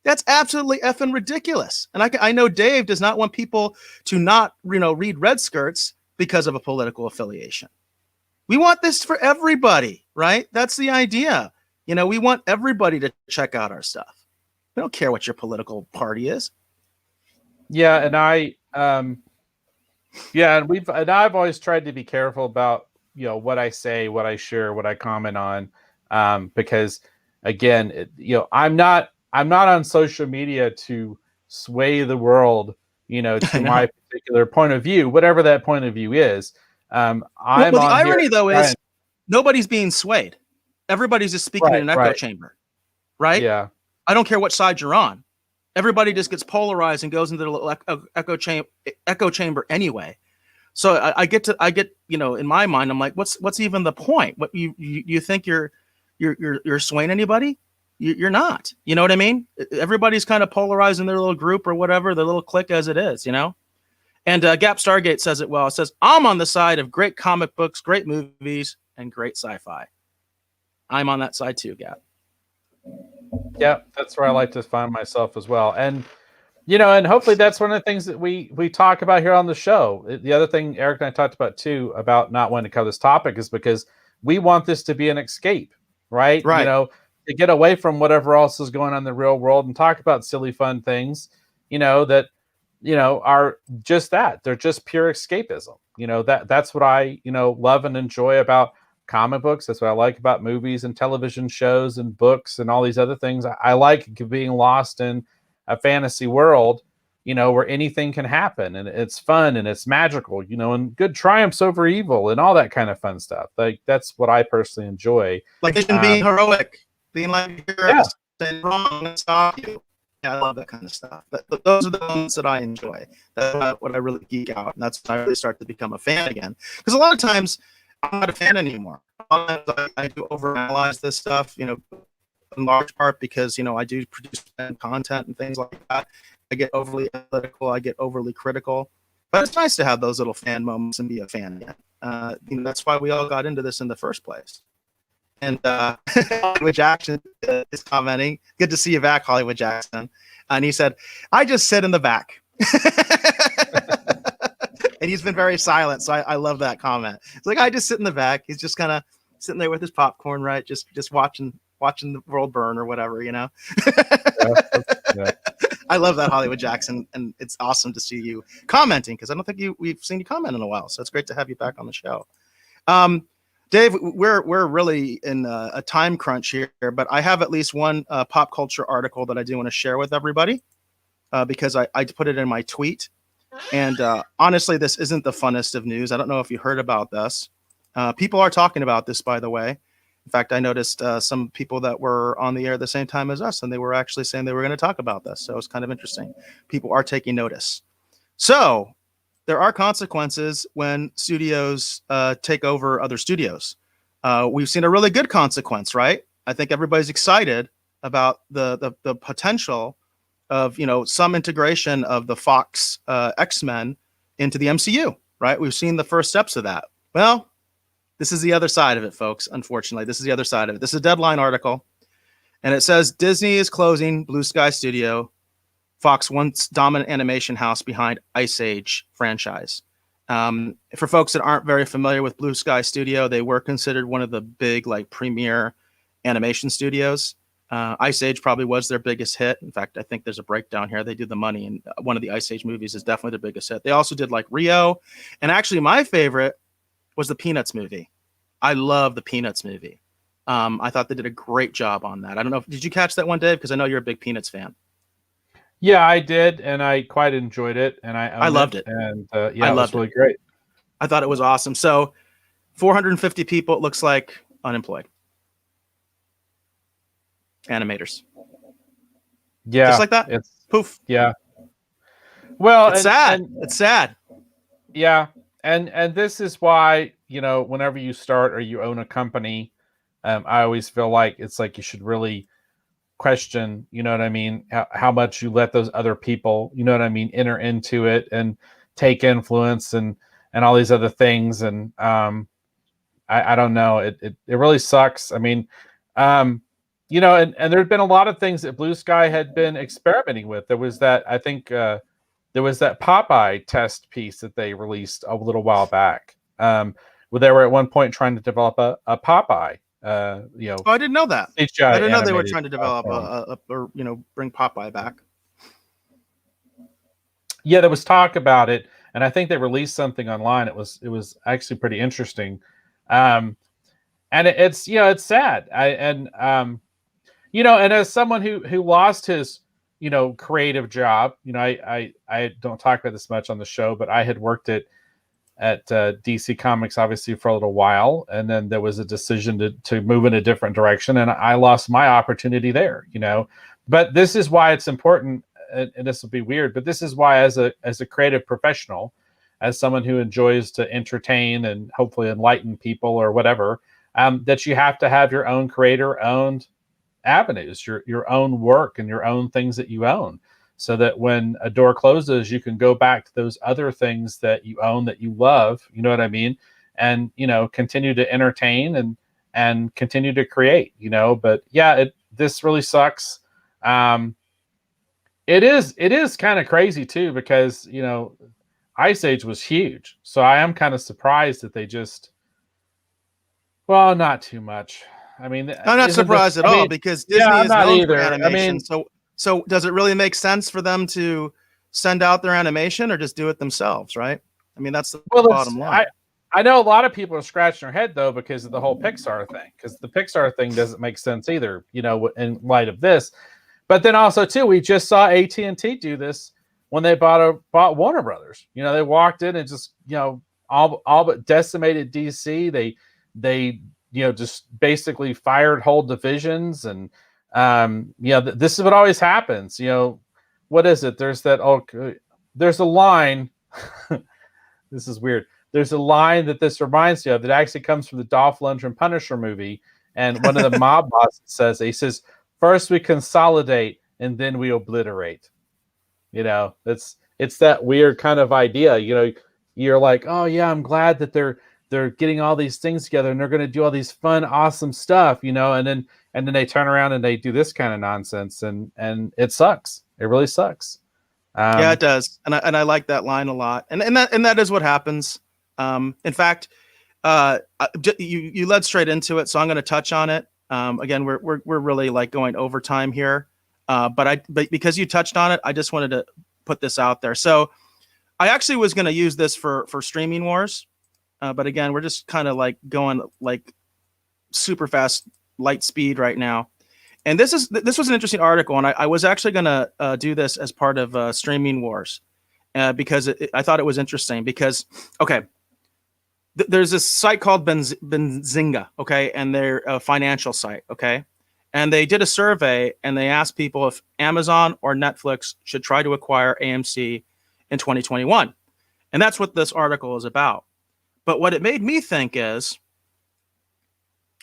That's absolutely effing ridiculous. And I know Dave does not want people to not, read Red Skirts because of a political affiliation. We want this for everybody, right? That's the idea. We want everybody to check out our stuff. We don't care what your political party is. Yeah, and I've always tried to be careful about what I say, what I share, what I comment on, because again, I'm not on social media to sway the world, to my particular point of view, whatever that point of view is. The irony though is nobody's being swayed. Everybody's just speaking in an echo chamber, right? Yeah. I don't care what side you're on. Everybody just gets polarized and goes into the little echo chamber anyway. So I get, in my mind, I'm like, what's even the point? What you think you're swaying anybody? You're not. You know what I mean? Everybody's kind of polarized in their little group or whatever, their little clique as it is, And Gap Stargate says it well. It says, I'm on the side of great comic books, great movies, and great sci-fi. I'm on that side too, Gap. Yeah, that's where I like to find myself as well. And, and hopefully that's one of the things that we talk about here on the show. The other thing Eric and I talked about too, about not wanting to cover this topic, is because we want this to be an escape, right? Right. To get away from whatever else is going on in the real world and talk about silly, fun things, that, are just that. They're just pure escapism. That's what I, love and enjoy about comic books. That's what I like about movies and television shows and books and all these other things. I like being lost in a fantasy world, where anything can happen and it's fun and it's magical, and good triumphs over evil and all that kind of fun stuff. Like, that's what I personally enjoy. Like being heroic. Being like, you're saying wrong and stop you. Yeah, I love that kind of stuff. But those are the ones that I enjoy. That's what I really geek out. And that's when I really start to become a fan again. Because a lot of times, I'm not a fan anymore. A lot of times I do overanalyze this stuff, in large part because, I do produce content and things like that. I get overly analytical. I get overly critical. But it's nice to have those little fan moments and be a fan again. That's why we all got into this in the first place. And Hollywood Jackson is commenting, "Good to see you back, Hollywood Jackson." And he said, "I just sit in the back." And he's been very silent, so I love that comment. It's like, I just sit in the back. He's just kind of sitting there with his popcorn, right? Just watching the world burn or whatever, you know. Yeah. I love that, Hollywood Jackson, and it's awesome to see you commenting, because I don't think we've seen you comment in a while. So it's great to have you back on the show. Dave, we're really in a time crunch here, but I have at least one pop culture article that I do want to share with everybody, because I put it in my tweet. And honestly, this isn't the funnest of news. I don't know if you heard about this. People are talking about this, by the way. In fact, I noticed some people that were on the air at the same time as us, and they were actually saying they were going to talk about this. So it's kind of interesting. People are taking notice. So there are consequences when studios take over other studios. We've seen a really good consequence, right? I think everybody's excited about the potential of, you know, some integration of the Fox X-Men into the MCU, right? We've seen the first steps of that. Well, this is the other side of it, folks. Unfortunately, this is the other side of it. This is a Deadline article, and it says Disney is closing Blue Sky Studio, Fox once dominant animation house behind Ice Age franchise. For folks that aren't very familiar with Blue Sky Studio, they were considered one of the big, like, premier animation studios. Ice Age probably was their biggest hit. In fact, I think there's a breakdown here. They did the money, and one of the Ice Age movies is definitely their biggest hit. They also did like Rio, and actually my favorite was the Peanuts movie. I love the Peanuts movie. I thought they did a great job on that. I don't know, did you catch that one, Dave? Because I know you're a big Peanuts fan. Yeah, I did, and I quite enjoyed it, and I loved it. And I loved it was really great. I thought it was awesome. So 450 people, it looks like, unemployed. Animators. Yeah. Just like that. It's poof. Yeah. Well, it's sad. It's sad. Yeah. And this is why, you know, whenever you start or you own a company, I always feel like it's like you should really question, you know what I mean, how much you let those other people, you know what I mean, enter into it and take influence and all these other things. And I don't know. It really sucks. I mean, you know, and there'd been a lot of things that Blue Sky had been experimenting with. There was that, I think, there was that Popeye test piece that they released a little while back, where they were at one point trying to develop a Popeye. You know, I didn't know that. I didn't know they were trying to develop or you know, bring Popeye back. Yeah, there was talk about it, and I think they released something online. It was actually pretty interesting, and it's, you know, it's sad. You know, and as someone who lost his, you know, creative job, you know, I don't talk about this much on the show, but I had worked at DC Comics obviously for a little while, and then there was a decision to move in a different direction, and I lost my opportunity there, you know. But this is why it's important, and this will be weird, but this is why as a creative professional, as someone who enjoys to entertain and hopefully enlighten people or whatever, that you have to have your own creator-owned avenues, your own work and your own things that you own, so that when a door closes, you can go back to those other things that you own, that you love, you know what I mean, and, you know, continue to entertain and continue to create, you know. But yeah, this really sucks. It is kind of crazy too, because, you know, Ice Age was huge, so I am kind of surprised that they just, well, not too much. I mean, I'm not surprised at all, because Disney is known for animation. I mean, so does it really make sense for them to send out their animation or just do it themselves, right? I mean, that's the bottom line. I know a lot of people are scratching their head, though, because of the whole Pixar thing, because the Pixar thing doesn't make sense either, you know, in light of this. But then also, too, we just saw AT&T do this when they bought Warner Brothers. You know, they walked in and just, you know, all but decimated DC. They you know, just basically fired whole divisions. And, you know, this is what always happens. You know, what is it? There's there's a line. This is weird. There's a line that this reminds you of that actually comes from the Dolph Lundgren Punisher movie. And one of the mob bosses he says, "First we consolidate and then we obliterate." You know, it's that weird kind of idea. You know, you're like, oh yeah, I'm glad that they're getting all these things together and they're going to do all these fun, awesome stuff, and then they turn around and they do this kind of nonsense, and it sucks. It really sucks. Yeah, it does, and I like that line a lot, and that is what happens. In fact, you led straight into it, so I'm going to touch on it. Again, we're really like going overtime here, but because you touched on it, I just wanted to put this out there. So I actually was going to use this for streaming wars, but again, we're just kind of like going like super fast, light speed right now. And this was an interesting article, and I was actually going to do this as part of streaming wars because I thought it was interesting. Because okay, there's this site called Benzinga, okay, and they're a financial site, okay, and they did a survey and they asked people if Amazon or Netflix should try to acquire AMC in 2021, and that's what this article is about. But what it made me think is,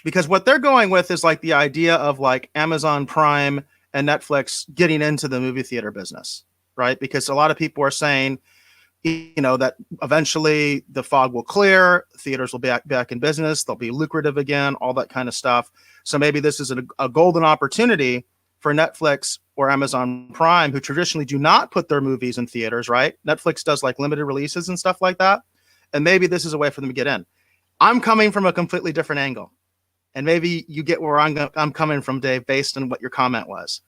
because what they're going with is like the idea of like Amazon Prime and Netflix getting into the movie theater business, right? Because a lot of people are saying, that eventually the fog will clear, theaters will be back in business, they'll be lucrative again, all that kind of stuff. So maybe this is a golden opportunity for Netflix or Amazon Prime, who traditionally do not put their movies in theaters, right? Netflix does like limited releases and stuff like that. And maybe this is a way for them to get in. I'm coming from a completely different angle. And maybe you get where I'm coming from, Dave, based on what your comment was.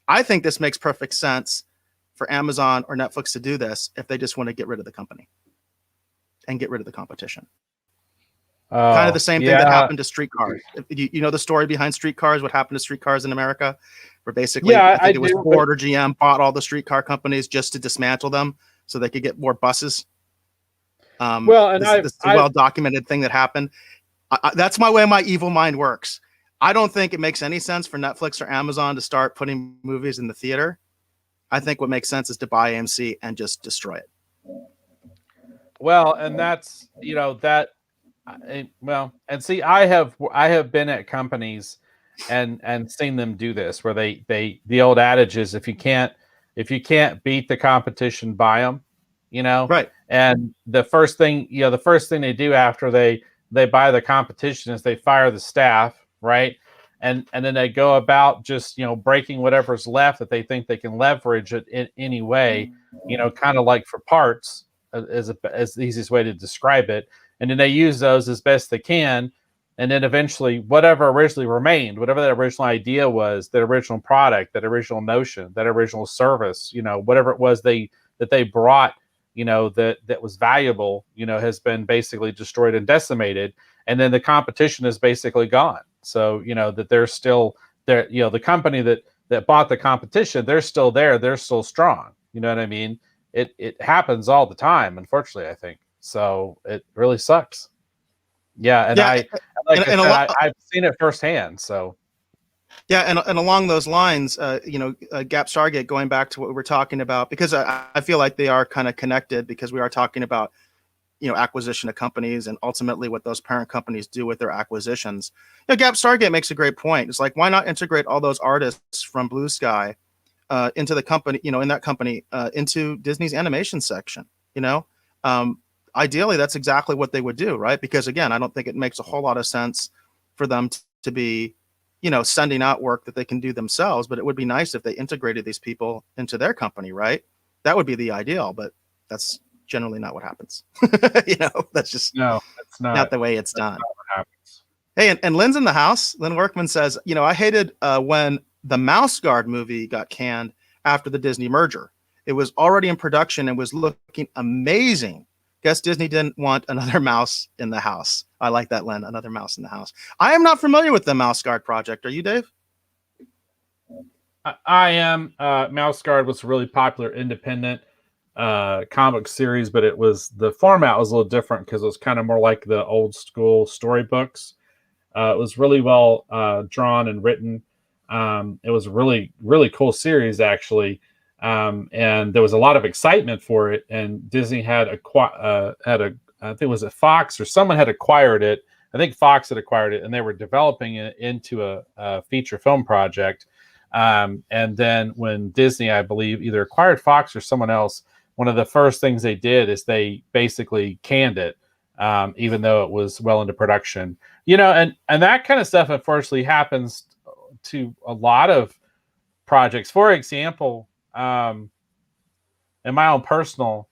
I think this makes perfect sense for Amazon or Netflix to do this if they just want to get rid of the company and get rid of the competition. Kind of the same thing that happened to streetcars. You know the story behind streetcars, what happened to streetcars in America? Where basically, I think it was Ford or GM bought all the streetcar companies just to dismantle them so they could get more buses. This is a well-documented thing that happened. That's my way my evil mind works. I don't think it makes any sense for Netflix or Amazon to start putting movies in the theater. I think what makes sense is to buy AMC and just destroy it. Well, and that's, and see, I have been at companies and seen them do this, where the old adage is, if you can't beat the competition, buy them, Right. And the first thing they do after they buy the competition is they fire the staff, right? And then they go about just, breaking whatever's left that they think they can leverage it in any way, kind of like for parts, as the easiest way to describe it. And then they use those as best they can. And then eventually whatever originally remained, whatever that original idea was, that original product, that original notion, that original service, whatever it was that they brought, that was valuable, has been basically destroyed and decimated. And then the competition is basically gone. So, that they're still there, the company that bought the competition, they're still there. They're still strong. You know what I mean? It happens all the time, unfortunately, I think. So it really sucks. Yeah. And I've seen it firsthand. So. Yeah, and along those lines, Gap Stargate, going back to what we were talking about, because I feel like they are kind of connected, because we are talking about, acquisition of companies and ultimately what those parent companies do with their acquisitions. Gap Stargate makes a great point. It's like, why not integrate all those artists from Blue Sky into the company, in that company, into Disney's animation section, Ideally, that's exactly what they would do, right? Because again, I don't think it makes a whole lot of sense for them to be sending out work that they can do themselves, but it would be nice if they integrated these people into their company, right? That would be the ideal, but that's generally not what happens. That's just that's not the way it's done. Hey, and Lynn's in the house. Lynn Workman says, I hated when the Mouse Guard movie got canned after the Disney merger. It was already in production and was looking amazing. Guess Disney didn't want another mouse in the house. I like that, Len. Another mouse in the house. I am not familiar with the Mouse Guard project. Are you, Dave? I am. Mouse Guard was a really popular independent comic series, but the format was a little different because it was kind of more like the old school storybooks. It was really well drawn and written. It was a really, really cool series, actually. And there was a lot of excitement for it, and Disney had I think it was a Fox or someone had acquired it. I think Fox had acquired it, and they were developing it into a feature film project. And then when Disney, I believe, either acquired Fox or someone else, one of the first things they did is they basically canned it. even though it was well into production. And that kind of stuff unfortunately happens to a lot of projects. For example, in my own personal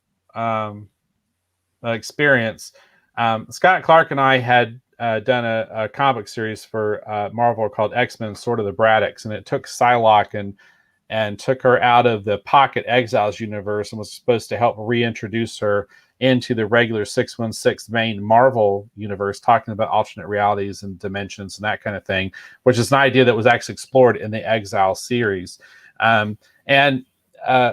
experience, Scott Clark and I had done a comic series for Marvel called X-Men Sword of the Braddocks, and it took Psylocke and took her out of the Pocket Exiles universe and was supposed to help reintroduce her into the regular 616 main Marvel universe, talking about alternate realities and dimensions and that kind of thing, which is an idea that was actually explored in the Exile series. And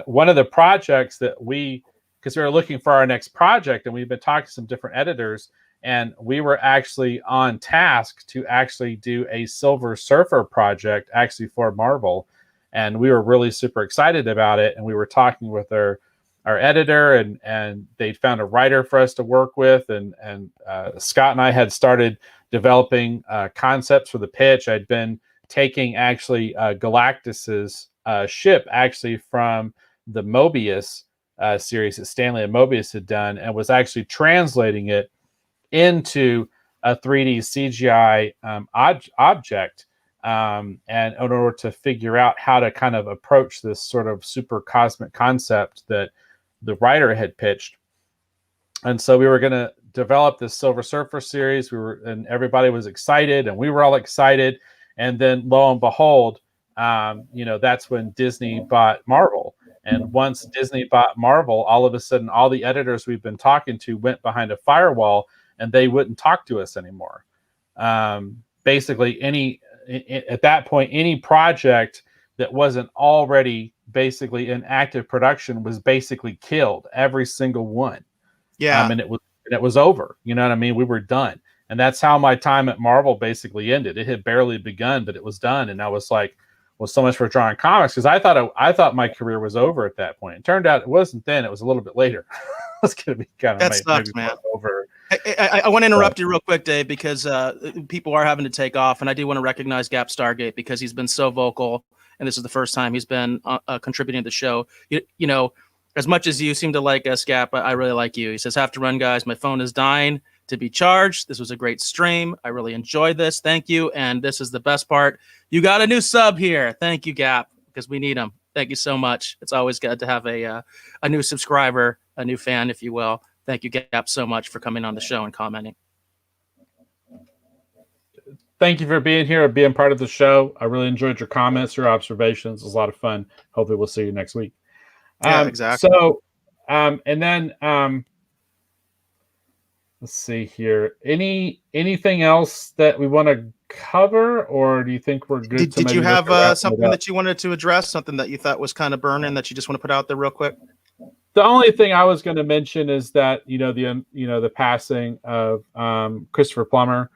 one of the projects that because we were looking for our next project, and we've been talking to some different editors, and we were actually on task to actually do a Silver Surfer project actually for Marvel. And we were really super excited about it. And we were talking with our editor, and they found a writer for us to work with. And Scott and I had started developing concepts for the pitch. I'd been taking actually Galactus's ship actually from the Mobius series that Stanley and Mobius had done, and was actually translating it into a 3D CGI object. And in order to figure out how to kind of approach this sort of super cosmic concept that the writer had pitched. And so we were going to develop this Silver Surfer series. And everybody was excited, and we were all excited. And then lo and behold, that's when Disney bought Marvel. And once Disney bought Marvel, all of a sudden, all the editors we've been talking to went behind a firewall, and they wouldn't talk to us anymore. Basically, at that point, any project that wasn't already basically in active production was basically killed. Every single one. Yeah. And it was over. You know what I mean? We were done. And that's how my time at Marvel basically ended. It had barely begun, but it was done. And I was like, well, so much for drawing comics, because I thought my career was over at that point. It turned out it wasn't then. It was a little bit later. It's going to be kind of that sucks, man. Over. I want to interrupt you real quick, Dave, because people are having to take off, and I do want to recognize Gap Stargate because he's been so vocal, and this is the first time he's been contributing to the show. You know, as much as you seem to like us, Gap, I really like you. He says, "Have to run, guys. My phone is dying to be charged. This was a great stream. I really enjoyed this. Thank you. And this is the best part. You got a new sub here. Thank you, Gap, because we need them. Thank you so much. It's always good to have a new subscriber, a new fan, if you will. Thank you, Gap, so much for coming on the show and commenting. Thank you for being here and being part of the show. I really enjoyed your comments, your observations. It was a lot of fun. Hopefully we'll see you next week. Yeah, exactly. So, and then let's see here. Anything else that we want to cover, or do you think we're good? Did you have something that you wanted to address, something that you thought was kind of burning that you just want to put out there real quick? The only thing I was going to mention is that the passing of Christopher Plummer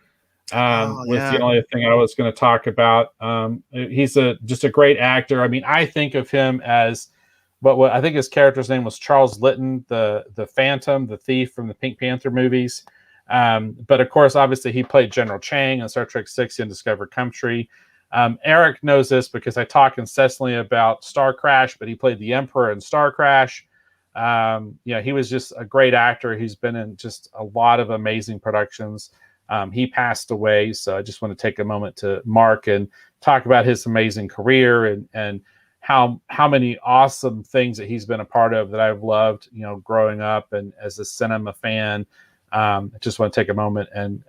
was the only thing I was going to talk about. He's just a great actor. I mean, I think of him as what I think his character's name was Charles Litton, the Phantom, the thief from the Pink Panther movies. But of course, obviously, he played General Chang on Star Trek VI: Undiscovered Country. Eric knows this because I talk incessantly about Star Crash, but he played the Emperor in Star Crash. He was just a great actor. He's been in just a lot of amazing productions. He passed away, so I just want to take a moment to mark and talk about his amazing career and how many awesome things that he's been a part of that I've loved, growing up and as a cinema fan. I just want to take a moment and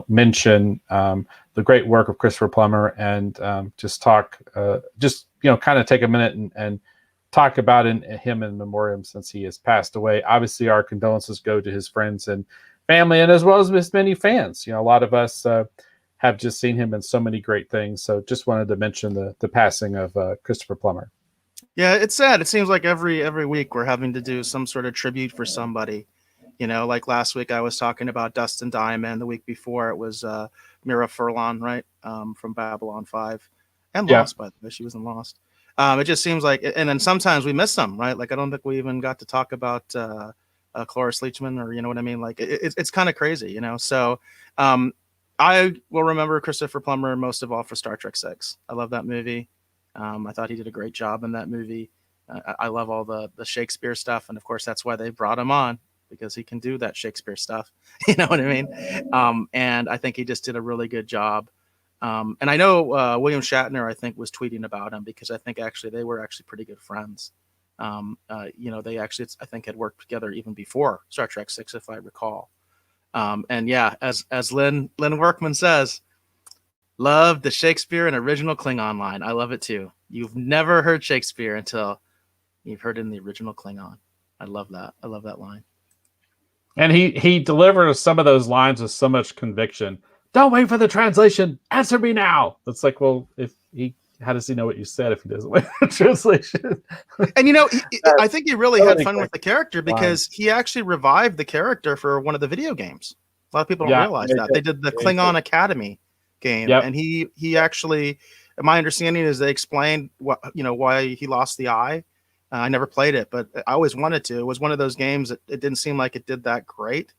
mention the great work of Christopher Plummer and just talk, kind of take a minute and talk about him in memoriam since he has passed away. Obviously, our condolences go to his friends and family, and as well as his many fans. A lot of us have just seen him in so many great things. So just wanted to mention the passing of Christopher Plummer. Yeah, it's sad. It seems like every week we're having to do some sort of tribute for somebody. Like last week I was talking about Dustin Diamond. The week before it was Mira Furlan, right, from Babylon 5. And Lost, by the way. She was in Lost. It just seems like, and then sometimes we miss them, right? Like I don't think we even got to talk about Cloris Leachman, or you know what I mean? Like it's kind of crazy, So I will remember Christopher Plummer most of all for Star Trek VI. I love that movie. I thought he did a great job in that movie. I love all the Shakespeare stuff, and of course that's why they brought him on. because he can do that Shakespeare stuff. You know what I mean? And I think he just did a really good job. And I know William Shatner, I think, was tweeting about him because I think actually they were actually pretty good friends. They actually, I think, had worked together even before Star Trek 6, if I recall. And yeah, as Lynn Workman says, love the Shakespeare and original Klingon line. I love it too. You've never heard Shakespeare until you've heard it in the original Klingon. I love that. I love that line. And he delivers some of those lines with so much conviction. Don't wait for the translation. Answer me now. It's like, well, how does he know what you said if he doesn't wait for the translation? And I think he really had fun with the character because he actually revived the character for one of the video games. A lot of people don't realize that. They did the Klingon Academy game, and he actually, my understanding is they explained why he lost the eye. I never played it, but I always wanted to. It was one of those games that it didn't seem like it did that great.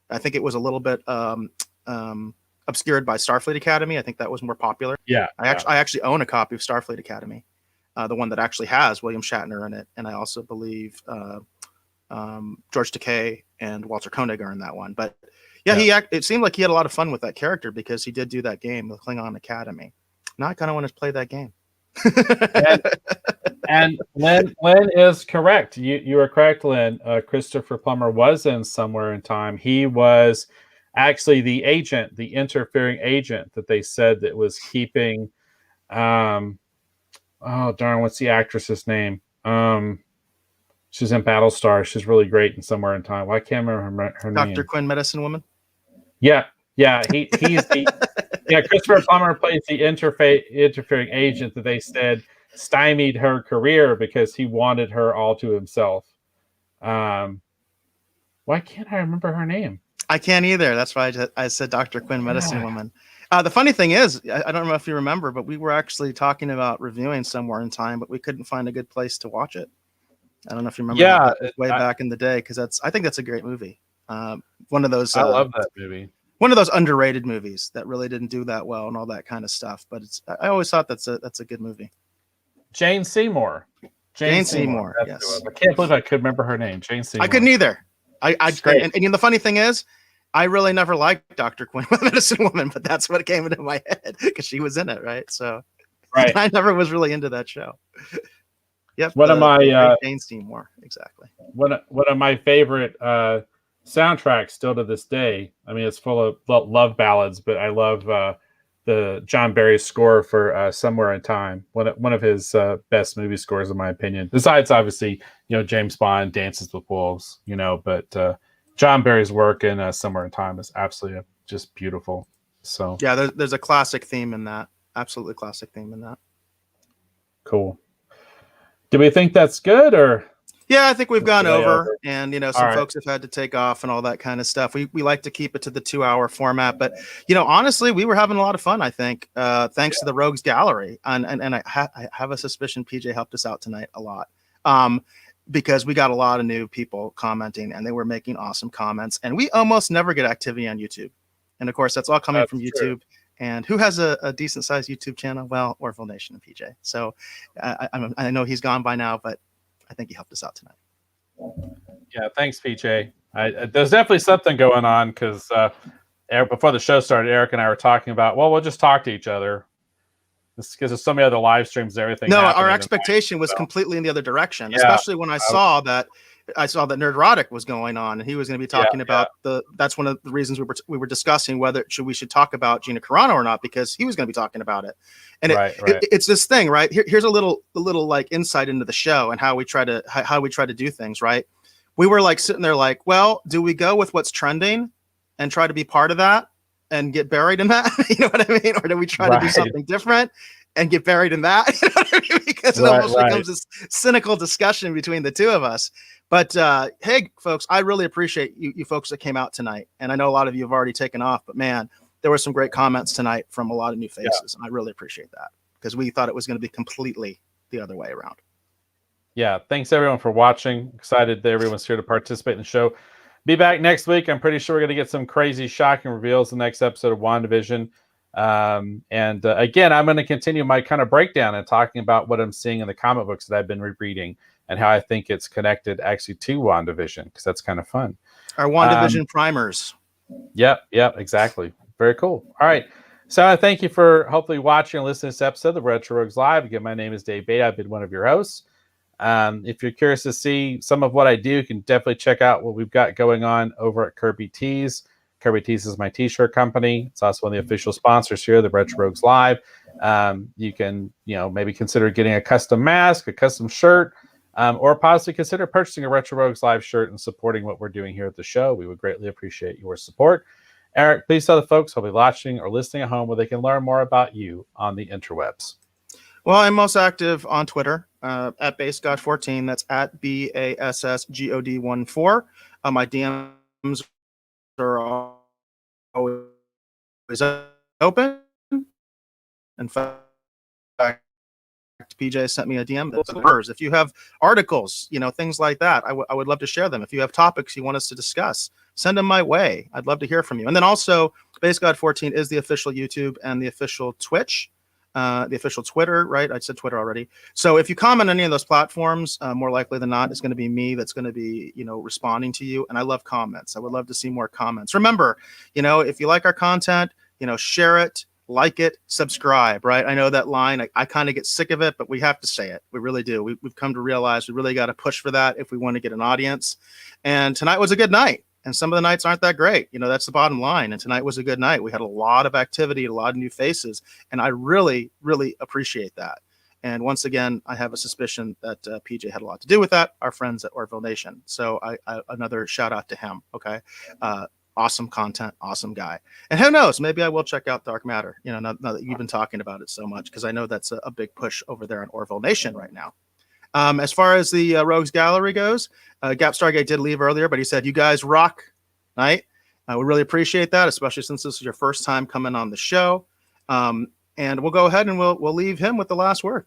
I think it was a little bit obscured by Starfleet Academy. I think that was more popular. Yeah, I actually own a copy of Starfleet Academy, the one that actually has William Shatner in it, and I also believe George Takei and Walter Koenig are in that one. But it seemed like he had a lot of fun with that character because he did do that game, the Klingon Academy. Now I kind of want to play that game. and Lynn is correct. You are correct, Lynn. Christopher Plummer was in Somewhere in Time. He was actually the interfering agent that they said that was keeping. Oh darn! What's the actress's name? She's in Battlestar. She's really great in Somewhere in Time. Well, I can't remember her name. Dr. Quinn, Medicine Woman. Yeah. He's the. Yeah, Christopher Plummer plays the interfering agent that they said stymied her career because he wanted her all to himself. Why can't I remember her name? I can't either. That's why I said Dr. Quinn, Medicine Woman. The funny thing is, I don't know if you remember, but we were actually talking about reviewing Somewhere in Time, but we couldn't find a good place to watch it. I don't know if you remember. That way back in the day, because I think that's a great movie. One of those. I love that movie. One of those underrated movies that really didn't do that well and all that kind of stuff. But I always thought that's a good movie. Jane Seymour. Jane Seymour. Yes. I can't believe I could remember her name. Jane Seymour. I couldn't either. And the funny thing is, I really never liked Dr. Quinn, Medicine Woman, but that's what came into my head because she was in it, right? So, I never was really into that show. Yep. One of my Jane Seymour, exactly. One of my favorite soundtracks still to this day. I mean, it's full of love ballads, but I love the John Barry score for Somewhere in Time. One of his best movie scores, in my opinion. Besides, obviously, James Bond, Dances with Wolves, but John Barry's work in Somewhere in Time is absolutely just beautiful. So yeah, there's a classic theme in that. Absolutely classic theme in that. Cool. Do we think that's good or? Yeah, I think we've gone over, and some folks have had to take off and all that kind of stuff. We like to keep it to the 2-hour format, but honestly, we were having a lot of fun. I think thanks to the Rogues Gallery, and I have a suspicion PJ helped us out tonight a lot, because we got a lot of new people commenting, and they were making awesome comments. And we almost never get activity on YouTube, and of course, that's all coming from YouTube. True. And who has a decent sized YouTube channel? Well, Orville Nation and PJ. So I know he's gone by now, but I think he helped us out tonight. Yeah, thanks, PJ. There's definitely something going on because before the show started, Eric and I were talking about, we'll just talk to each other. Because there's so many other live streams and everything. No, our expectation was completely in the other direction, especially when I saw that Nerdrotic was going on, and he was going to be talking about that's one of the reasons we were discussing whether we should talk about Gina Carano or not, because he was going to be talking about it. And it's this thing, right? Here's a little like insight into the show and how we try to do things, right? We were like sitting there like, well, do we go with what's trending and try to be part of that and get buried in that? You know what I mean? Or do we try to do something different and get buried in that? You know what I mean? Because it almost becomes this cynical discussion between the two of us. But hey, folks, I really appreciate you folks that came out tonight. And I know a lot of you have already taken off, but man, there were some great comments tonight from a lot of new faces. And I really appreciate that because we thought it was going to be completely the other way around. Yeah. Thanks everyone for watching. Excited that everyone's here to participate in the show. Be back next week. I'm pretty sure we're going to get some crazy, shocking reveals in the next episode of WandaVision. Again, I'm going to continue my kind of breakdown and talking about what I'm seeing in the comic books that I've been reading and how I think it's connected actually to WandaVision, because that's kind of fun. Our WandaVision primers. Yep, exactly. Very cool. All right. So I thank you for hopefully watching and listening to this episode of the Retro Rogues Live. Again, my name is Dave Bettany. I've been one of your hosts. If you're curious to see some of what I do, you can definitely check out what we've got going on over at Kirby Tees. Kirby Tees is my t-shirt company. It's also one of the official sponsors here, the Retro Rogues Live. You can, maybe consider getting a custom mask, a custom shirt, or possibly consider purchasing a Retro Rogues Live shirt and supporting what we're doing here at the show. We would greatly appreciate your support. Eric, please tell the folks who'll be watching or listening at home where they can learn more about you on the interwebs. Well, I'm most active on Twitter at BassGod14. That's at BASSGOD14. My DMs are always open. In fact, PJ sent me a DM. If you have articles, things like that, I would love to share them. If you have topics you want us to discuss, send them my way. I'd love to hear from you. And then also, BassGod14 is the official YouTube and the official Twitch, the official Twitter, right? I said Twitter already. So if you comment on any of those platforms, more likely than not, it's going to be me that's going to be, responding to you. And I love comments. I would love to see more comments. Remember, if you like our content, share it, like it, subscribe, right? I know that line, I kind of get sick of it, but we have to say it. We really do. We've come to realize we really got to push for that if we want to get an audience. And tonight was a good night. And some of the nights aren't that great. That's the bottom line. And tonight was a good night. We had a lot of activity, a lot of new faces. And I really, really appreciate that. And once again, I have a suspicion that PJ had a lot to do with that, our friends at Orville Nation. So I another shout out to him. Okay. Awesome content, awesome guy. And who knows, maybe I will check out Dark Matter, now that you've been talking about it so much, because I know that's a big push over there on Orville Nation right now. As far as the Rogues Gallery goes, Gap Stargate did leave earlier, but he said, you guys rock, right? We really appreciate that, especially since this is your first time coming on the show. And we'll go ahead and we'll leave him with the last word.